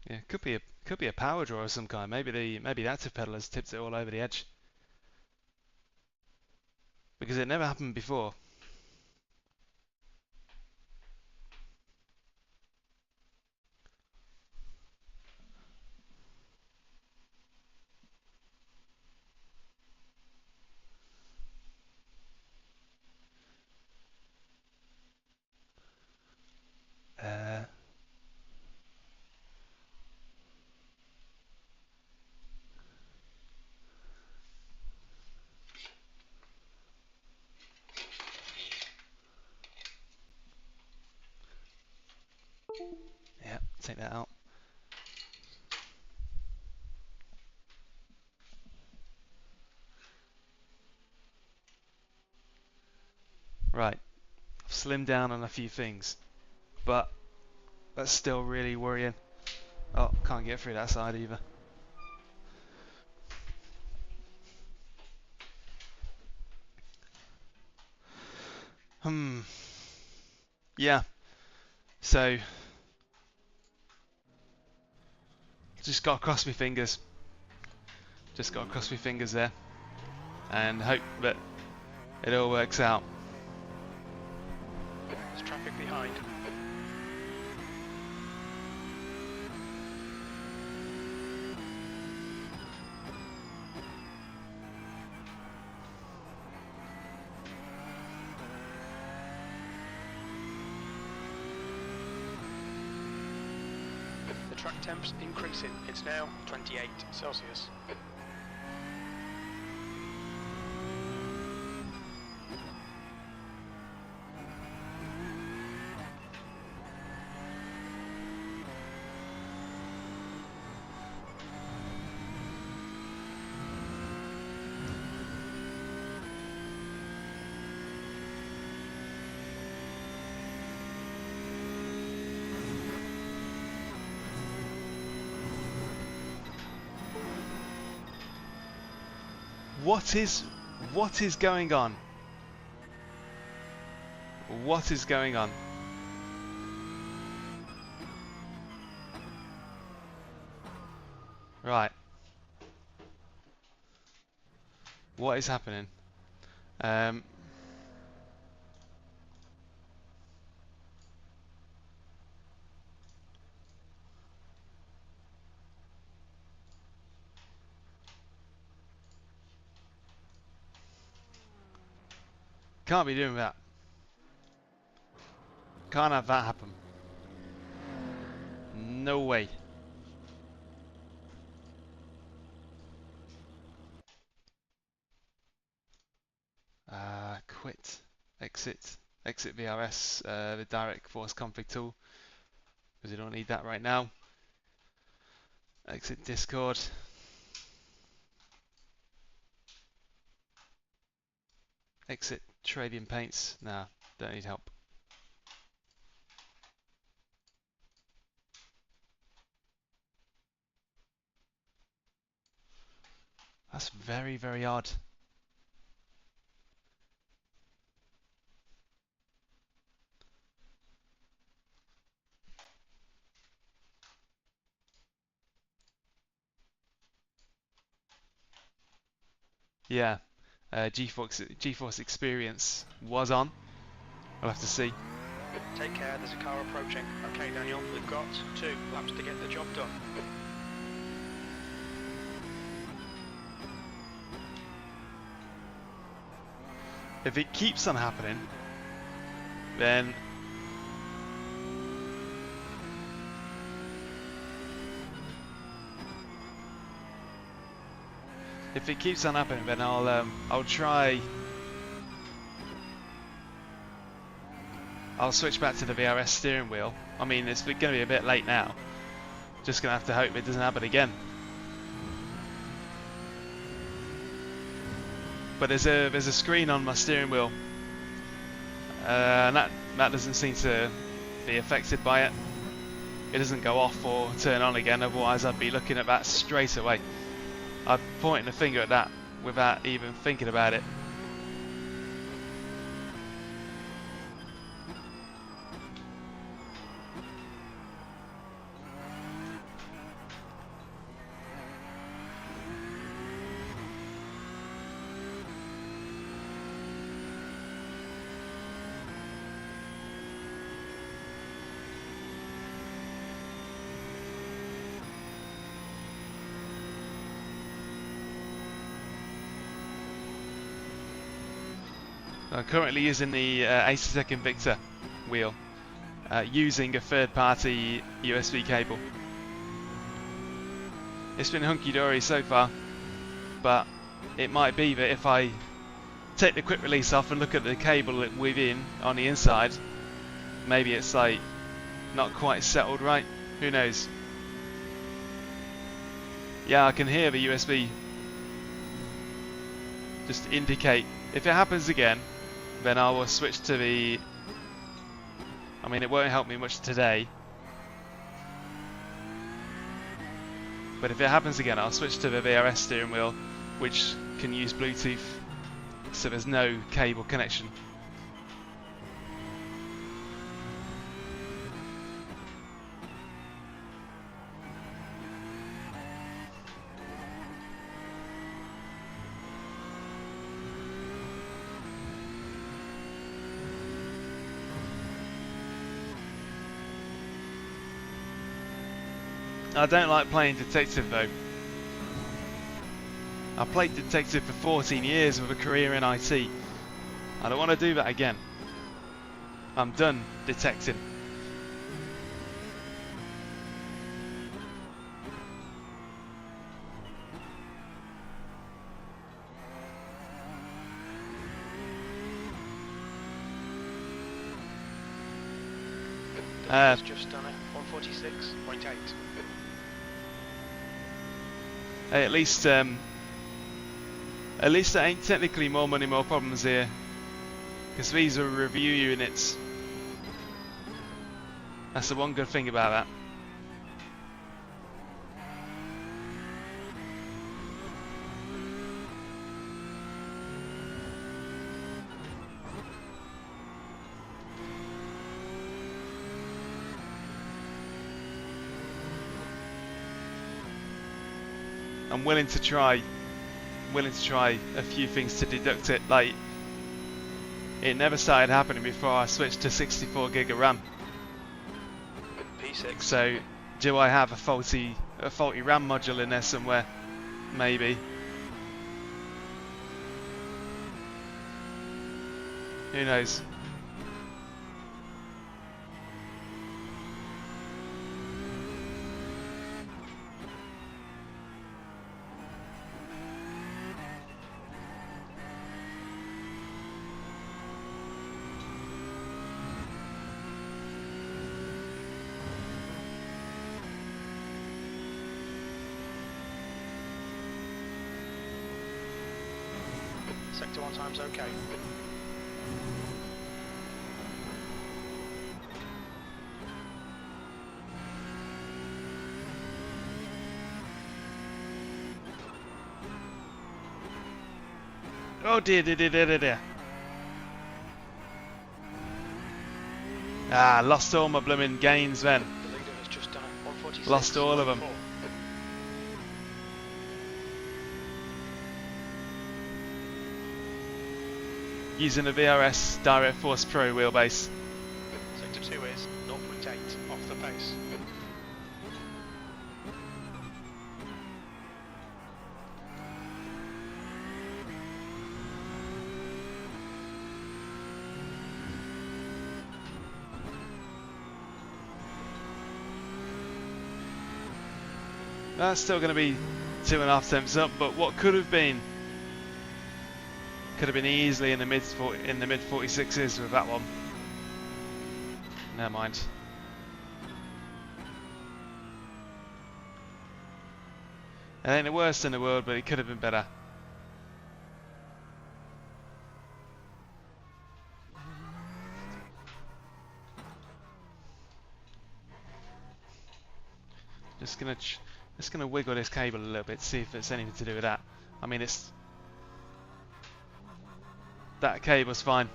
Yeah, could be a power draw of some kind. Maybe the active pedal has tipped it all over the edge, because it never happened before. Yeah, take that out. Right, I've slimmed down on a few things, but that's still really worrying. Oh, can't get through that side either. Yeah, so just got to cross my fingers. Just got to cross my fingers there and hope that it all works out. There's traffic behind. The track temp's increasing. It's now 28 Celsius. What is What is going on? What is going on? Right. What is happening? Can't be doing that. Can't have that happen. No way. Quit. Exit. Exit VRS, the DirectForce config tool, because we don't need that right now. Exit Discord. Exit Trading Paints. Nah, don't need help. That's very, very odd. Yeah, GeForce Experience was on. I'll have to see. Take care, there's a car approaching. Okay, Daniel, we've got 2 laps to get the job done. If it keeps on happening, then I'll try. I'll switch back to the VRS steering wheel. I mean, it's going to be a bit late now. Just going to have to hope it doesn't happen again. But there's a screen on my steering wheel, and that doesn't seem to be affected by it. It doesn't go off or turn on again. Otherwise, I'd be looking at that straight away. I'd point the finger at that without even thinking about it. I'm currently using the 80-second Victor wheel, using a third-party USB cable. It's been hunky-dory so far, but it might be that if I take the quick release off and look at the cable within on the inside, maybe it's like not quite settled right. Who knows? Yeah, I can hear the USB just indicate. If it happens again, then I will switch to the... I mean, it won't help me much today. But if it happens again, I'll switch to the VRS steering wheel, which can use Bluetooth, so there's no cable connection. I don't like playing detective though. I played detective for 14 years with a career in IT. I don't want to do that again. I'm done detecting. Just done it, 146.8. Hey, at least there ain't technically more money, more problems here, because these are review units. That's the one good thing about that. I'm willing to try a few things to deduct it. Like, it never started happening before I switched to 64 gig of RAM. P6. So, do I have a faulty RAM module in there somewhere? Maybe. Who knows? Sector 1 time's okay. Oh dear. Ah, lost all my blooming gains then. The leader has just done a 146. Lost all of them. Using a VRS DirectForce Pro Wheelbase. Sector 2 is 0.8 off the pace. That's still going to be 2.5 temps up, but what could have been easily in the mid 46s with that one. Never mind. It ain't the worst in the world, but it could have been better. Just gonna wiggle this cable a little bit, see if it's anything to do with that. I mean, that cable's fine.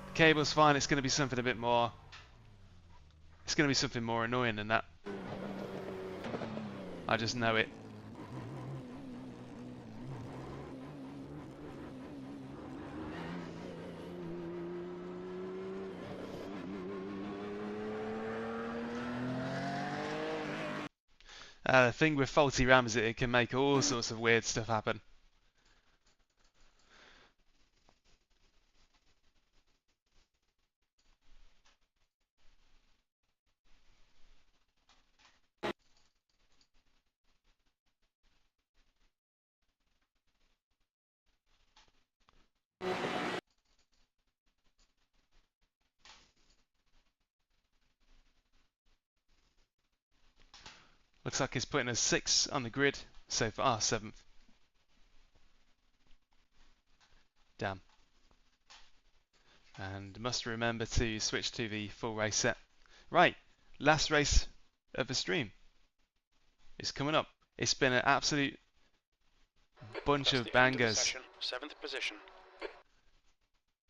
The cable's fine. It's gonna be something a bit more. It's gonna be something more annoying than that. I just know it. The thing with faulty RAM is that it can make all sorts of weird stuff happen. Looks like he's putting a 6 on the grid so far, 7th. Damn. And must remember to switch to the full race set. Right, last race of the stream is coming up. It's been an absolute bunch of bangers. 7th position.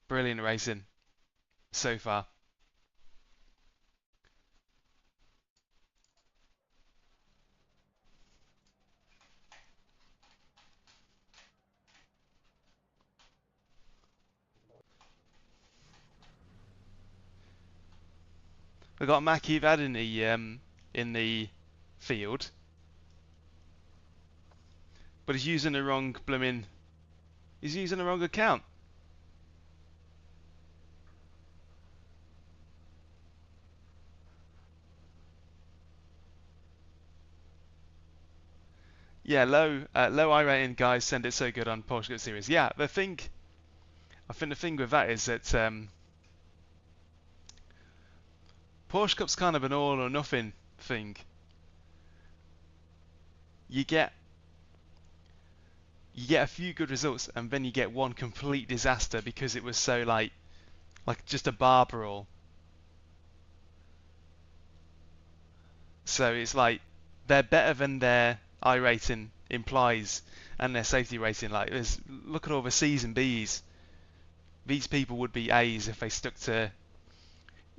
Brilliant racing so far. We've got Mackie Vad in the field, but he's using the wrong blooming. He's using the wrong account. Yeah, low iRating guys send it so good on Porsche Cup Series. Yeah, I think the thing with that is that Porsche Cup's kind of an all or nothing thing. You get a few good results, and then you get one complete disaster because it was so like just a bar brawl. So it's like they're better than their iRating implies and their safety rating. Like, look at all the C's and B's. These people would be A's if they stuck to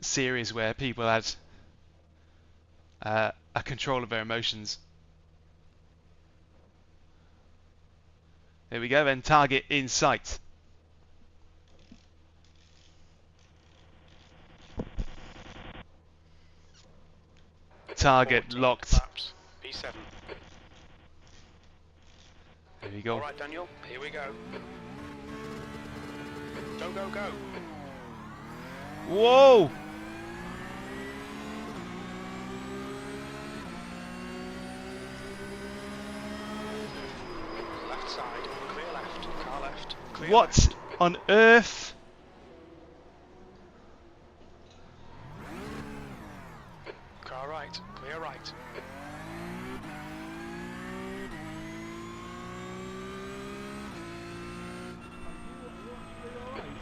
series where people had a control of their emotions. Here we go then, target in sight. Target 14 locked. laps. P7. Here we go. Alright Daniel, here we go. Go, go, go. Whoa! Left side, clear left, car left, clear What left. on earth? Car right, clear right.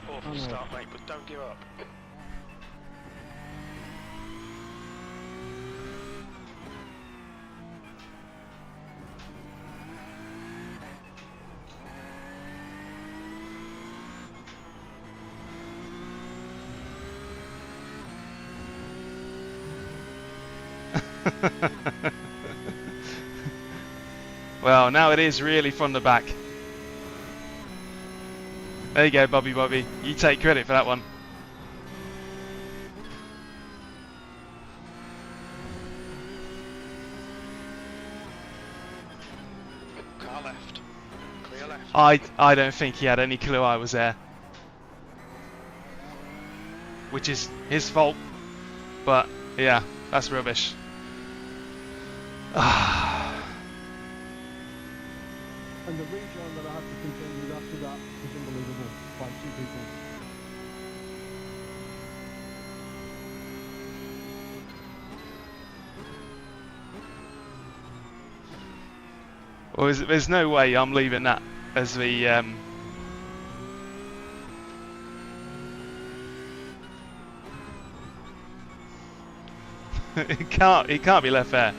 Awful start, mate, but don't give up. Well, now it is really from the back. There you go, Bobby. You take credit for that one. Car left, clear left. I don't think he had any clue I was there. Which is his fault. But, yeah, that's rubbish. And the regen that I had to contend with after that was unbelievable by two people. Well, there's no way I'm leaving that as the it can't be left there.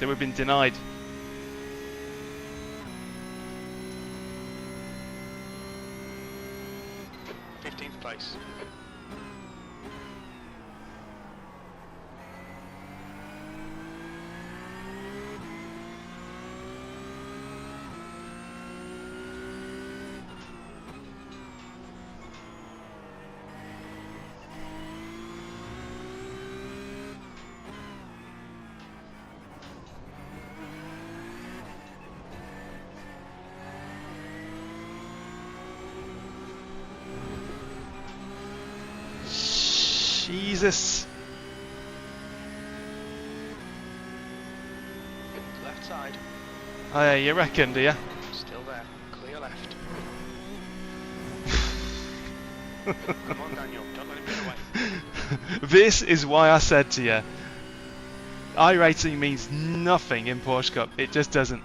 We've been denied. th place. Jesus. Left side, Oh yeah, you reckon, do you? still there, clear left. Come on Daniel, don't let him get away. This is why I said to you, iRacing means nothing in Porsche Cup. It just doesn't.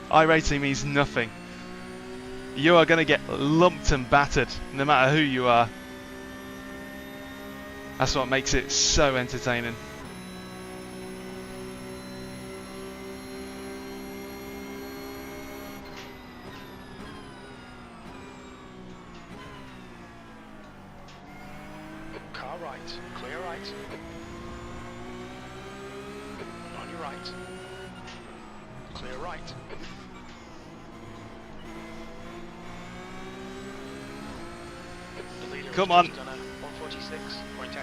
iRacing means nothing. You are going to get lumped and battered, no matter who you are. That's what makes it so entertaining. Car right, clear right. On your right. Clear right. The leader Come has on. just done a 146.8.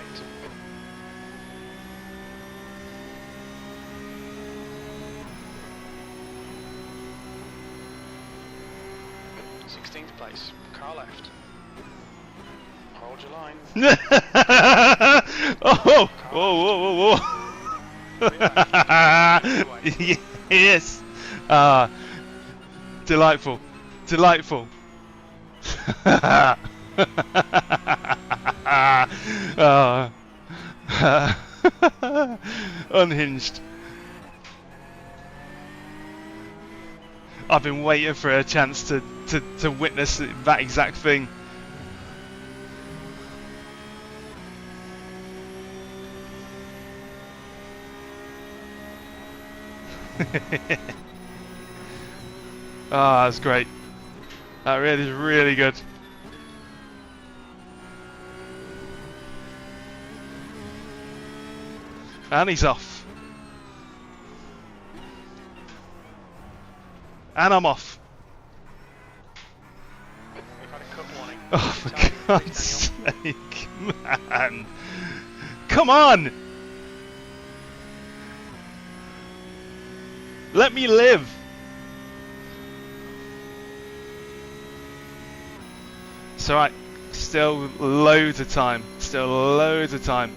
Sixteenth place, car left. Hold your line. Oh! Whoa! Yes! Delightful. Unhinged. I've been waiting for a chance to witness that exact thing. That's great. That really is really good. And he's off. And I'm off. We've had a cut warning. Oh, for God's sake, man. Come on! Let me live. It's alright. Still loads of time. Still loads of time.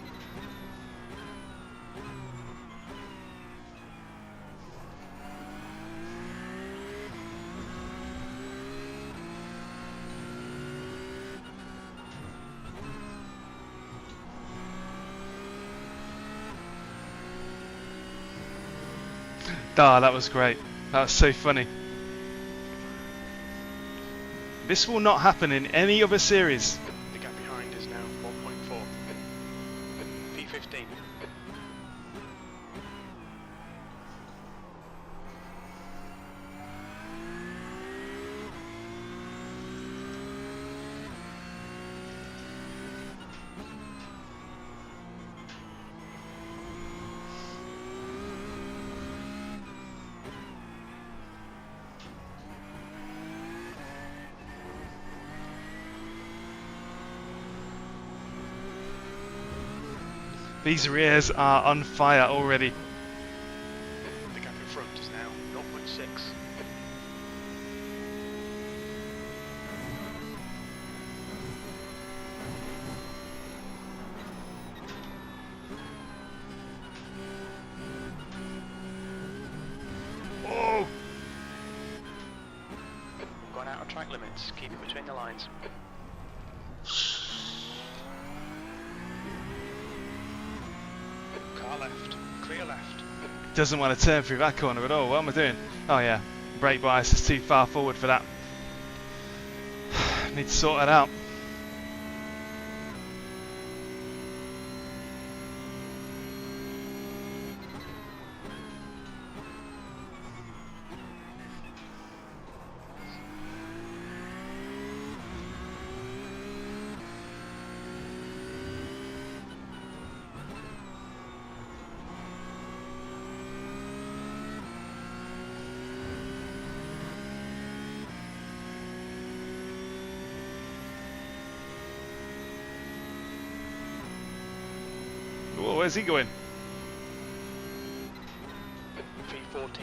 Ah, that was great. That was so funny. This will not happen in any other series. The gap behind is now 1.4. P15. These rears are on fire already. The gap in front is now 0.6. Oh! We've gone out of track limits. Keep it between the lines. Car left. Clear left. Doesn't want to turn through that corner at all. What am I doing? Oh yeah, brake bias is too far forward for that. Need to sort that out. Whoa, where's he going? V14.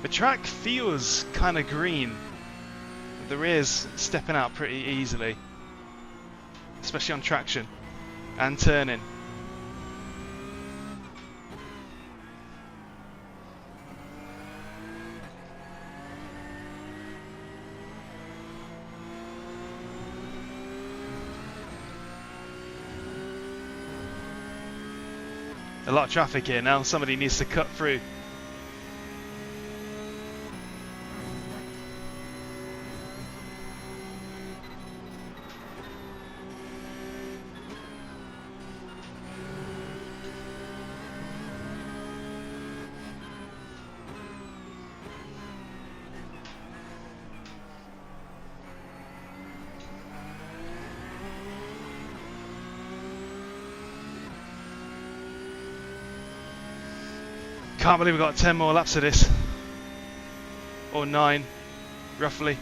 The track feels kind of green. The rear's stepping out pretty easily, especially on traction and turning. A lot of traffic here now. Somebody needs to cut through. Can't believe we've got 10 more laps of this. Or 9, roughly.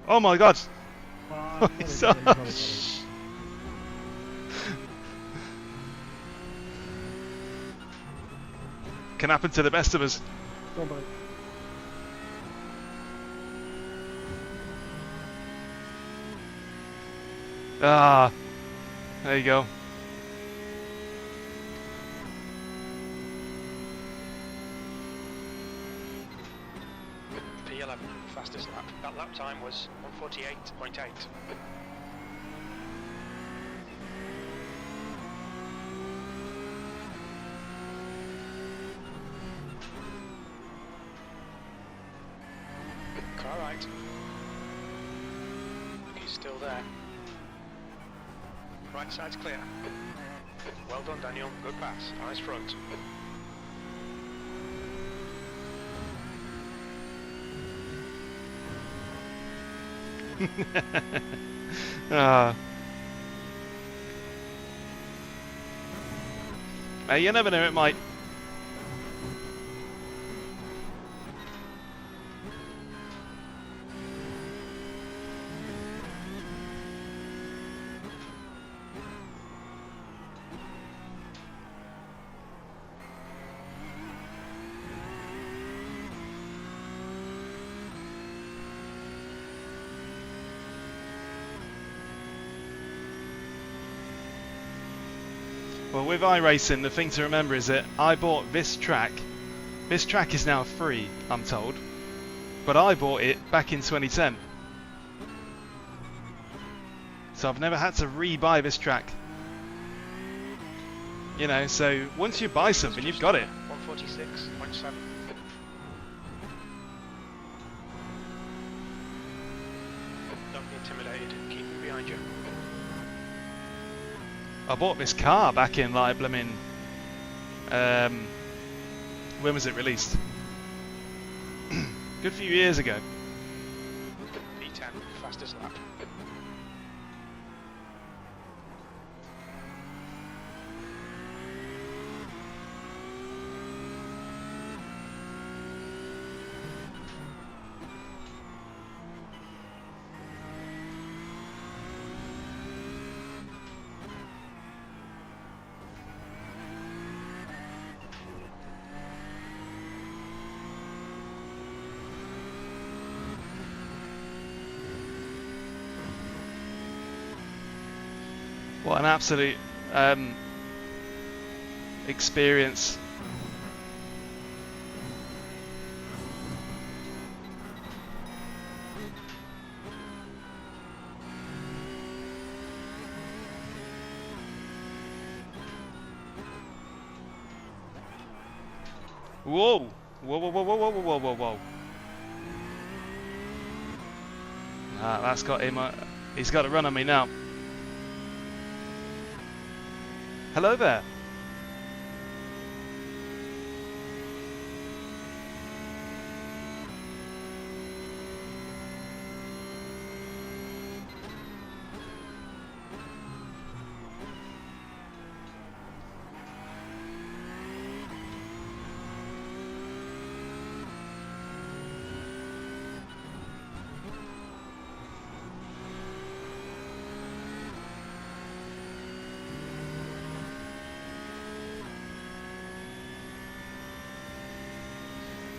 Oh my god! Can happen to the best of us. Go on, buddy. Ah, there you go. P11, fastest lap. That lap time was 1:48.8. Car right. He's still there. Right side's clear. Well done, Daniel. Good pass. Eyes front. Hey, you never know, it might. Well, with iRacing, the thing to remember is that I bought this track. This track is now free, I'm told. But I bought it back in 2010. So I've never had to re-buy this track. You know, so once you buy something, you've got it. 146.7. Don't be intimidated. Keep him behind you. I bought this car back in like blooming. When was it released? Good few years ago. P10, fastest lap. What an absolute experience. Whoa! Whoa, whoa, whoa, whoa, whoa, whoa, whoa, whoa. Ah, that's got him, he's got a run on me now. Hello there.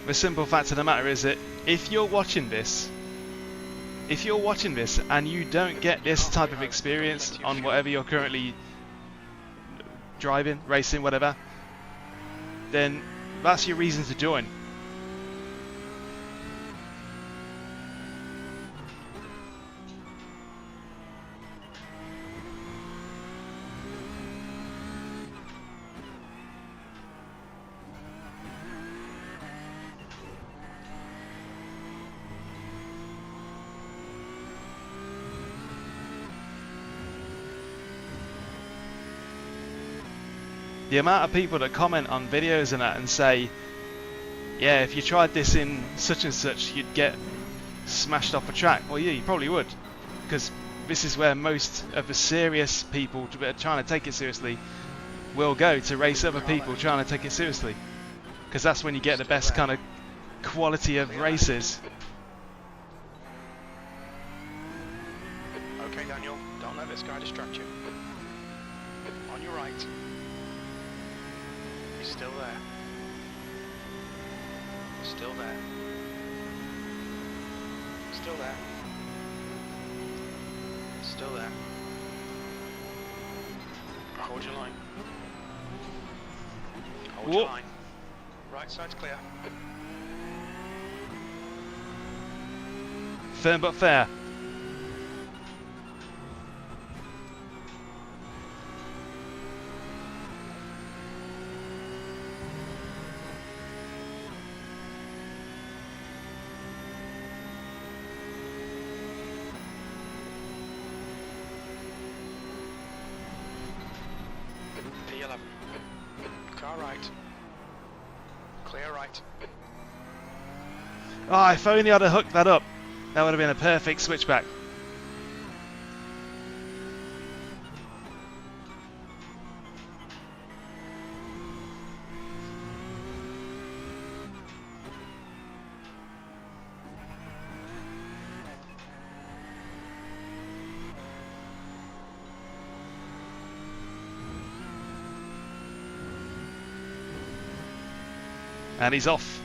The simple fact of the matter is that if you're watching this and you don't get this type of experience on whatever you're currently driving, racing, whatever, then that's your reason to join. The amount of people that comment on videos and that and say, yeah, if you tried this in such and such, you'd get smashed off a track. Well, yeah, you probably would, because this is where most of the serious people trying to take it seriously will go to race other people trying to take it seriously, because that's when you get the best kind of quality of races. Okay, Daniel, don't let this guy distract you. On your right. He's still there. Still there. Still there. Still there. Hold your line. Hold your line. Right side's clear. Firm but fair. Far right. Clear right. Oh, if only I'd have hooked that up, that would have been a perfect switchback. And he's off.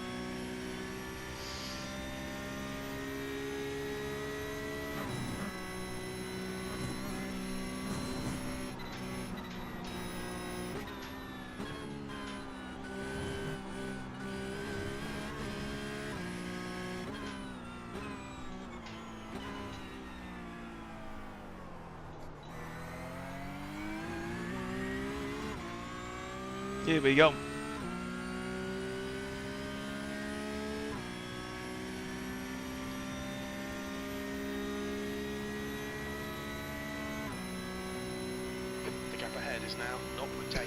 Here we go. The gap ahead is now 0.8.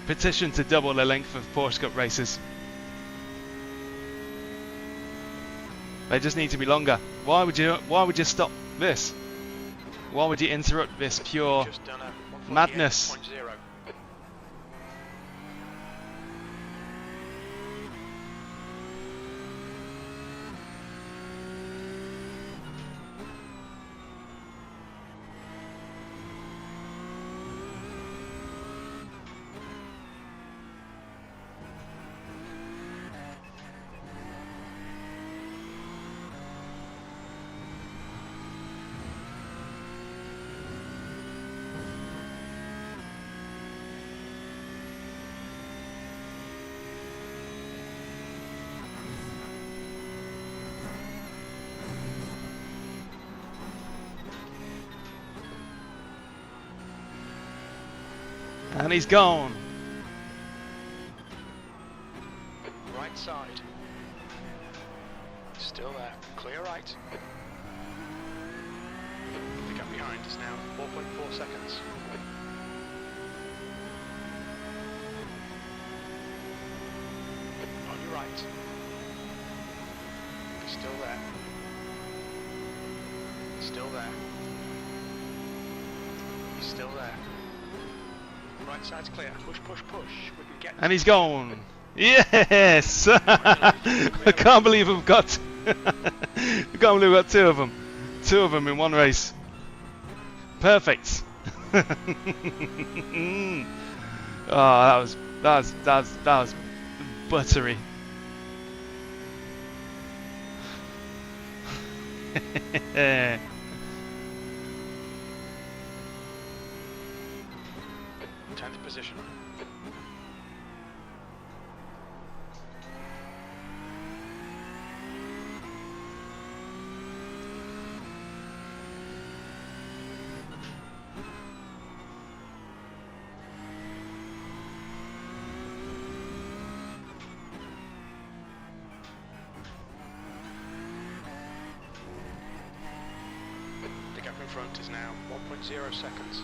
Petition to double the length of Porsche Cup races. They just need to be longer. Why would you stop this? Why would you interrupt this pure Just done a madness? 148.0. And he's gone. Right side. Still there. Clear right. The gap behind is now 4.4 seconds. On your right. Still there. Still there. He's still there. Right side's clear. Push, push, push. We can get. And he's gone. Yes! I can't believe we've got. I can't believe we've got two of them. Two of them in one race. Perfect. Oh, that was buttery. Position. The gap in front is now 1.0 seconds.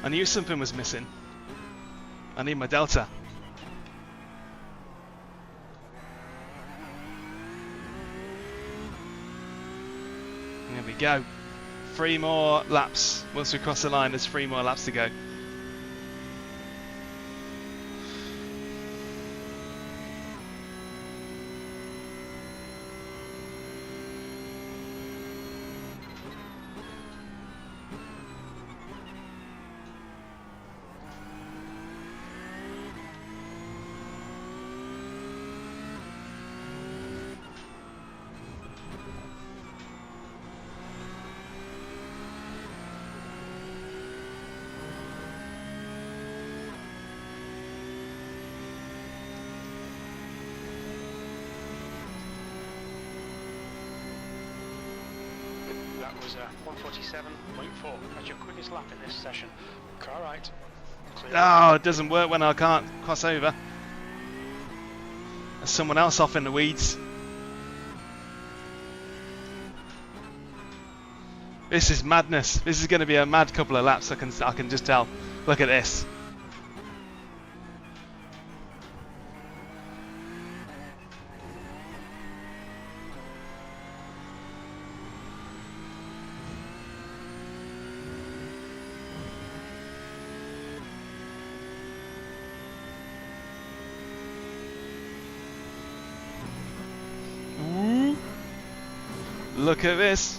I knew something was missing. I need my delta. There we go. 3 more laps. Once we cross the line, there's 3 more laps to go. was 147.4. That's your quickest lap in this session. Car right. Clear. Oh, it doesn't work when I can't cross over. There's someone else off in the weeds. This is madness. This is going to be a mad couple of laps. I can just tell. Look at this. Ooh. Look at this.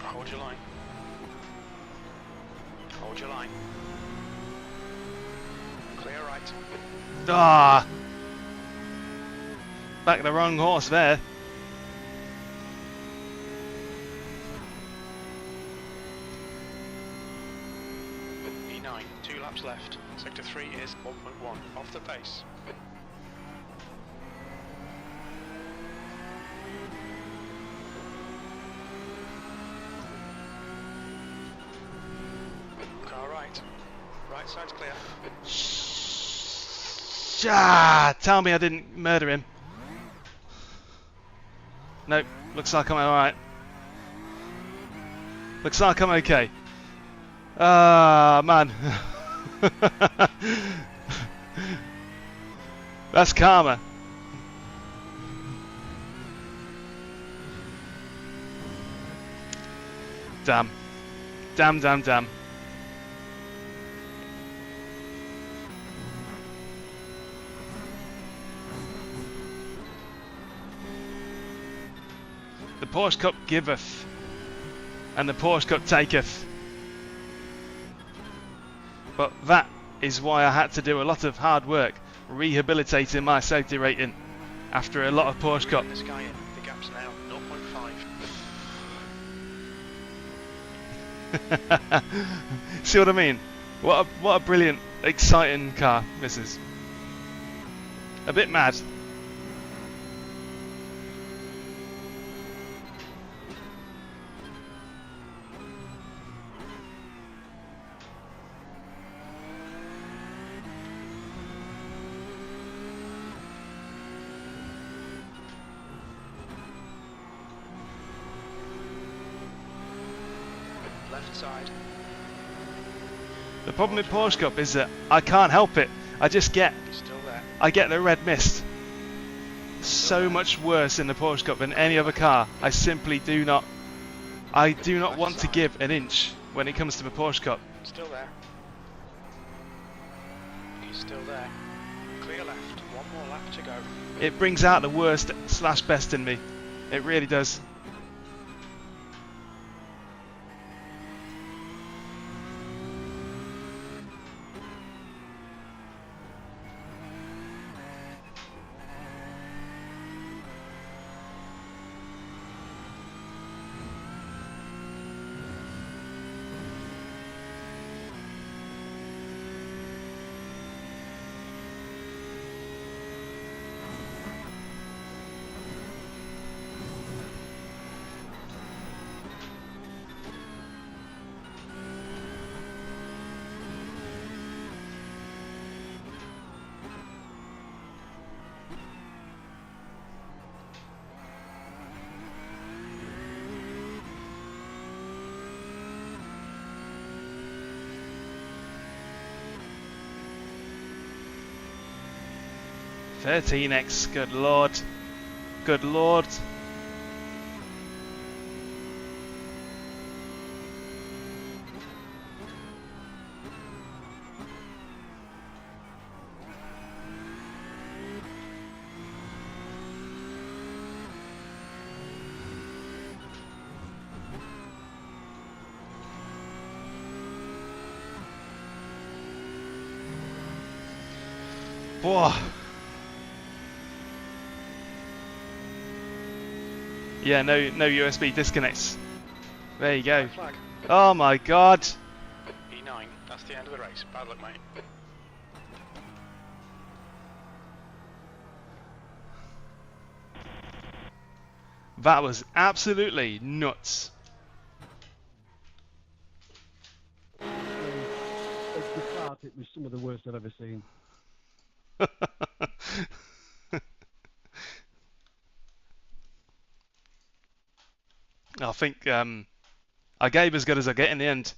Hold your line. Hold your line. Clear right. Ah! Back the wrong horse there. E9, 2 laps left. Sector 3 is 1.1 off the pace. Right side's clear. Tell me I didn't murder him. Nope, looks like I'm alright. Looks like I'm okay. Ah, man. That's karma. Damn. Damn, damn, damn. The Porsche Cup giveth, and the Porsche Cup taketh. But that is why I had to do a lot of hard work rehabilitating my safety rating after a lot of Porsche Cup. This guy in. The gap's now 0.5. See what I mean? What a brilliant, exciting car this is. A bit mad. Left side. The problem with Porsche Cup is that I can't help it. I just get, Still there. I get the red mist. So much worse in the Porsche Cup than any other car. I simply do not. I do not want to give an inch when it comes to the Porsche Cup. Still there. He's still there. Clear left. One more lap to go. It brings out the worst slash best in me. It really does. $13X, good lord. Good lord. Whoa. Yeah, no USB disconnects. There you go. Red flag. Oh my god. E9, that's the end of the race. Bad luck, mate. That was absolutely nuts. At the start, it was some of the worst I've ever seen. I think I gave as good as I get in the end.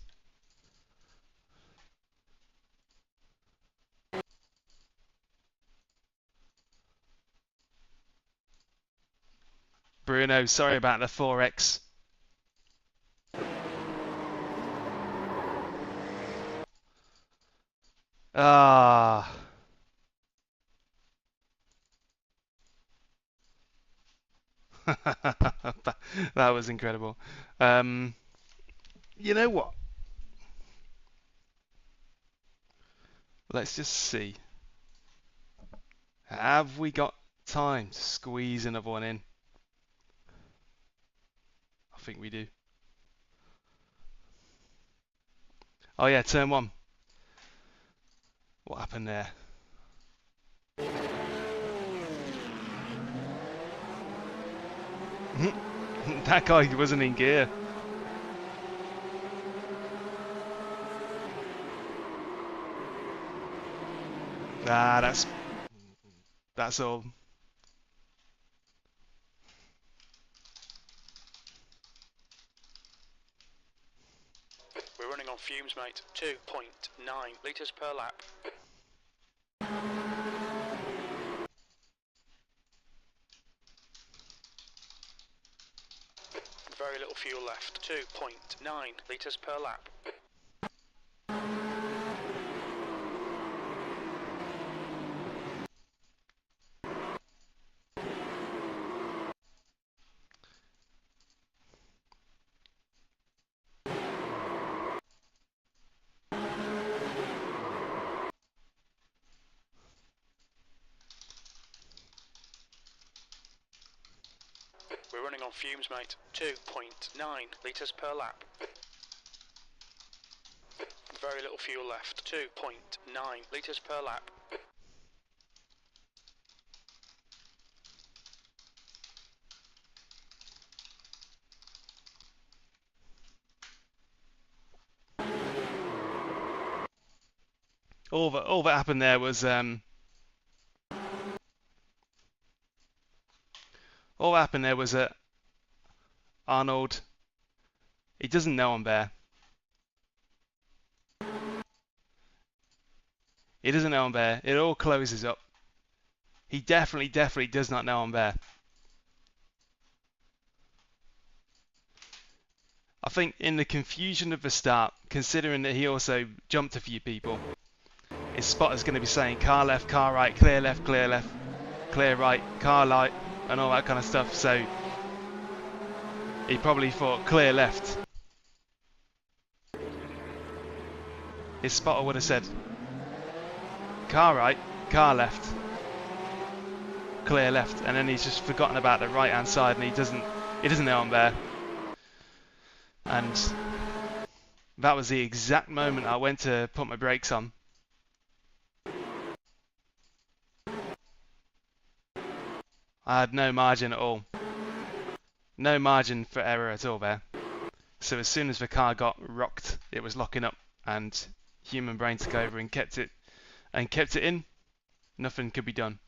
Bruno, sorry about the 4X. Ah. That was incredible. You know what? Let's just see. Have we got time to squeeze another one in? I think we do. Oh yeah, turn one. What happened there? That guy wasn't in gear. Ah, that's all. We're running on fumes, mate. 2.9 litres per lap. Very little fuel left. 2.9 litres per lap. We're running on fumes, mate. 2.9 litres per lap. Very little fuel left. 2.9 litres per lap. All that happened there was all that happened there was that Arnold, he doesn't know I'm there. He doesn't know I'm there. It all closes up. He definitely does not know I'm there. I think in the confusion of the start, considering that he also jumped a few people, his spotter's going to be saying car left, car right, clear left, clear left, clear right, car light, and all that kind of stuff. So he probably thought clear left. His spotter would have said car right, car left, clear left, and then he's just forgotten about the right hand side, and he doesn't know I'm there. And that was the exact moment I went to put my brakes on. I had no margin at all. No margin for error at all there. So as soon as the car got rocked, it was locking up, and human brain took over and kept it in. Nothing could be done.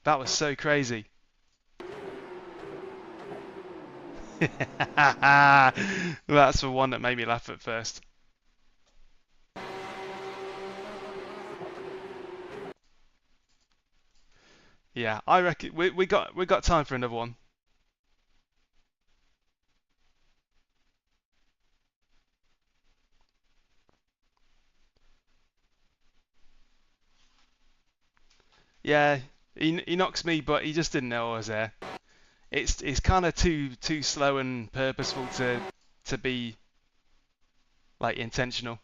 That was so crazy. That's the one that made me laugh at first. Yeah, I reckon we got time for another one. Yeah, he knocks me, but he just didn't know I was there. It's kind of too slow and purposeful to be like intentional.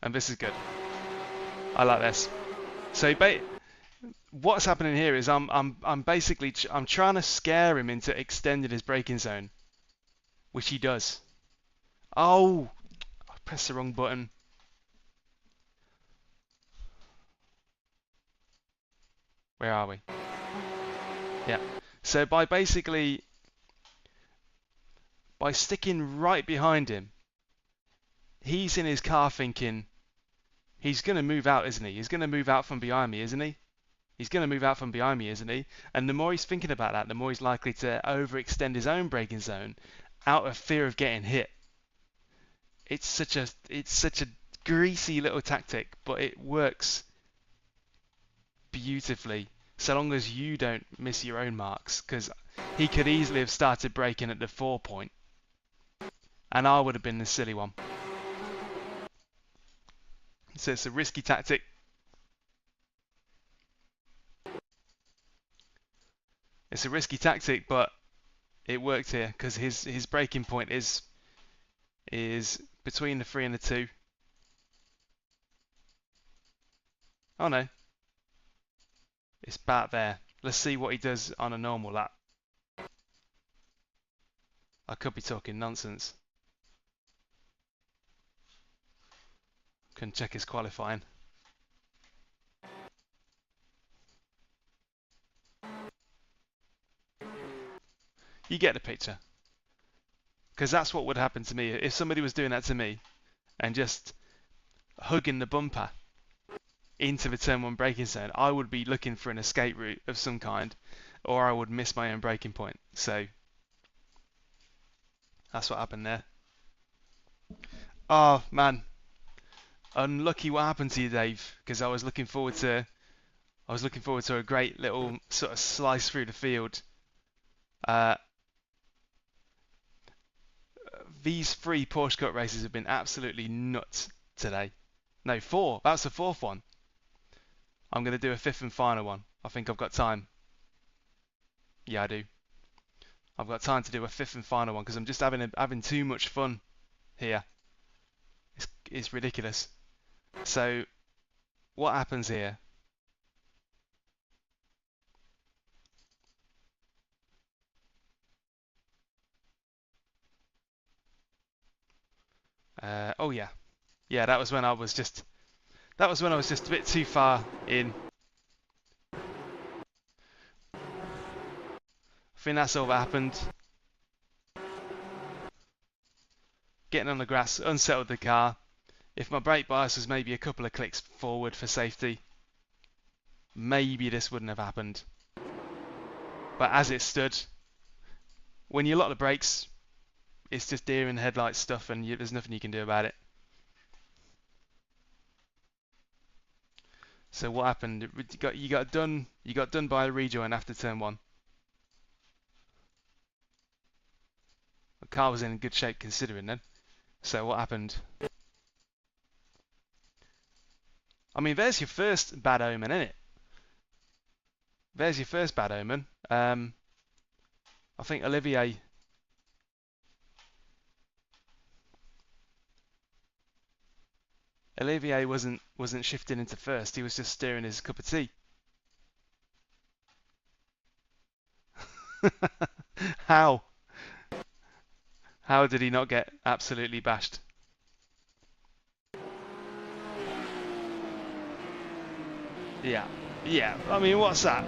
And this is good. I like this. So what's happening here is I'm basically I'm trying to scare him into extending his braking zone, which he does. Oh, I pressed the wrong button. Where are we? Yeah. So by sticking right behind him, he's in his car thinking he's going to move out, isn't he? He's going to move out from behind me, isn't he? He's going to move out from behind me, isn't he? And the more he's thinking about that, the more he's likely to overextend his own braking zone out of fear of getting hit. It's such a greasy little tactic, but it works beautifully so long as you don't miss your own marks, because he could easily have started braking at the 4 point and I would have been the silly one. So it's a risky tactic. It's a risky tactic, but it worked here because his braking point is between the 3 and the 2. Oh no, it's back there. Let's see what he does on a normal lap. I could be talking nonsense. Can check his qualifying. You get the picture. Because that's what would happen to me if somebody was doing that to me and just hugging the bumper into the turn 1 braking zone. I would be looking for an escape route of some kind, or I would miss my own braking point. So that's what happened there. Oh man, unlucky what happened to you, Dave, because I was looking forward to a great little sort of slice through the field. These 3 Porsche Cup races have been absolutely nuts today. No, 4. That's the 4th one. I'm going to do a 5th and final one. I think I've got time. Yeah, I do. I've got time to do a 5th and final one because I'm just having too much fun here. It's ridiculous. So, what happens here? Oh yeah, that was when I was just a bit too far in. I think that's all that happened. Getting on the grass unsettled the car. If my brake bias was maybe a couple of clicks forward for safety, maybe this wouldn't have happened. But as it stood, when you lock the brakes, it's just deer in the headlights stuff, and there's nothing you can do about it. So what happened? You got done by a rejoin after turn 1. The car was in good shape considering then. So what happened? I mean, there's your first bad omen, isn't it? There's your first bad omen. I think Olivier wasn't shifting into first. He was just stirring his cup of tea. How did he not get absolutely bashed? Yeah. I mean, what's that?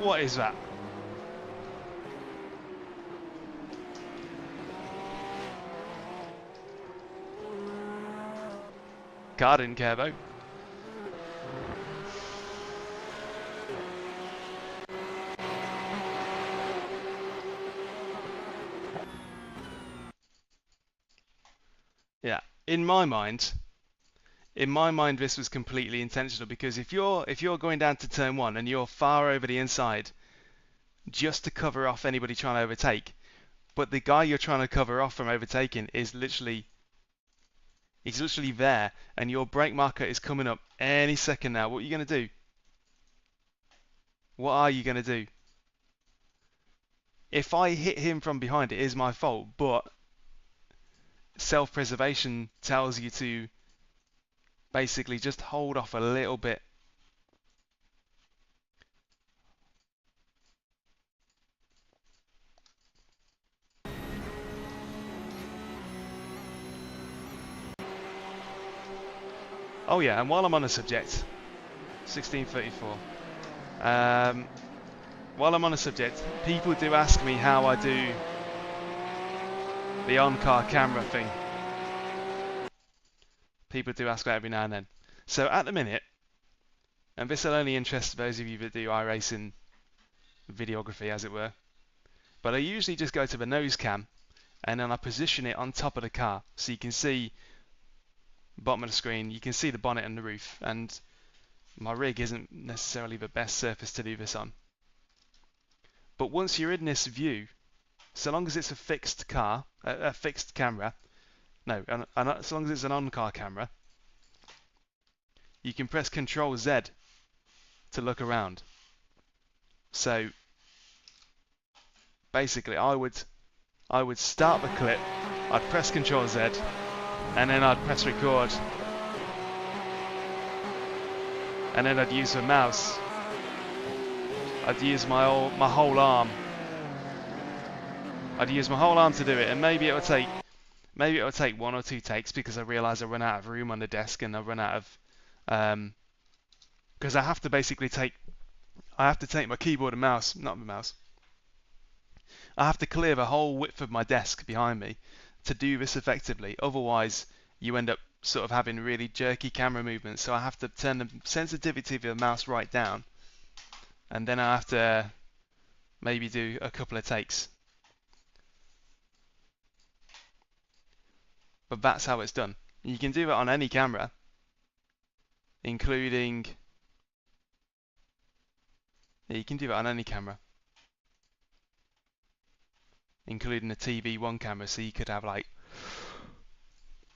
What is that? Car didn't care though. Yeah, in my mind, this was completely intentional, because if you're going down to turn 1 and you're far over the inside just to cover off anybody trying to overtake, but the guy you're trying to cover off from overtaking is literally He's literally there, and your brake marker is coming up any second now. What are you going to do? What are you going to do? If I hit him from behind, it is my fault, but self-preservation tells you to basically just hold off a little bit. Oh yeah, and while I'm on the subject, 1634. While I'm on the subject, people do ask me how I do the on-car camera thing. People do ask that every now and then. So at the minute, and this will only interest those of you that do iRacing videography, as it were, but I usually just go to the nose cam and then I position it on top of the car so you can see the bottom of the screen, you can see the bonnet and the roof, and my rig isn't necessarily the best surface to do this on. But once you're in this view, so long as it's a fixed car, a fixed camera, no, so long as it's an on-car camera, you can press Control Z to look around. So basically, I would start the clip, I'd press Control Z, and then I'd press record, and then I'd use the mouse. I'd use my whole arm. I'd use my whole arm to do it, and maybe it would take 1 or 2 takes because I realise I run out of room on the desk and I run out of because I have to basically take my keyboard and mouse, not the mouse. I have to clear the whole width of my desk behind me to do this effectively. Otherwise, you end up sort of having really jerky camera movements. So I have to turn the sensitivity of the mouse right down, and then I have to maybe do a couple of takes. But that's how it's done. You can do it on any camera, including... Yeah, you can do it on any camera, including a TV1 camera, so you could have like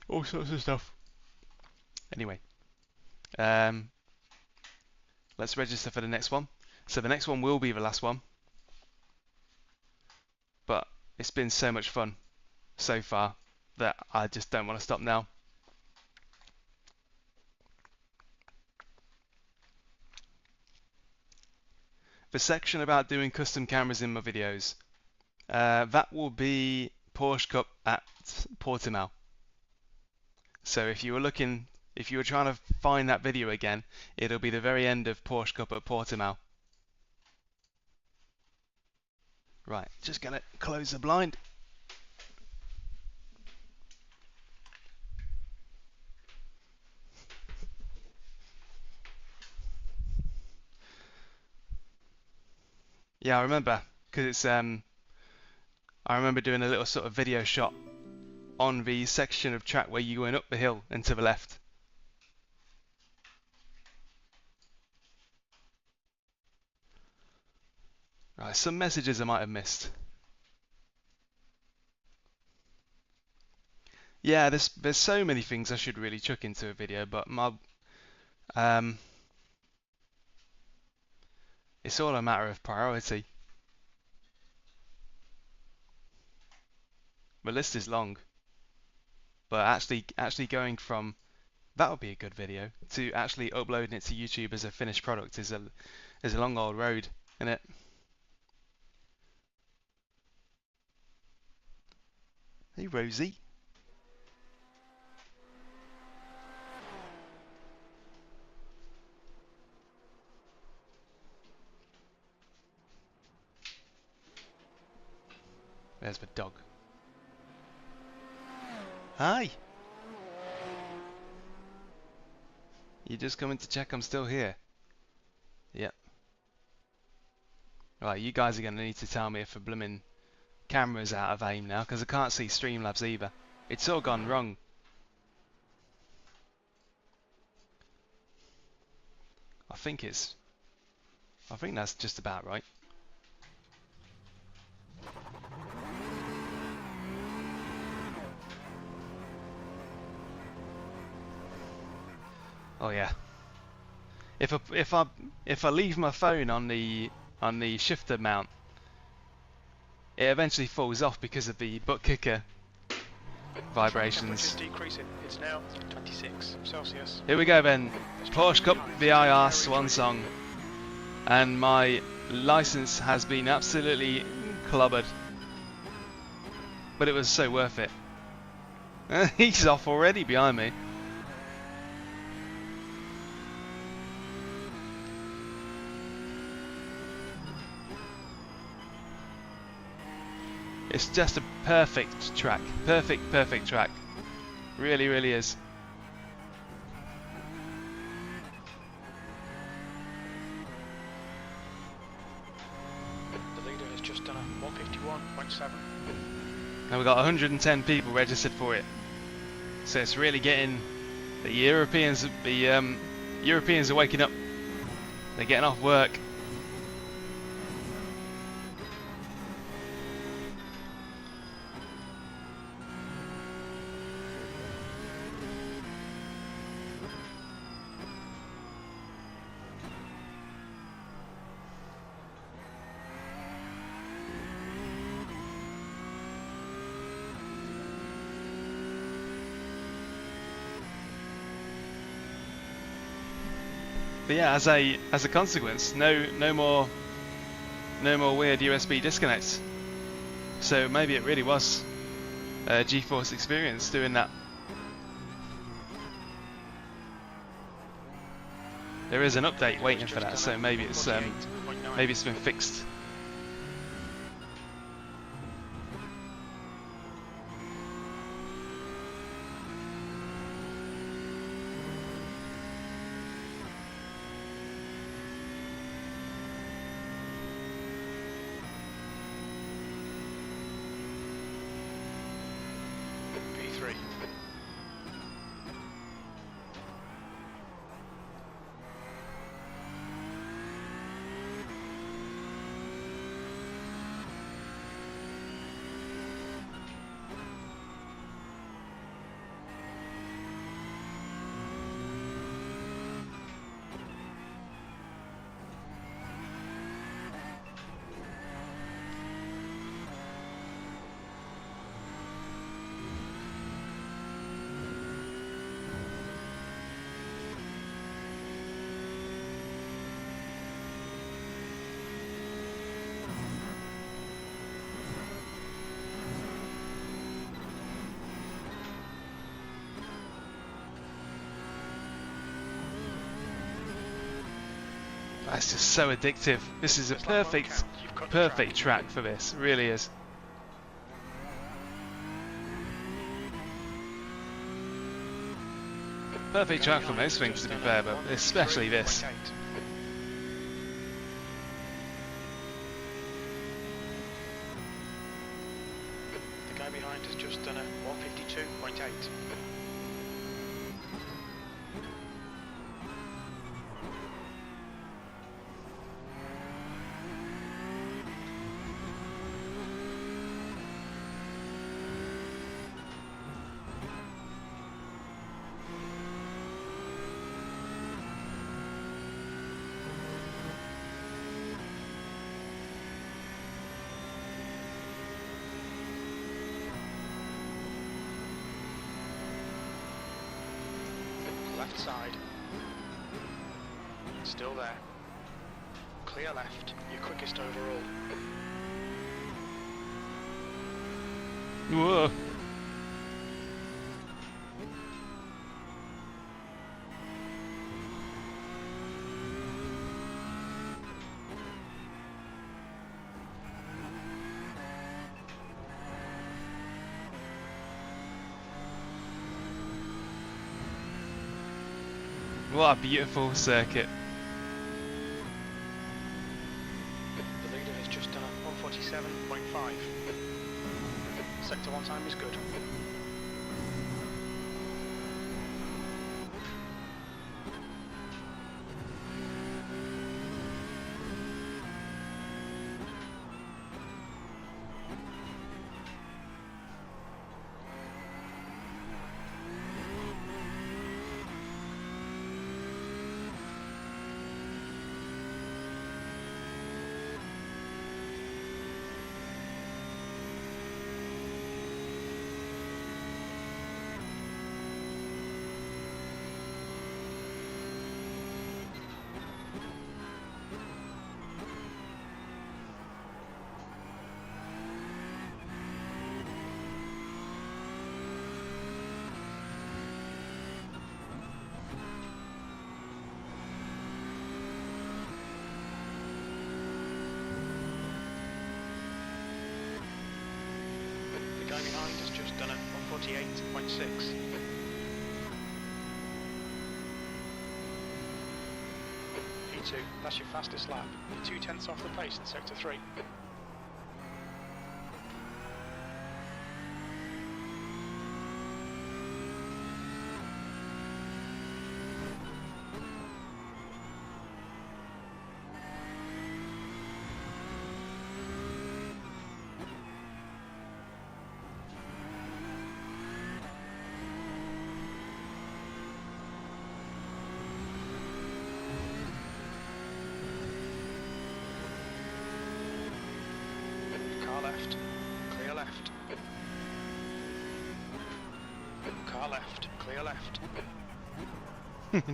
all sorts of stuff. Anyway, let's register for the next one. So the next one will be the last one, but it's been so much fun so far that I just don't want to stop now. The section about doing custom cameras in my videos, that will be Porsche Cup at Portimao. So if you were trying to find that video again, it'll be the very end of Porsche Cup at Portimao. Right, just gonna close the blind. Yeah, I remember, because it's I remember doing a little sort of video shot on the section of track where you went up the hill and to the left. Right, some messages I might have missed. Yeah, there's so many things I should really chuck into a video, but my it's all a matter of priority. The list is long, but actually going from that would be a good video to actually uploading it to YouTube as a finished product is a long old road, isn't it? Hey Rosie. There's the dog. Hi. You just coming to check I'm still here? Yep. Right, you guys are going to need to tell me if the blooming camera's out of aim now, because I can't see Streamlabs either. It's all gone wrong. I think that's just about right. Oh yeah. If I leave my phone on the shifter mount, it eventually falls off because of the butt kicker vibrations. Decreasing. It's now 26 Celsius. Here we go then. Porsche Cup VIR swan song, and my license has been absolutely clobbered, but it was so worth it. He's off already behind me. It's just a perfect track. Perfect track. Really is. The leader has just done a 151.7. And we've got 110 people registered for it. So it's really getting the Europeans. The Europeans are waking up. They're getting off work. But yeah, as a consequence, no more weird USB disconnects. So maybe it really was a GeForce experience doing that. There is an update waiting for that, so maybe it's been fixed. P3. That's just so addictive. This is a perfect track for this. It really is. Perfect track for most things, to be fair, but especially this. The guy behind has just done a 152.8. Left side. Still there. Clear left. Your quickest overall. Whoa. What a beautiful circuit. The leader has just done a 147.5. Sector 1 time is good. guy behind has just done it, 148.6. P2, that's your fastest lap. You're 0.2 off the pace in sector 3. Car left, clear left. Car left, clear left.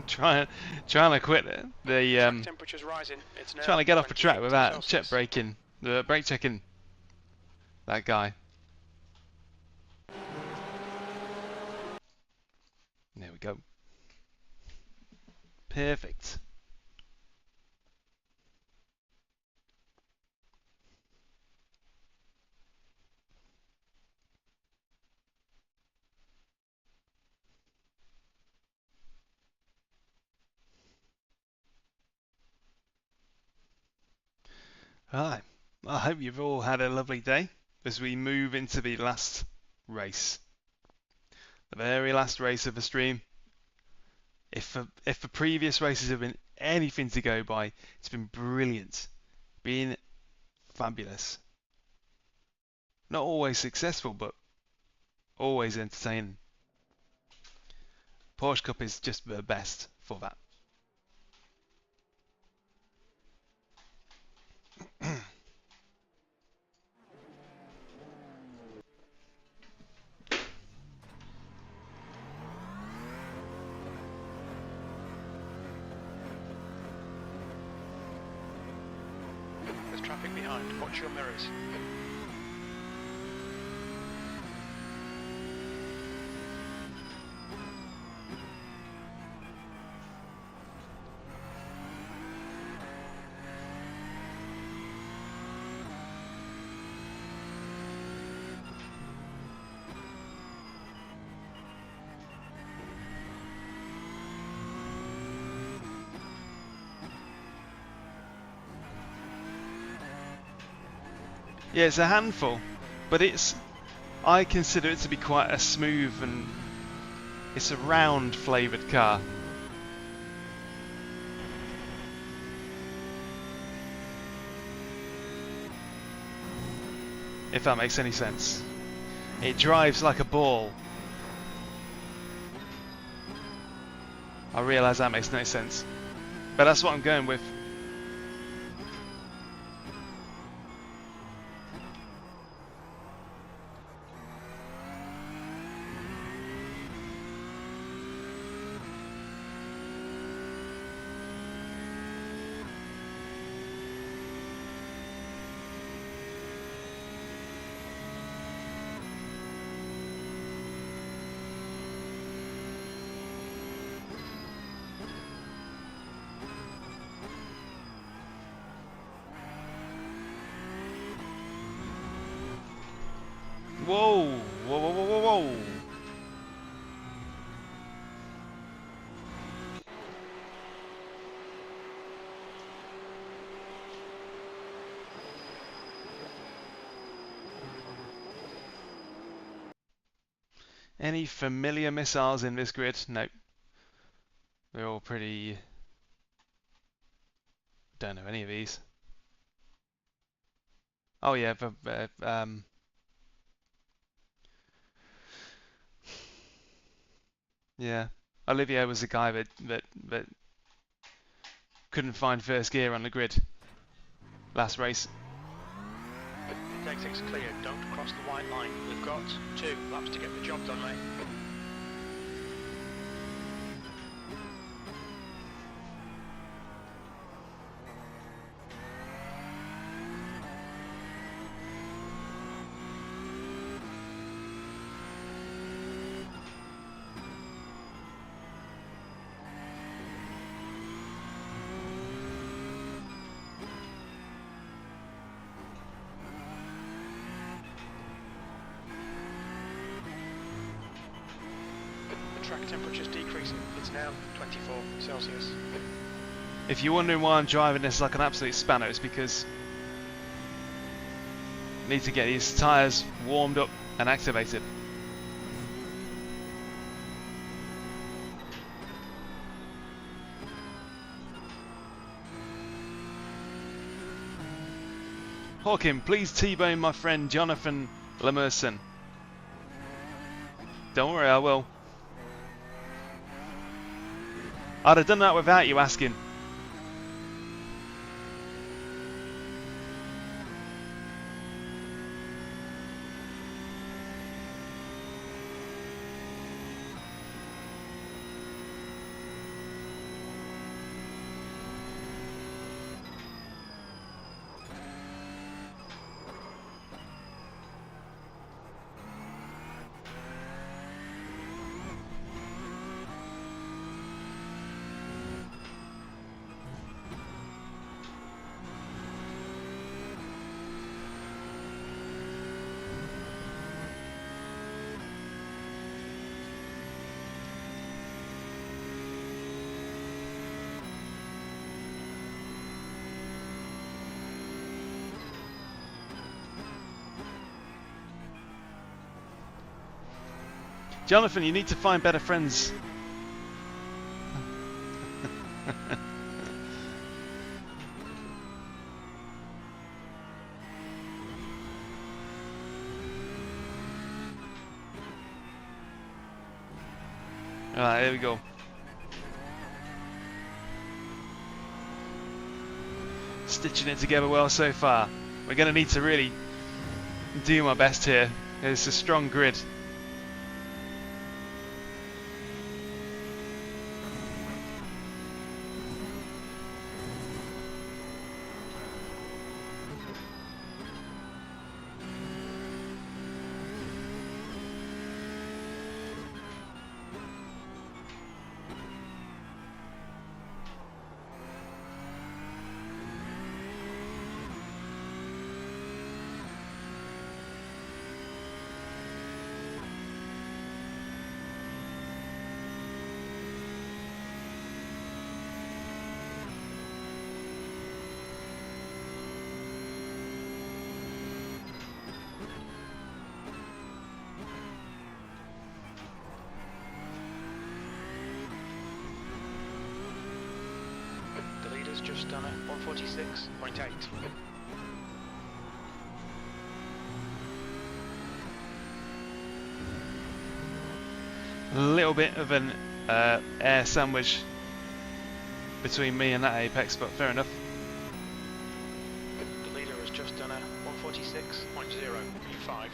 trying to quit the Temperature's rising. It's now trying to get off the track 28 without Celsius. brake checking that guy. There we go. Perfect. Hi. I hope you've all had a lovely day as we move into the last race. The very last race of the stream. If the previous races have been anything to go by, it's been brilliant. Been fabulous. Not always successful, but always entertaining. Porsche Cup is just the best for that. There's traffic behind. Watch your mirrors. Yeah, it's a handful, but I consider it to be quite a smooth and it's a round flavoured car. If that makes any sense. It drives like a ball. I realise that makes no sense, but that's what I'm going with. Whoa! Whoa, whoa, whoa, whoa, whoa! Any familiar missiles in this grid? Nope. They're all pretty... Don't know any of these. Oh yeah, yeah. Olivier was the guy that couldn't find first gear on the grid last race. Exit's clear. Don't cross the white line. We've got 2 laps to get the job done, mate. track temperature's decreasing. It's now 24 Celsius. If you're wondering why I'm driving this like an absolute spanner, it's because I need to get these tyres warmed up and activated. Hawkin, please T-bone my friend Jonathan Lemerson. Don't worry, I will. I'd have done that without you asking. Jonathan, you need to find better friends. Alright, here we go. Stitching it together well so far. We're going to need to really do my best here. It's a strong grid. Just done at 146.8. A little bit of an air sandwich between me and that apex, but fair enough. The leader has just done a 146.0 P5.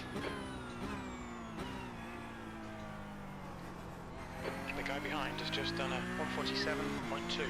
The guy behind has just done a 147.2.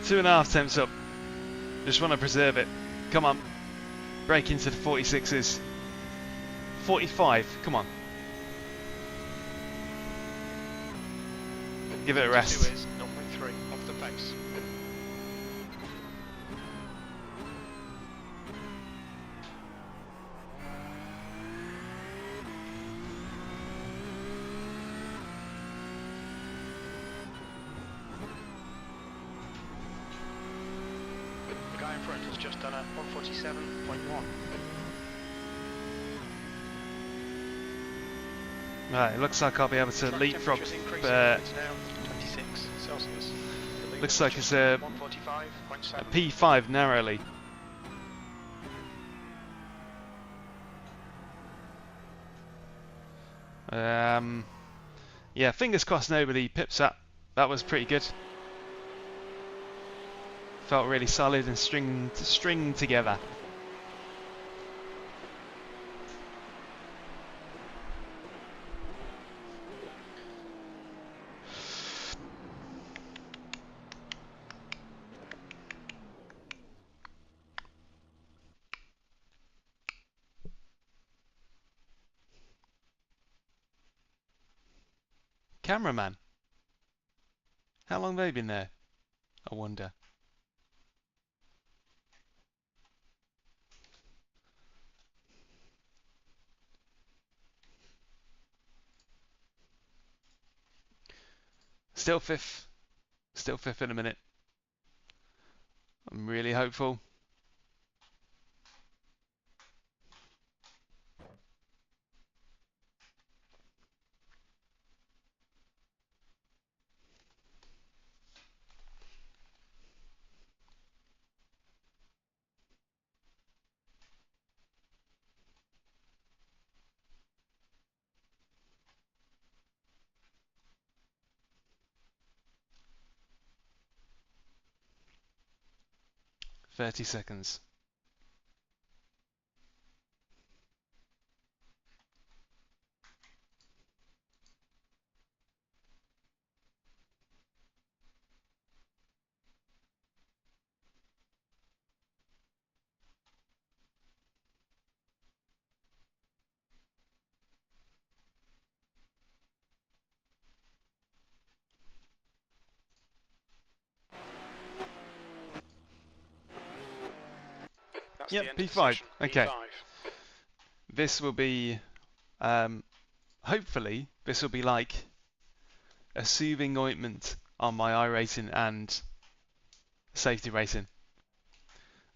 Two and a half temps up. Just want to preserve it. Come on. Break into the 46s. 45. Come on. Give it a rest. 2 is 0.3 off the pace. The guy in front has just done a 147.1. Right, it looks like I'll be able to Track leapfrog. temperature's increasing. It's now 26 Celsius. The leader Looks has like just it's a done 145.7. P5 narrowly. Yeah, fingers crossed nobody pips up. That was pretty good. Felt really solid and string together. Cameraman. How long have they been there? I wonder. Still fifth. Still fifth in a minute. I'm really hopeful. $30. That's Yep, the end of the P5. session. Okay. P5. This will be, hopefully, this will be like a soothing ointment on my iRacing and safety racing.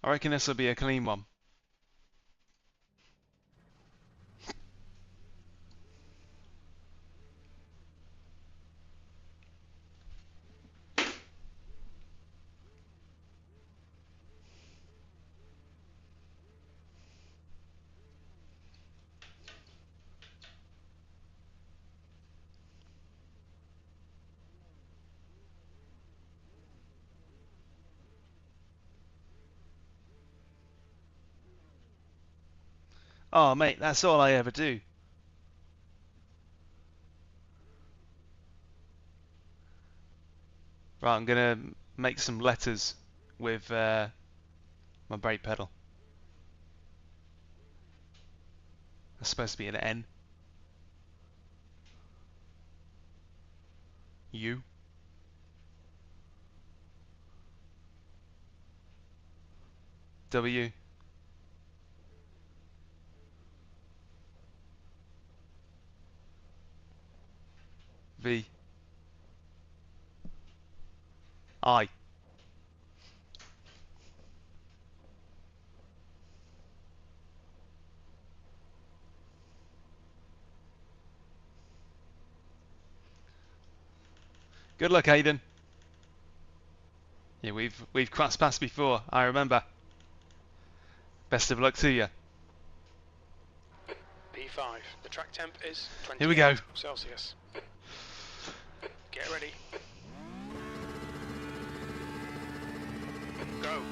I reckon this will be a clean one. Oh, mate, that's all I ever do. Right, I'm gonna make some letters with my brake pedal. It's supposed to be an N. U. W. V. I. Good luck, Aiden. Yeah, we've crossed paths before, I remember. Best of luck to you. P5. The track temp is Here we go. 28 Celsius. Get ready. Go.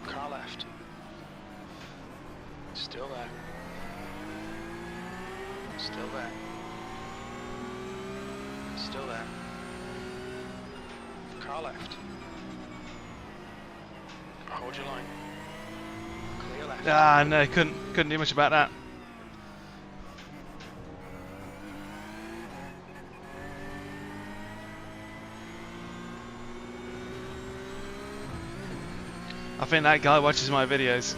Car left. Still there. Still there. Still there. Car left. Hold your line. Clear left. Ah, no, couldn't do much about that. I think that guy watches my videos.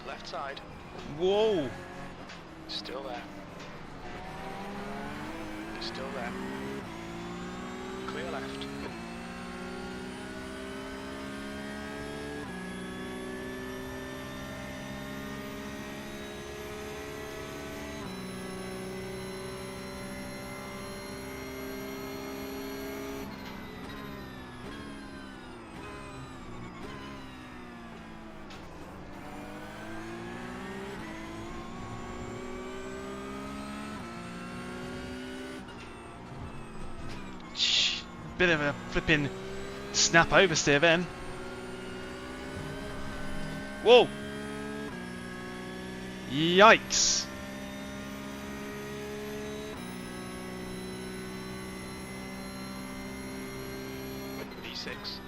Left side. Whoa! Still there. Still there. Clear left. Bit of a flipping snap oversteer then. Whoa! Yikes! V6.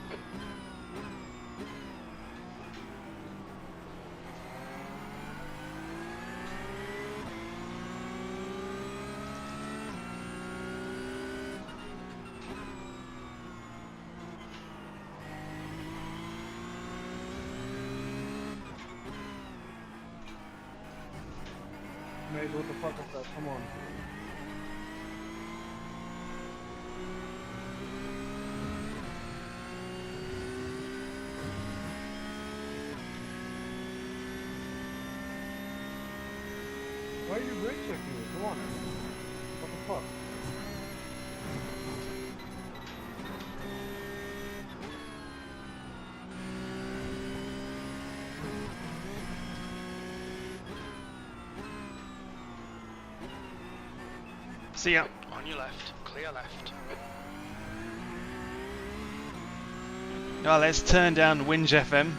Mate, what the fuck is that? Come on. Why are you brake checking me? Come on. What the fuck? See ya. On your left. Clear left. Now let's turn down Winch FM.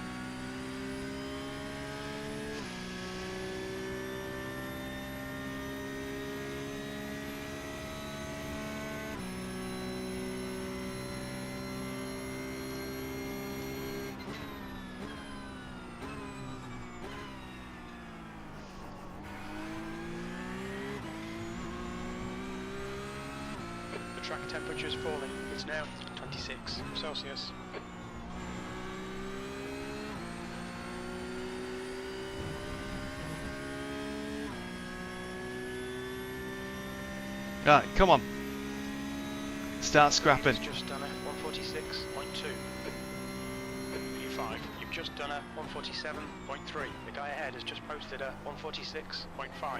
The track temperature is falling. It's now 26 Celsius. Right, come on. Start scrapping. It's just done a 146.2. P5, you've just done a 147.3. The guy ahead has just posted a 146.5.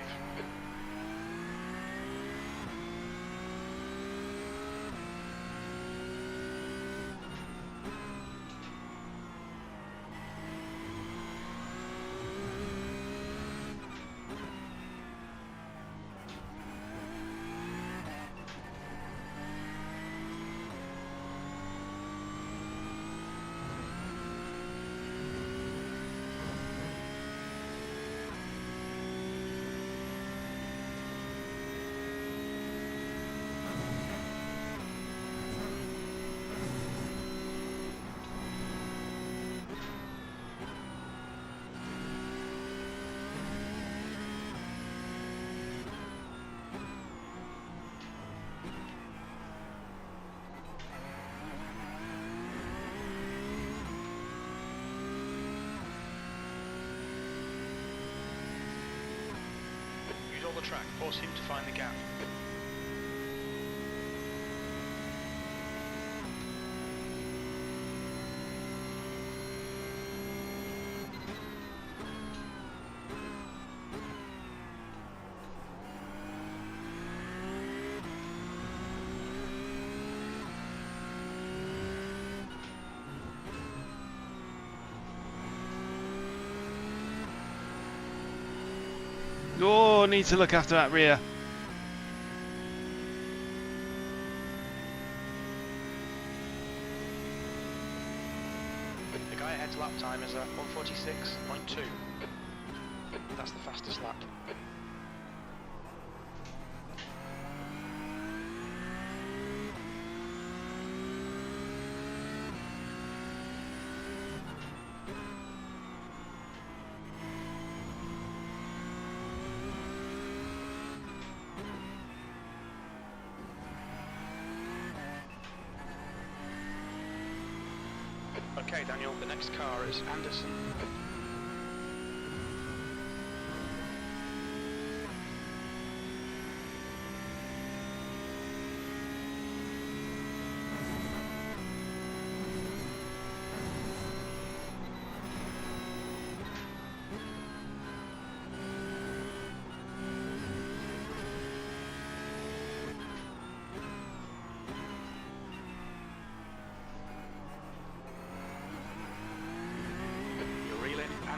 The track, force him to find the gap. Oh, need to look after that rear. The guy ahead's lap time is a 146.2. That's the fastest lap. Okay, Daniel, the next car is Anderson.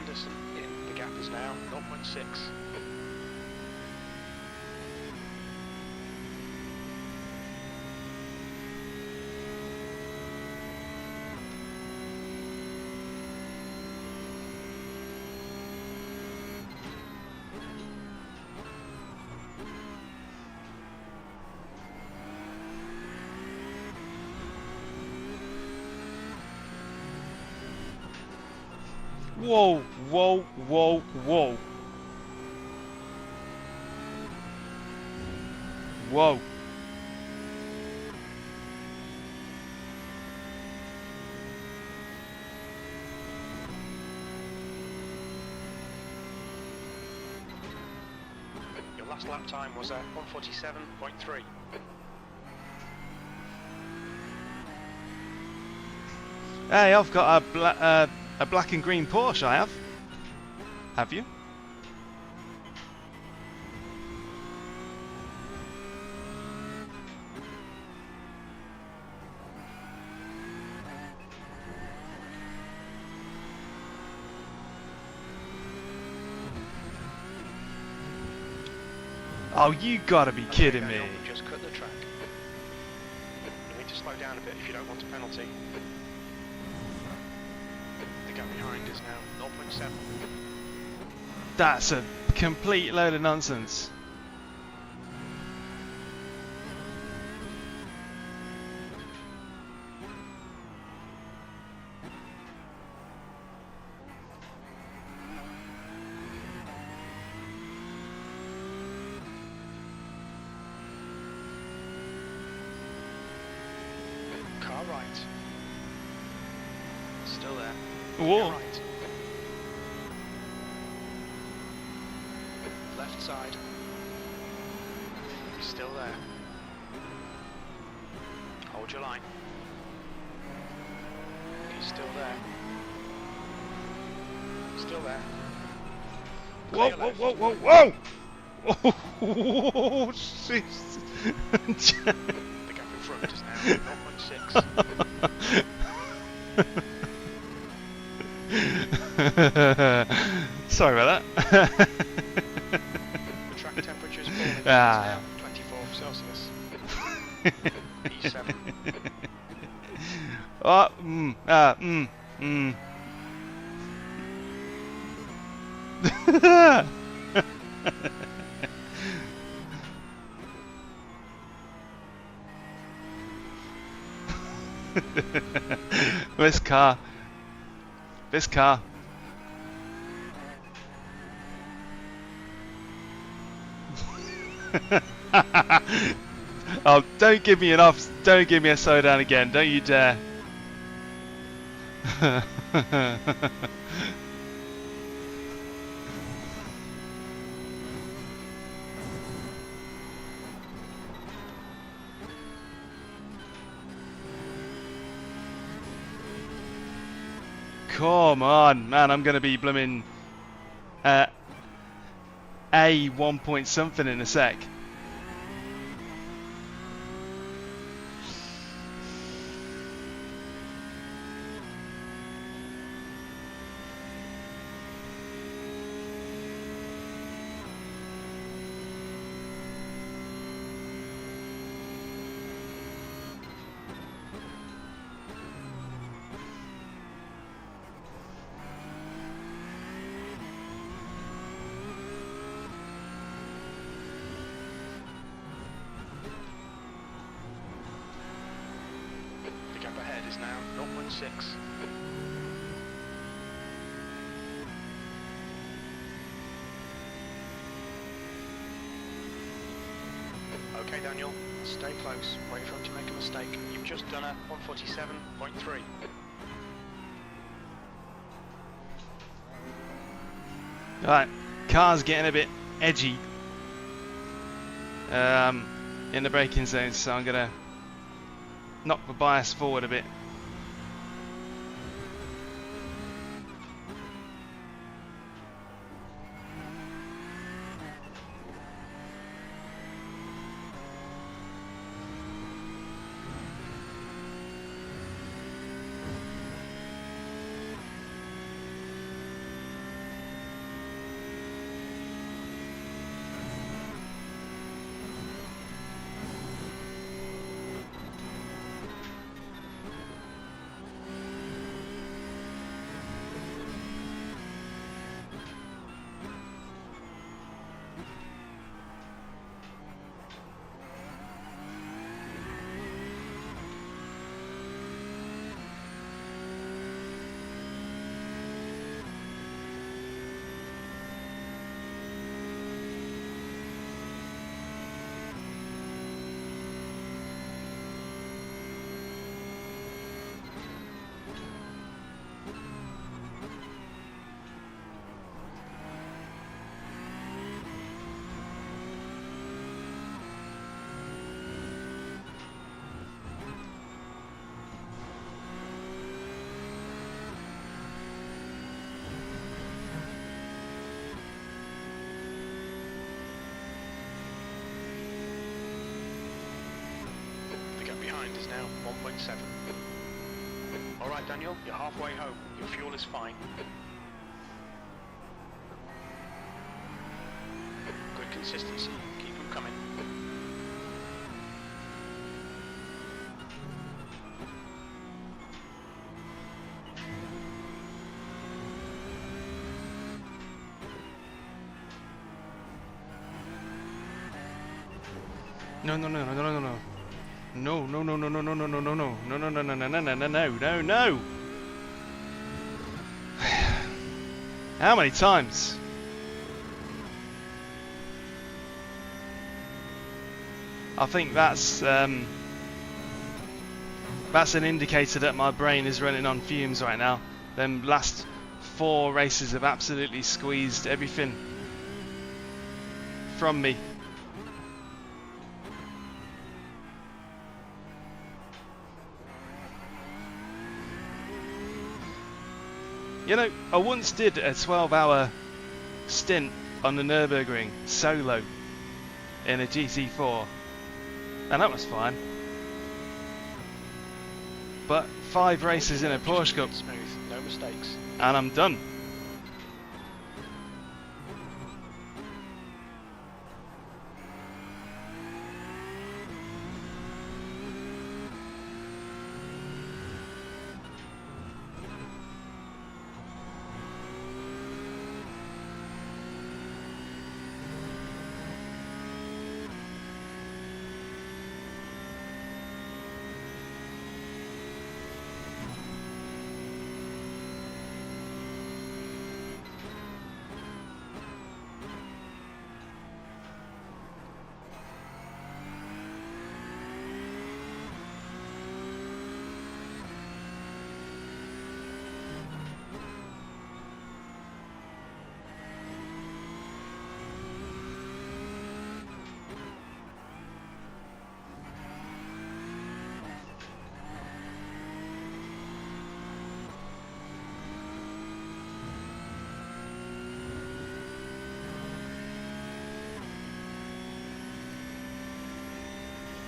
Anderson in. The gap is now 0.6. Whoa, whoa, whoa, whoa. Whoa. Your last lap time was at 147.3. Hey, I've got a black and green Porsche, I have. Have you? Oh, you gotta be kidding me. Just cut the track. You need to slow down a bit if you don't want a penalty. The gap behind is now 0.7. That's a complete load of nonsense. Car right. Still there. Whoa. Car right. Left side. He's still there. Hold your line. He's still there. Still there. Whoa, Clear whoa, left. whoa, whoa, whoa! Oh, jeez. The gap in front is now 0.6. Sorry about that. The track temperature is falling. It's Ah. now 24 Celsius. E7. Oh, This car. This car. Oh, don't give me an off. Don't give me a slowdown again. Don't you dare. Come on, man. I'm going to be blooming A 1 point something in a sec. The gap ahead is now 0.6. Okay, Daniel, stay close. Wait for him to make a mistake. You've just done a 147.3. Right, car's getting a bit edgy in the braking zone, so I'm gonna knock the bias forward a bit. now, 1.7. Alright Daniel, you're halfway home. Your fuel is fine. Good consistency. Keep them coming. No, no, no, no, no, no, no. No, no, no, no, no, no, no, no, no, no, no, no, no, no, no, no, no, no, no, no. How many times? I think that's an indicator that my brain is running on fumes right now. Them last 4 races have absolutely squeezed everything from me. You know, I once did a 12-hour stint on the Nürburgring solo in a GT4, and that was fine. But 5 races in a Porsche Cup, Smooth, no mistakes. and I'm done.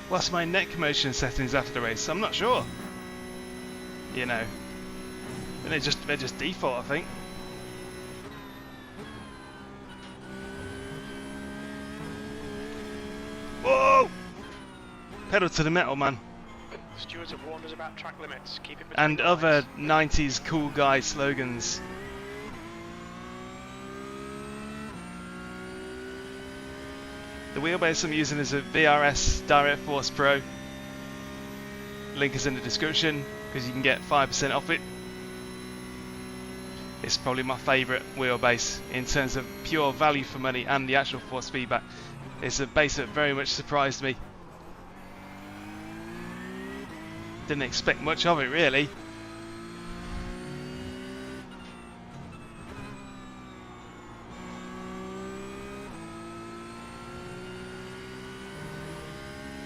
What's my neck motion settings after the race? I'm not sure. You know, and they're just default, I think. Whoa! Pedal to the metal, man. Stewards have warned us about track limits. Keep it between And the other lines. 90s cool guy slogans. The wheelbase I'm using is a VRS DirectForce Pro. Link is in the description because you can get 5% off it. It's probably my favourite wheelbase in terms of pure value for money and the actual force feedback. It's a base that very much surprised me. Didn't expect much of it really.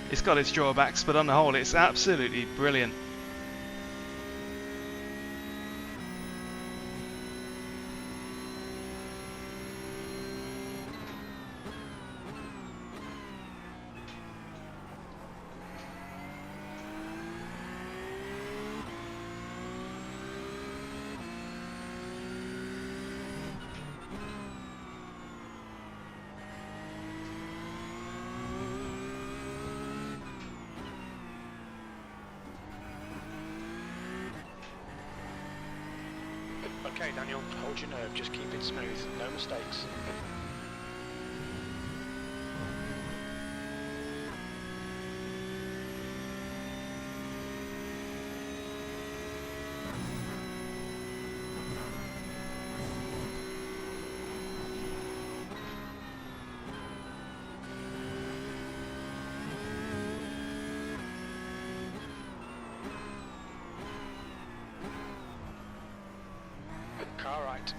It's got its drawbacks, but on the whole it's absolutely brilliant. Okay, Daniel, hold your nerve. Just keep it smooth. No mistakes. Car right.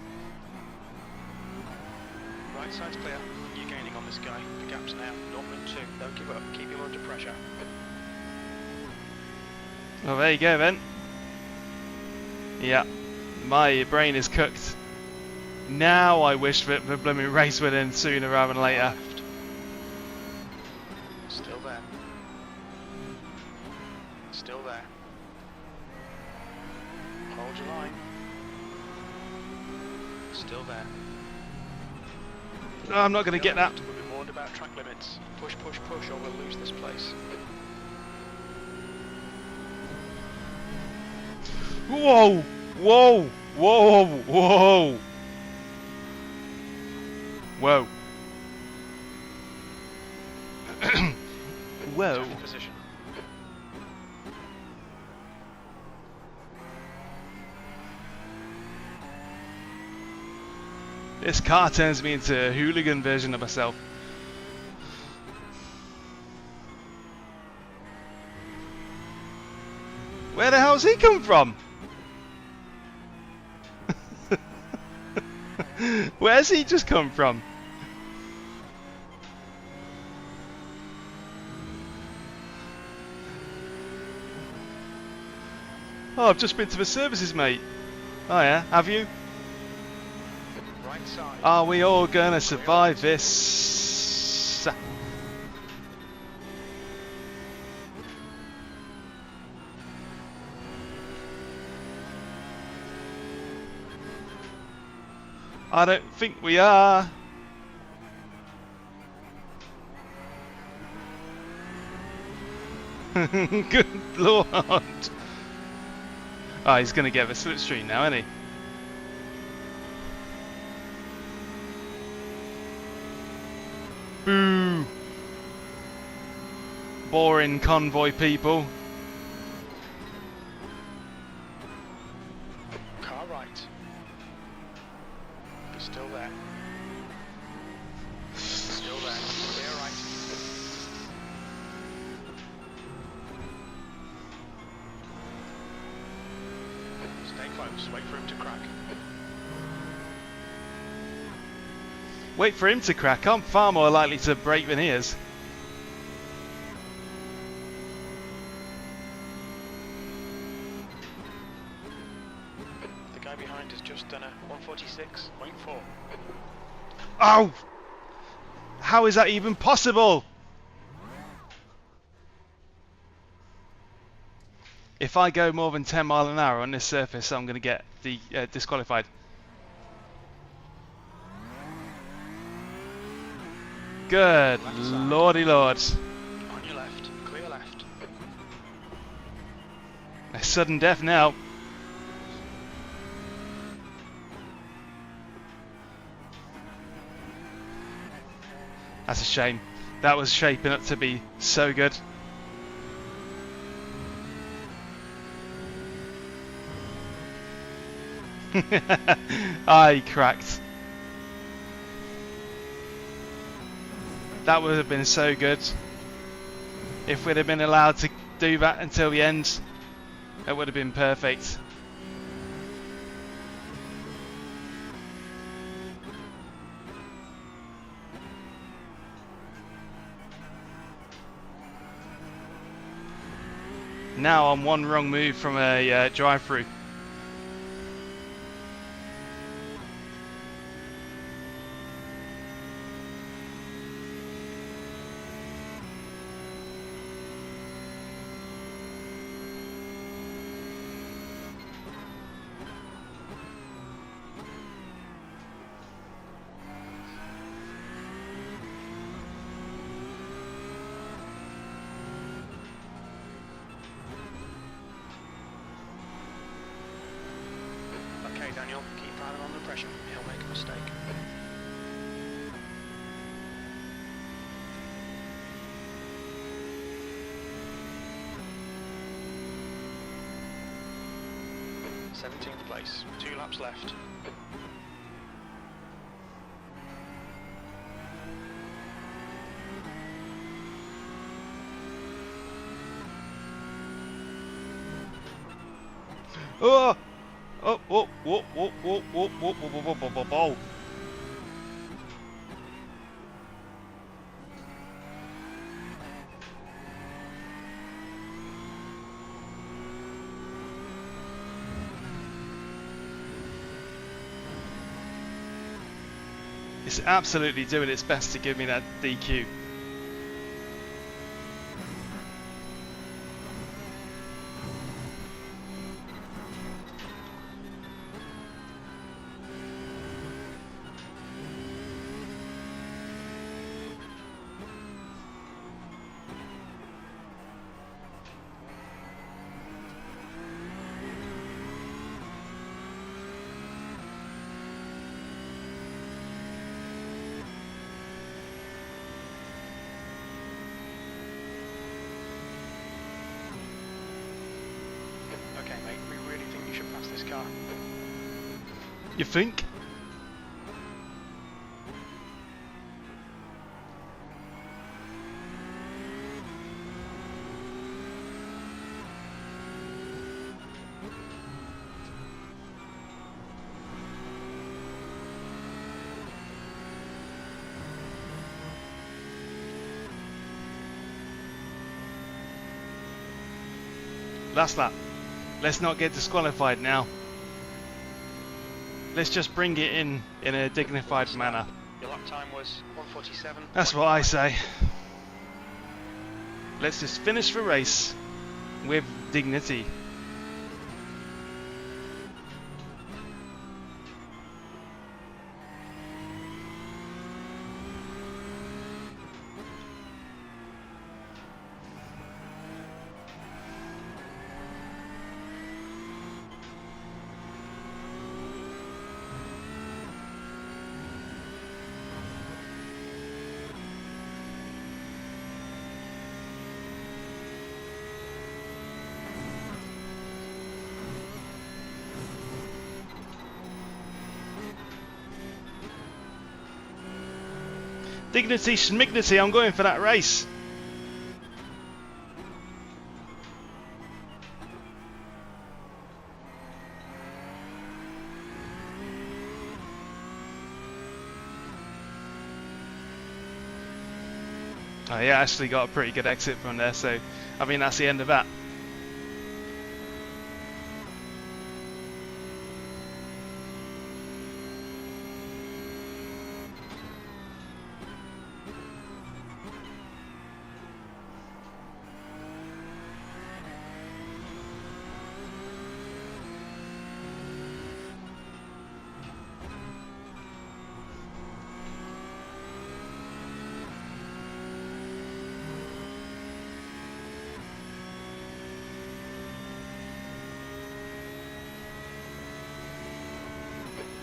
Right side's clear. You're gaining on this guy. The gap's now 0.2. Don't give up. Keep him under pressure. Well, there you go then. Yeah, my brain is cooked. Now I wish that the blooming race would end sooner rather than later. Left. Still there. Still Hold your line. Still there. Oh, I'm not going to get that. We'll be warned about track limits. Push, push, push, or we'll lose this place. Whoa! Whoa! Whoa! Whoa! Whoa! Whoa! Check position. This car turns me into a hooligan version of myself. Where the hell's he come from? Where's he just come from? Oh, I've just been to the services, mate. Oh yeah, have you? Right side. Are we all gonna survive this? I don't think we are. Good lord. Oh, he's gonna get the slipstream now, isn't he? Boo! Boring convoy people. Car right. Be still there. Still there. Clear right. Stay close. Wait for him to crack. Wait for him to crack. I'm far more likely to break than he is. The guy behind has just done a 146.4. Oh! How is that even possible? If I go more than 10 miles an hour on this surface, I'm going to get disqualified. Good lordy lord. On your left. Clear left. A sudden death now. That's a shame. That was shaping up to be so good. I cracked. That would have been so good. If we'd have been allowed to do that until the end, that would have been perfect. Now I'm one wrong move from a drive-through. Okay, Daniel, keep right on the pressure. He'll make a mistake. th place. 2 laps left. Oh! Oh! Whoa! Whoa! Whoa! Whoa! Whoa! Whoa! Whoa! Whoa! Whoa! Whoa! It's absolutely doing its best to give me that DQ. car. You think? Last lap. Let's not get disqualified now. Let's just bring it in a dignified manner. Your lap time was 1:47. That's what I say. Let's just finish the race with dignity. Dignity, schmignity, I'm going for that race. Oh yeah, actually got a pretty good exit from there, so I mean that's the end of that.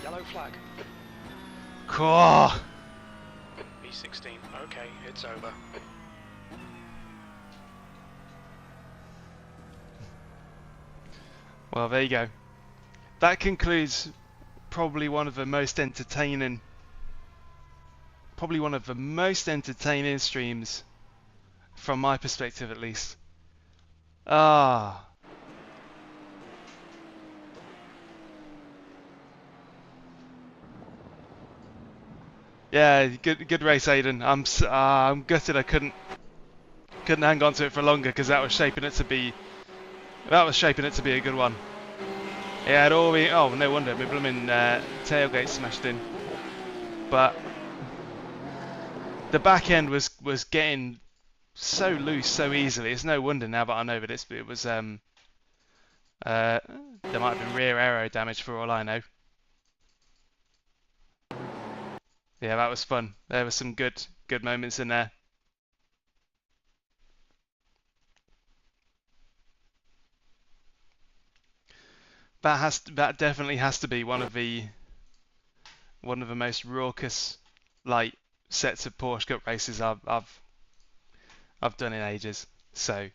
Yellow flag. Cool. B16. Okay, it's over. Well, there you go. That concludes probably one of the most entertaining streams from my perspective at least. Ah. Yeah, good race, Aiden. I'm gutted I couldn't hang on to it for longer because that was shaping it to be a good one. Yeah, oh no wonder my blooming tailgate smashed in. But the back end was getting so loose so easily. It's no wonder now that I know that it was there might have been rear aero damage for all I know. Yeah, that was fun. There were some good moments in there. That definitely has to be one of the most raucous like sets of Porsche Cup races I've done in ages. So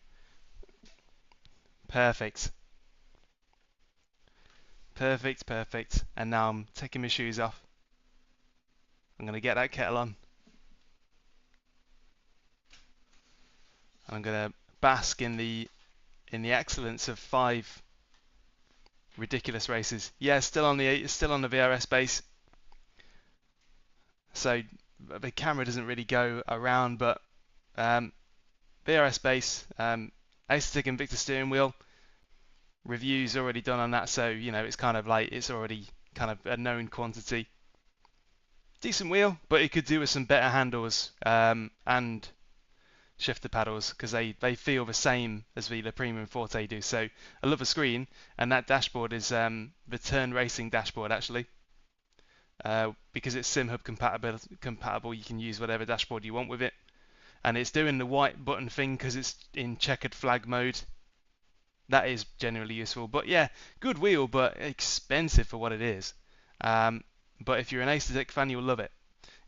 perfect. And now I'm taking my shoes off. I'm gonna get that kettle on. And I'm gonna bask in the excellence of 5 ridiculous races. Yeah, still on the VRS base. So the camera doesn't really go around, but VRS base, Acertic Invicta steering wheel. Reviews already done on that, so you know it's kind of like it's already kind of a known quantity. Decent wheel, but it could do with some better handles and shifter paddles because they feel the same as the Premium Forte do. So I love the screen, and that dashboard is the Turn Racing dashboard actually. Because it's SimHub compatible, you can use whatever dashboard you want with it. And it's doing the white button thing because it's in checkered flag mode. That is generally useful. But yeah, good wheel, but expensive for what it is. But if you're an Acertec fan, you'll love it.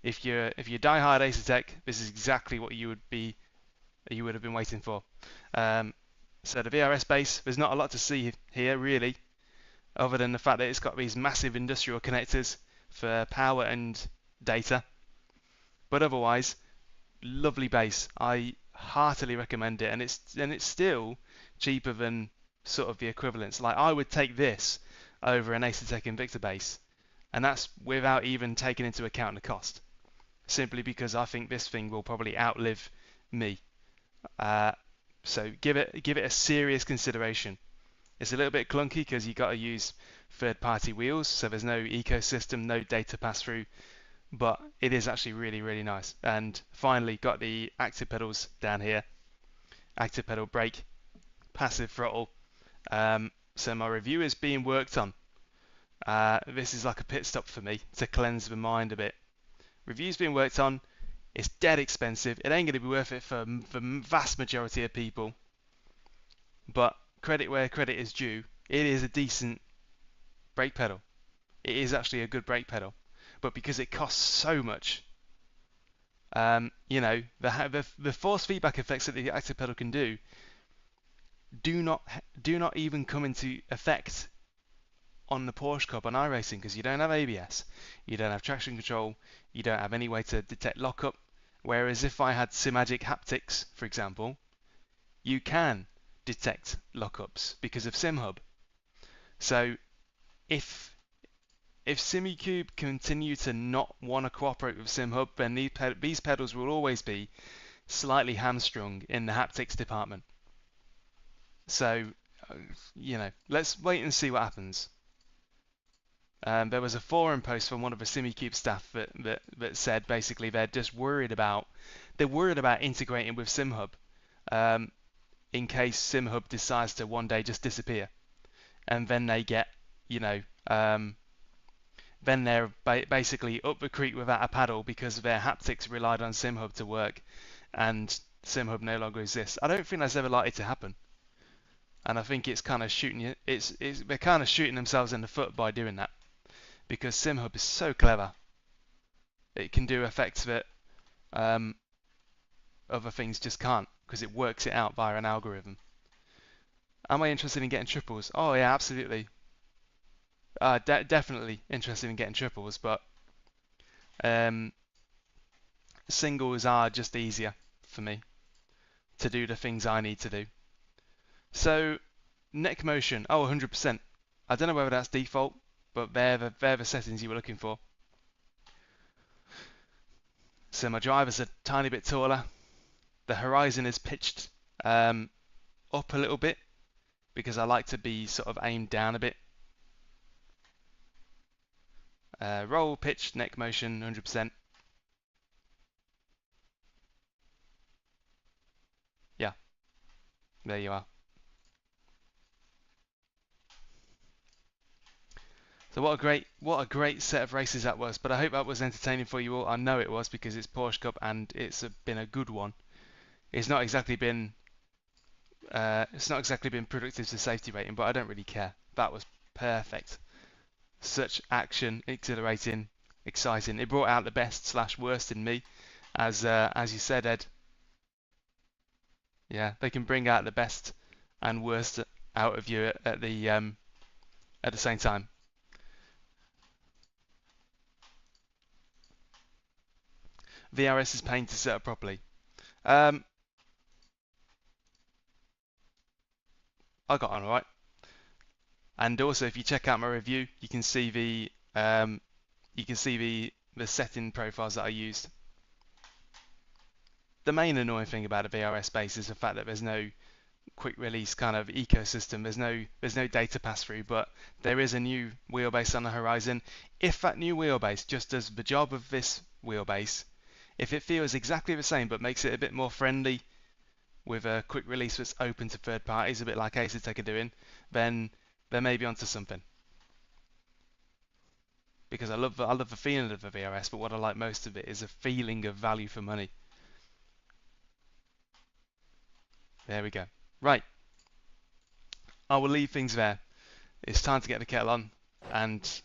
If you're die-hard Acertec, this is exactly what you would have been waiting for. So the VRS base, there's not a lot to see here really. other than the fact that it's got these massive industrial connectors for power and data. But otherwise, lovely base. I heartily recommend it, and it's still cheaper than sort of the equivalents. Like, I would take this over an Acertec Invicta base, and that's without even taking into account the cost. Simply because I think this thing will probably outlive me. So give it a serious consideration. It's a little bit clunky because you got to use third-party wheels, so there's no ecosystem, no data pass-through, but it is actually really, really nice. And finally, got the active pedals down here. Active pedal brake, passive throttle. So my review is being worked on. This is like a pit stop for me to cleanse the mind a bit. Review's being worked on. It's dead expensive. It ain't going to be worth it for the vast majority of people. But credit where credit is due. It is a decent brake pedal. It is actually a good brake pedal. But because it costs so much, you know, the force feedback effects that the active pedal can do do not even come into effect on the Porsche Cup on iRacing, because you don't have ABS, you don't have traction control, you don't have any way to detect lockup. Whereas if I had Simagic haptics, for example, you can detect lockups because of SimHub. So if SimiCube continue to not want to cooperate with SimHub, then these pedals will always be slightly hamstrung in the haptics department. So, you know, let's wait and see what happens. There was a forum post from one of the SimiCube staff that said basically they're worried about integrating with SimHub in case SimHub decides to one day just disappear, and then they get, you know, then they're basically up the creek without a paddle because their haptics relied on SimHub to work, and SimHub no longer exists. I don't think that's ever likely to happen, and I think it's kind of they're kind of shooting themselves in the foot by doing that, because SimHub is so clever. It can do effects that other things just can't, because it works it out via an algorithm. Am I interested in getting triples? Oh yeah, absolutely. Definitely interested in getting triples, but singles are just easier for me to do the things I need to do. So neck motion, 100%. I don't know whether that's default, but they're the settings you were looking for. So my driver's a tiny bit taller. The horizon is pitched up a little bit because I like to be sort of aimed down a bit. Roll, pitch, neck motion, 100%. Yeah, there you are. So what a great set of races that was. But I hope that was entertaining for you all. I know it was, because it's Porsche Cup and it's been a good one. It's not exactly been productive to safety rating, but I don't really care. That was perfect. Such action, exhilarating, exciting. It brought out the best / worst in me, as you said, Ed. Yeah, they can bring out the best and worst out of you at the same time. VRS is paying to set up properly. I got on alright. And also, if you check out my review, you can see the setting profiles that I used. The main annoying thing about a VRS base is the fact that there's no quick release kind of ecosystem. There's no data pass through, but there is a new wheelbase on the horizon. If that new wheelbase just does the job of this wheelbase, if it feels exactly the same but makes it a bit more friendly with a quick release that's open to third parties, a bit like Acertec are doing, then they may be onto something. Because I love the feeling of the VRS, but what I like most of it is a feeling of value for money. There we go. Right. I will leave things there. It's time to get the kettle on and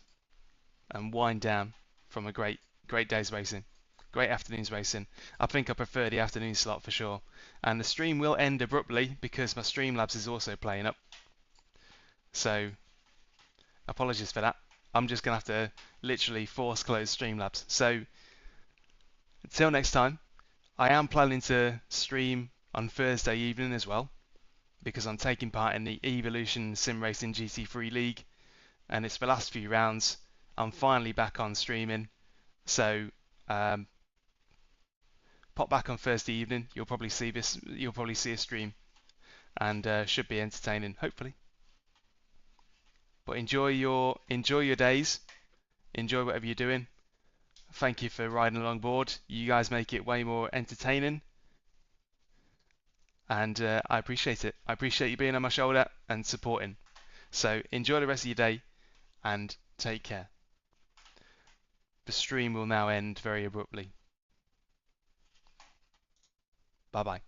wind down from a great day's racing. Great afternoon's racing. I think I prefer the afternoon slot for sure. And the stream will end abruptly because my Streamlabs is also playing up. So Apologies for that. I'm just going to have to literally force close Streamlabs. So until next time, I am planning to stream on Thursday evening as well, because I'm taking part in the Evolution Sim Racing GT3 League, and it's the last few rounds. I'm finally back on streaming, so pop back on Thursday evening. You'll probably see this. You'll probably see a stream, and should be entertaining, hopefully. But enjoy your days. Enjoy whatever you're doing. Thank you for riding along board. You guys make it way more entertaining, and I appreciate it. I appreciate you being on my shoulder and supporting. So enjoy the rest of your day and take care. The stream will now end very abruptly. Bye bye.